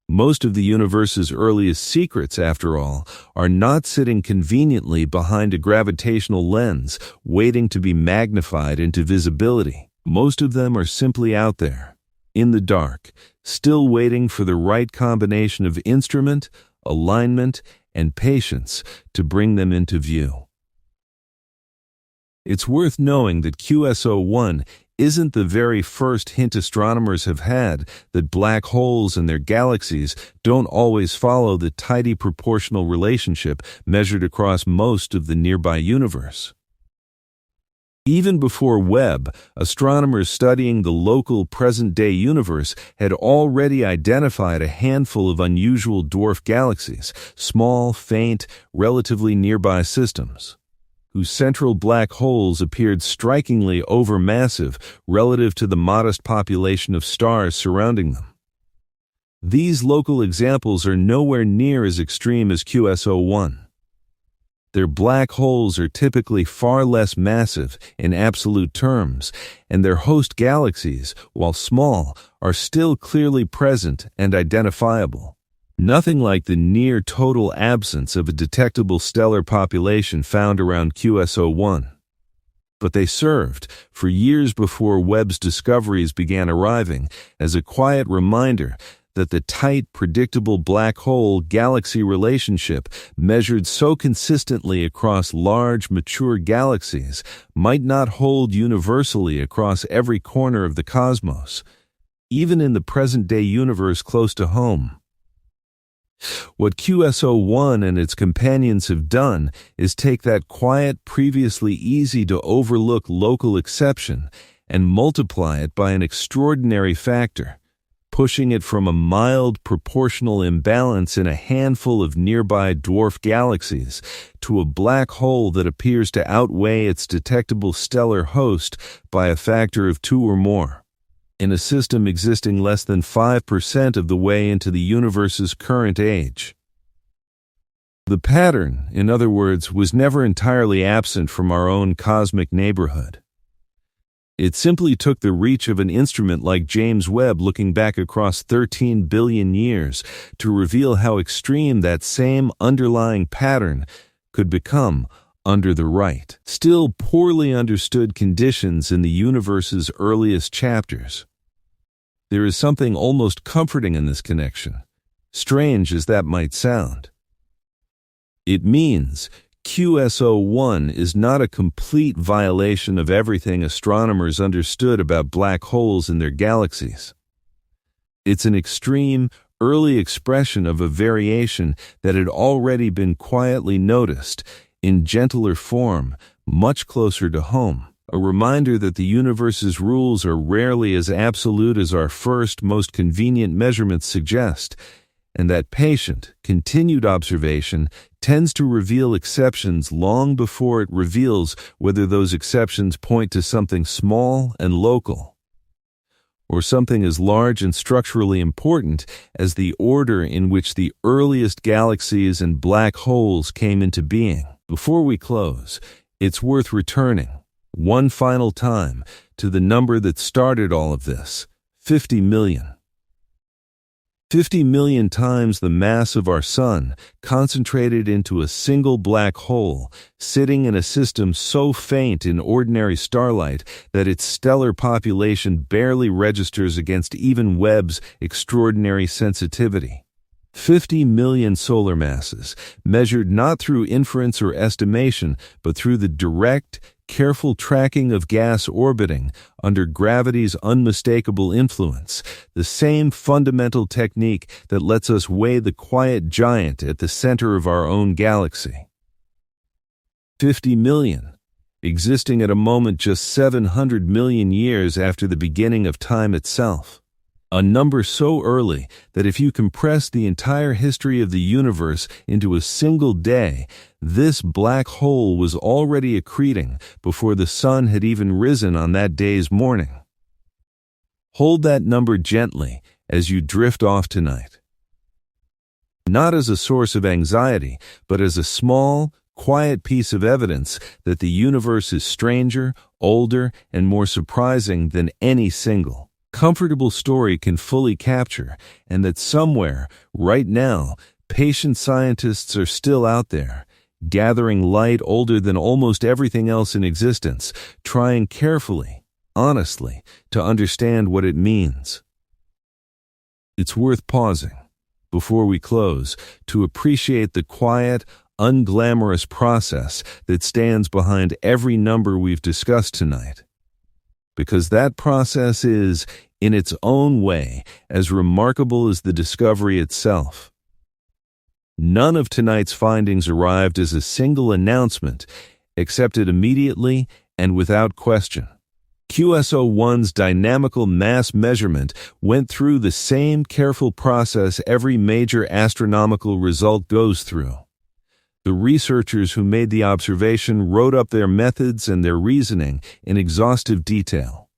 Most of the universe's earliest secrets, after all, are not sitting conveniently behind a gravitational lens, waiting to be magnified into visibility. Most of them are simply out there, in the dark, still waiting for the right combination of instrument, alignment, and patience to bring them into view. It's worth knowing that QSO1 isn't the very first hint astronomers have had that black holes and their galaxies don't always follow the tidy proportional relationship measured across most of the nearby universe. Even before Webb, astronomers studying the local present-day universe had already identified a handful of unusual dwarf galaxies, small, faint, relatively nearby systems, whose central black holes appeared strikingly overmassive relative to the modest population of stars surrounding them. These local examples are nowhere near as extreme as QS01. Their black holes are typically far less massive in absolute terms, and their host galaxies, while small, are still clearly present and identifiable. Nothing like the near total absence of a detectable stellar population found around QS01. But they served, for years before Webb's discoveries began arriving, as a quiet reminder that the tight, predictable black hole-galaxy relationship measured so consistently across large, mature galaxies might not hold universally across every corner of the cosmos, even in the present-day universe close to home. What QS01 and its companions have done is take that quiet, previously easy-to-overlook local exception and multiply it by an extraordinary factor, pushing it from a mild proportional imbalance in a handful of nearby dwarf galaxies to a black hole that appears to outweigh its detectable stellar host by a factor of 2 or more, in a system existing less than 5% of the way into the universe's current age. The pattern, in other words, was never entirely absent from our own cosmic neighborhood. It simply took the reach of an instrument like James Webb looking back across 13 billion years to reveal how extreme that same underlying pattern could become under the right, still poorly understood conditions in the universe's earliest chapters. There is something almost comforting in this connection, strange as that might sound. It means QS01 is not a complete violation of everything astronomers understood about black holes in their galaxies. It's an extreme, early expression of a variation that had already been quietly noticed, in gentler form, much closer to home. A reminder that the universe's rules are rarely as absolute as our first, most convenient measurements suggest, and that patient, continued observation tends to reveal exceptions long before it reveals whether those exceptions point to something small and local, or something as large and structurally important as the order in which the earliest galaxies and black holes came into being. Before we close, it's worth returning, one final time, to the number that started all of this, 50 million. 50 million times the mass of our Sun, concentrated into a single black hole, sitting in a system so faint in ordinary starlight that its stellar population barely registers against even Webb's extraordinary sensitivity. 50 million solar masses, measured not through inference or estimation, but through the direct, careful tracking of gas orbiting under gravity's unmistakable influence, the same fundamental technique that lets us weigh the quiet giant at the center of our own galaxy. 50 million, existing at a moment just 700 million years after the beginning of time itself. A number so early that if you compress the entire history of the universe into a single day, this black hole was already accreting before the sun had even risen on that day's morning. Hold that number gently as you drift off tonight. Not as a source of anxiety, but as a small, quiet piece of evidence that the universe is stranger, older, and more surprising than any single comfortable story can fully capture, and that somewhere, right now, patient scientists are still out there, gathering light older than almost everything else in existence, trying carefully, honestly, to understand what it means. It's worth pausing, before we close, to appreciate the quiet, unglamorous process that stands behind every number we've discussed tonight. Because that process is, in its own way, as remarkable as the discovery itself. None of tonight's findings arrived as a single announcement, except it immediately and without question. QSO-1's dynamical mass measurement went through the same careful process every major astronomical result goes through. The researchers who made the observation wrote up their methods and their reasoning in exhaustive detail,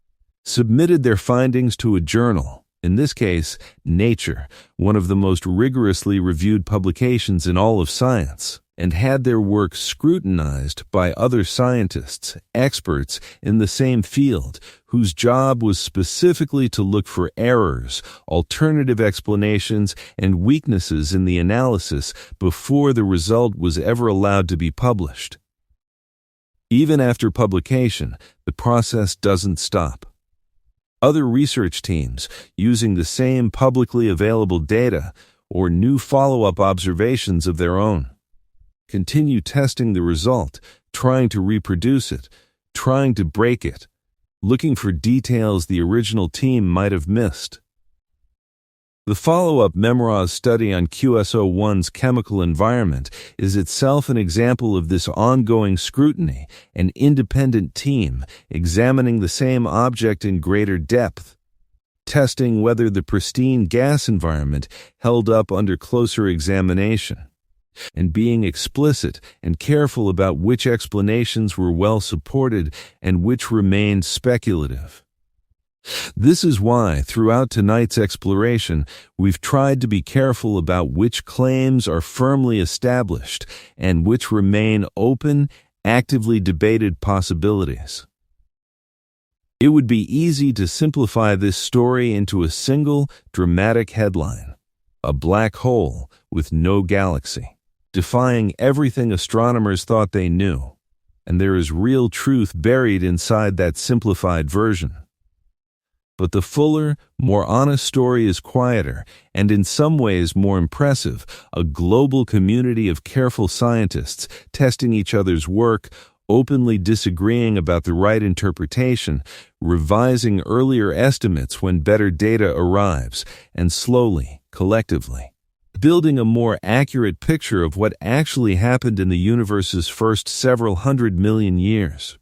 submitted their findings to a journal, in this case, Nature, one of the most rigorously reviewed publications in all of science, and had their work scrutinized by other scientists, experts in the same field, whose job was specifically to look for errors, alternative explanations, and weaknesses in the analysis before the result was ever allowed to be published. Even after publication, the process doesn't stop. Other research teams, using the same publicly available data or new follow-up observations of their own, continue testing the result, trying to reproduce it, trying to break it, looking for details the original team might have missed. The follow-up MEMRA's study on QSO-1's chemical environment is itself an example of this ongoing scrutiny, an independent team examining the same object in greater depth, testing whether the pristine gas environment held up under closer examination, and being explicit and careful about which explanations were well supported and which remained speculative. This is why, throughout tonight's exploration, we've tried to be careful about which claims are firmly established and which remain open, actively debated possibilities. It would be easy to simplify this story into a single, dramatic headline: a black hole with no galaxy, defying everything astronomers thought they knew, and there is real truth buried inside that simplified version. But the fuller, more honest story is quieter and in some ways more impressive: a global community of careful scientists testing each other's work, openly disagreeing about the right interpretation, revising earlier estimates when better data arrives, and slowly, collectively, building a more accurate picture of what actually happened in the universe's first several 100 million years.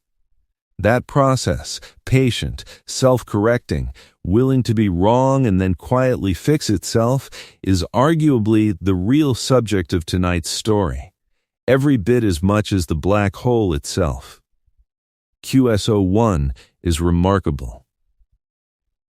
That process, patient, self-correcting, willing to be wrong and then quietly fix itself, is arguably the real subject of tonight's story, every bit as much as the black hole itself. QSO-1 is remarkable.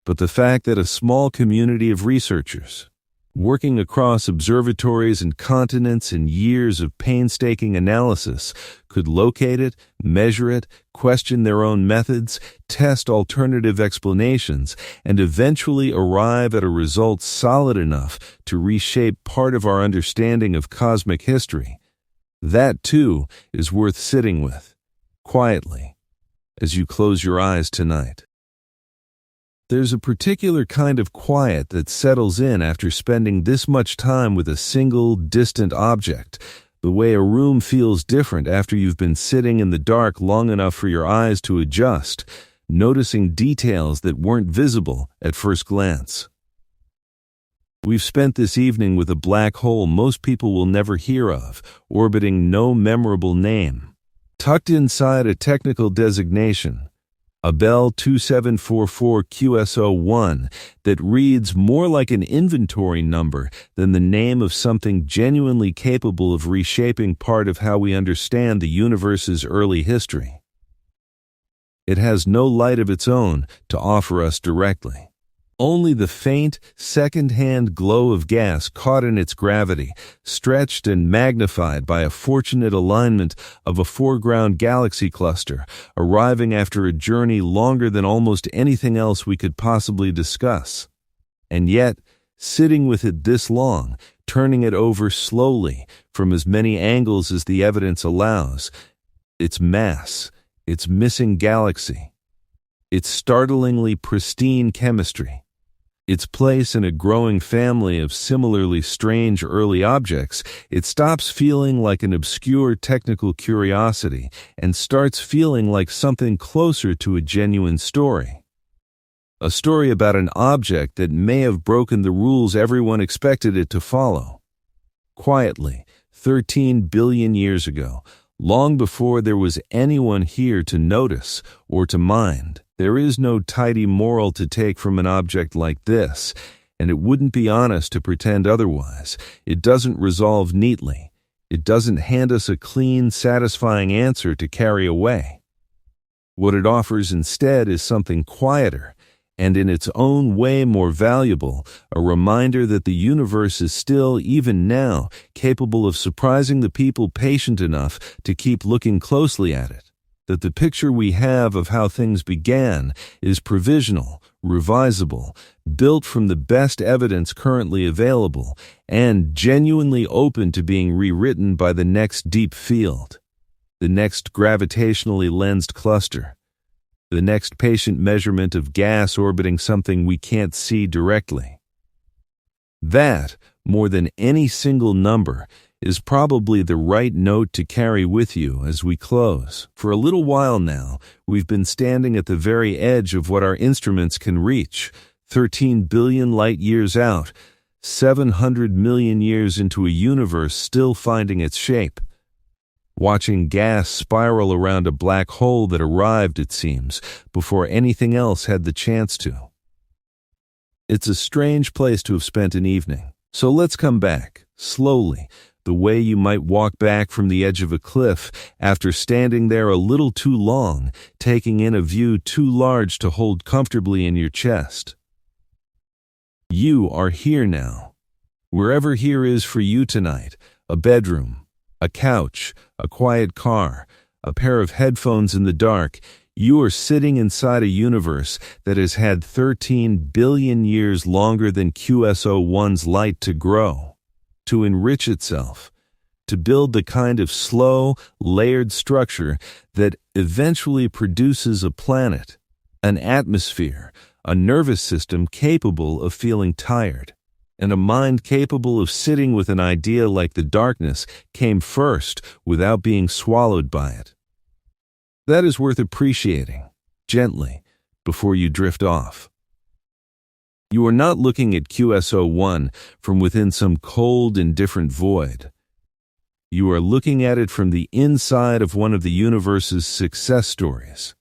But the fact that a small community of researchers, working across observatories and continents in years of painstaking analysis, could locate it, measure it, question their own methods, test alternative explanations, and eventually arrive at a result solid enough to reshape part of our understanding of cosmic history, that too is worth sitting with, quietly, as you close your eyes tonight. There's a particular kind of quiet that settles in after spending this much time with a single, distant object, the way a room feels different after you've been sitting in the dark long enough for your eyes to adjust, noticing details that weren't visible at first glance. We've spent this evening with a black hole most people will never hear of, orbiting no memorable name, tucked inside a technical designation, a Bell 2744 QSO-1, that reads more like an inventory number than the name of something genuinely capable of reshaping part of how we understand the universe's early history. It has no light of its own to offer us directly. Only the faint, second-hand glow of gas caught in its gravity, stretched and magnified by a fortunate alignment of a foreground galaxy cluster, arriving after a journey longer than almost anything else we could possibly discuss. And yet, sitting with it this long, turning it over slowly, from as many angles as the evidence allows, its mass, its missing galaxy, its startlingly pristine chemistry, its place in a growing family of similarly strange early objects, it stops feeling like an obscure technical curiosity and starts feeling like something closer to a genuine story. A story about an object that may have broken the rules everyone expected it to follow. Quietly, 13 billion years ago, Long before there was anyone here to notice or to mind. There is no tidy moral to take from an object like this, and it wouldn't be honest to pretend otherwise. It doesn't resolve neatly. It doesn't hand us a clean, satisfying answer to carry away. What it offers instead is something quieter, and in its own way more valuable, a reminder that the universe is still, even now, capable of surprising the people patient enough to keep looking closely at it. That the picture we have of how things began is provisional, revisable, built from the best evidence currently available, and genuinely open to being rewritten by the next deep field, the next gravitationally lensed cluster, the next patient measurement of gas orbiting something we can't see directly. That, more than any single number, is probably the right note to carry with you as we close. For a little while now, we've been standing at the very edge of what our instruments can reach, 13 billion light years out, 700 million years into a universe still finding its shape. Watching gas spiral around a black hole that arrived, it seems, before anything else had the chance to. It's a strange place to have spent an evening, so let's come back, slowly, the way you might walk back from the edge of a cliff after standing there a little too long, taking in a view too large to hold comfortably in your chest. You are here now. Wherever here is for you tonight, a bedroom, a couch, a quiet car, a pair of headphones in the dark, you are sitting inside a universe that has had 13 billion years longer than QSO-1's light to grow, to enrich itself, to build the kind of slow, layered structure that eventually produces a planet, an atmosphere, a nervous system capable of feeling tired, and a mind capable of sitting with an idea like the darkness came first without being swallowed by it. That is worth appreciating, gently, before you drift off. You are not looking at QSO-1 from within some cold, indifferent void. You are looking at it from the inside of one of the universe's success stories.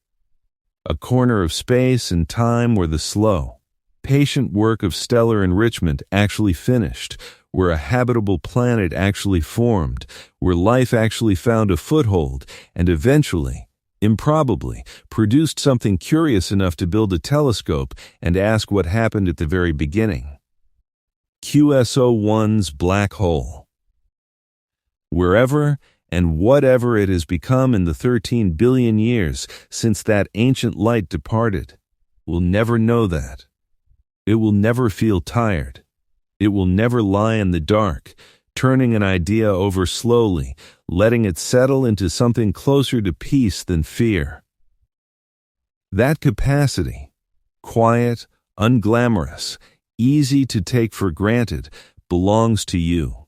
A corner of space and time where the slow, patient work of stellar enrichment actually finished, where a habitable planet actually formed, where life actually found a foothold, and eventually, improbably, produced something curious enough to build a telescope and ask what happened at the very beginning. QSO-1's black hole. Wherever and whatever it has become in the 13 billion years since that ancient light departed, will never know that. It will never feel tired. It will never lie in the dark, turning an idea over slowly, letting it settle into something closer to peace than fear. That capacity, quiet, unglamorous, easy to take for granted, belongs to you,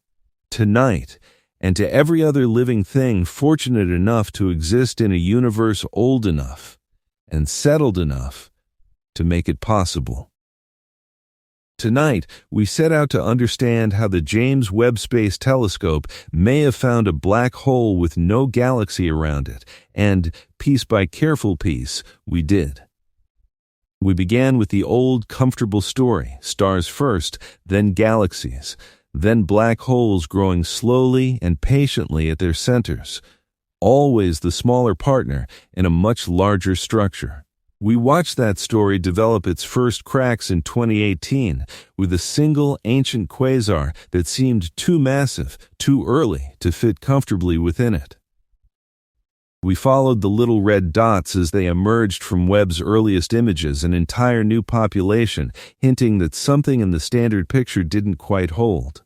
tonight, and to every other living thing fortunate enough to exist in a universe old enough and settled enough to make it possible. Tonight, we set out to understand how the James Webb Space Telescope may have found a black hole with no galaxy around it, and, piece by careful piece, we did. We began with the old, comfortable story, stars first, then galaxies, then black holes growing slowly and patiently at their centers, always the smaller partner in a much larger structure. We watched that story develop its first cracks in 2018 with a single ancient quasar that seemed too massive, too early to fit comfortably within it. We followed the little red dots as they emerged from Webb's earliest images, an entire new population, hinting that something in the standard picture didn't quite hold.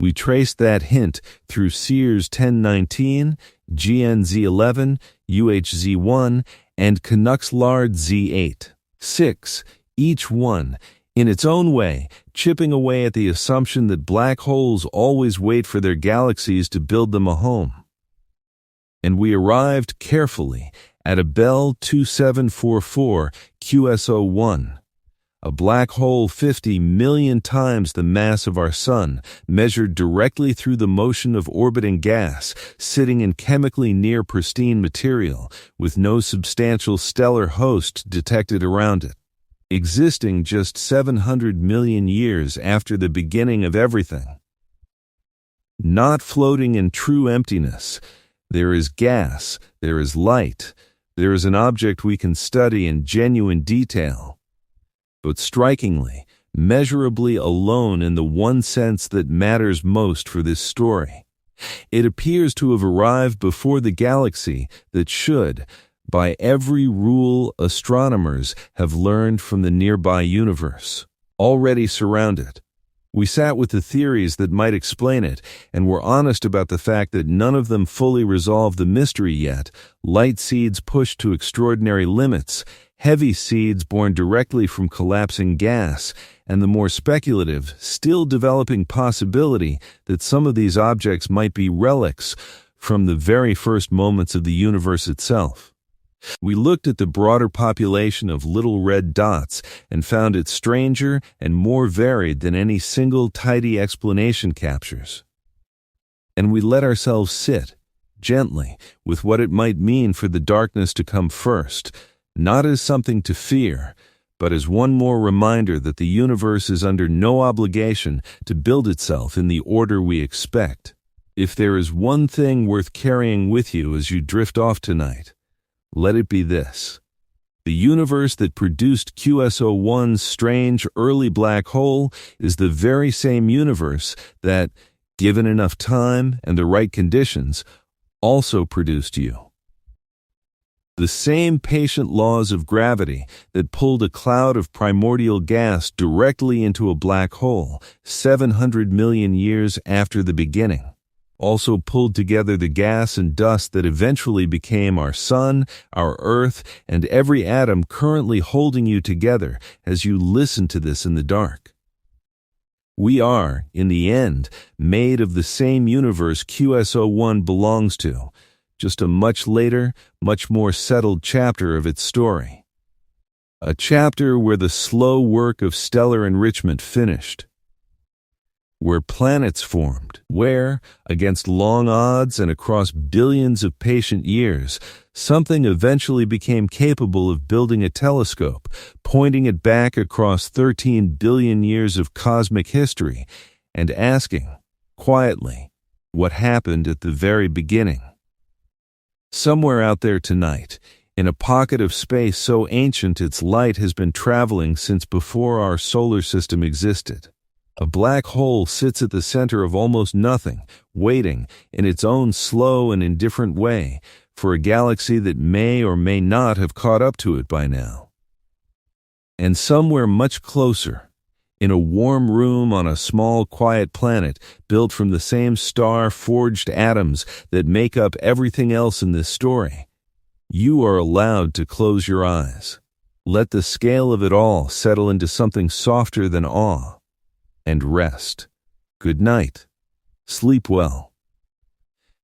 We traced that hint through Sears 1019, GNZ11, UHZ1, and Canucks-Lard Z8, 6, each one, in its own way, chipping away at the assumption that black holes always wait for their galaxies to build them a home. And we arrived carefully at a Bell 2744 QSO-1, A black hole 50 million times the mass of our Sun, measured directly through the motion of orbiting gas, sitting in chemically near pristine material, with no substantial stellar host detected around it. Existing just 700 million years after the beginning of everything. Not floating in true emptiness. There is gas, there is light, there is an object we can study in genuine detail. But strikingly, measurably alone in the one sense that matters most for this story. It appears to have arrived before the galaxy that should, by every rule astronomers have learned from the nearby universe, already surround it. We sat with the theories that might explain it, and were honest about the fact that none of them fully resolve the mystery yet. Light seeds pushed to extraordinary limits, heavy seeds born directly from collapsing gas, and the more speculative, still developing possibility that some of these objects might be relics from the very first moments of the universe itself. We looked at the broader population of little red dots and found it stranger and more varied than any single tidy explanation captures. And we let ourselves sit, gently, with what it might mean for the darkness to come first, not as something to fear, but as one more reminder that the universe is under no obligation to build itself in the order we expect. If there is one thing worth carrying with you as you drift off tonight, let it be this. The universe that produced QS01's strange early black hole is the very same universe that, given enough time and the right conditions, also produced you. The same patient laws of gravity that pulled a cloud of primordial gas directly into a black hole 700 million years after the beginning also pulled together the gas and dust that eventually became our Sun, our Earth, and every atom currently holding you together as you listen to this in the dark. We are, in the end, made of the same universe QS01 belongs to, just a much later, much more settled chapter of its story. A chapter where the slow work of stellar enrichment finished. Where planets formed, where, against long odds and across billions of patient years, something eventually became capable of building a telescope, pointing it back across 13 billion years of cosmic history, and asking, quietly, what happened at the very beginning. Somewhere out there tonight, in a pocket of space so ancient its light has been traveling since before our solar system existed, a black hole sits at the center of almost nothing, waiting, in its own slow and indifferent way, for a galaxy that may or may not have caught up to it by now. And somewhere much closer, in a warm room on a small, quiet planet built from the same star-forged atoms that make up everything else in this story, you are allowed to close your eyes. Let the scale of it all settle into something softer than awe. And rest. Good night. Sleep well.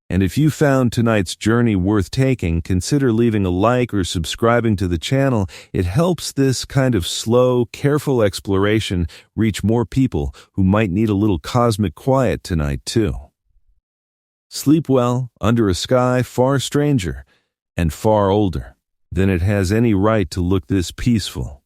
And if you found tonight's journey worth taking, consider leaving a like or subscribing to the channel. It helps this kind of slow, careful exploration reach more people who might need a little cosmic quiet tonight too. Sleep well under a sky far stranger and far older than it has any right to look this peaceful.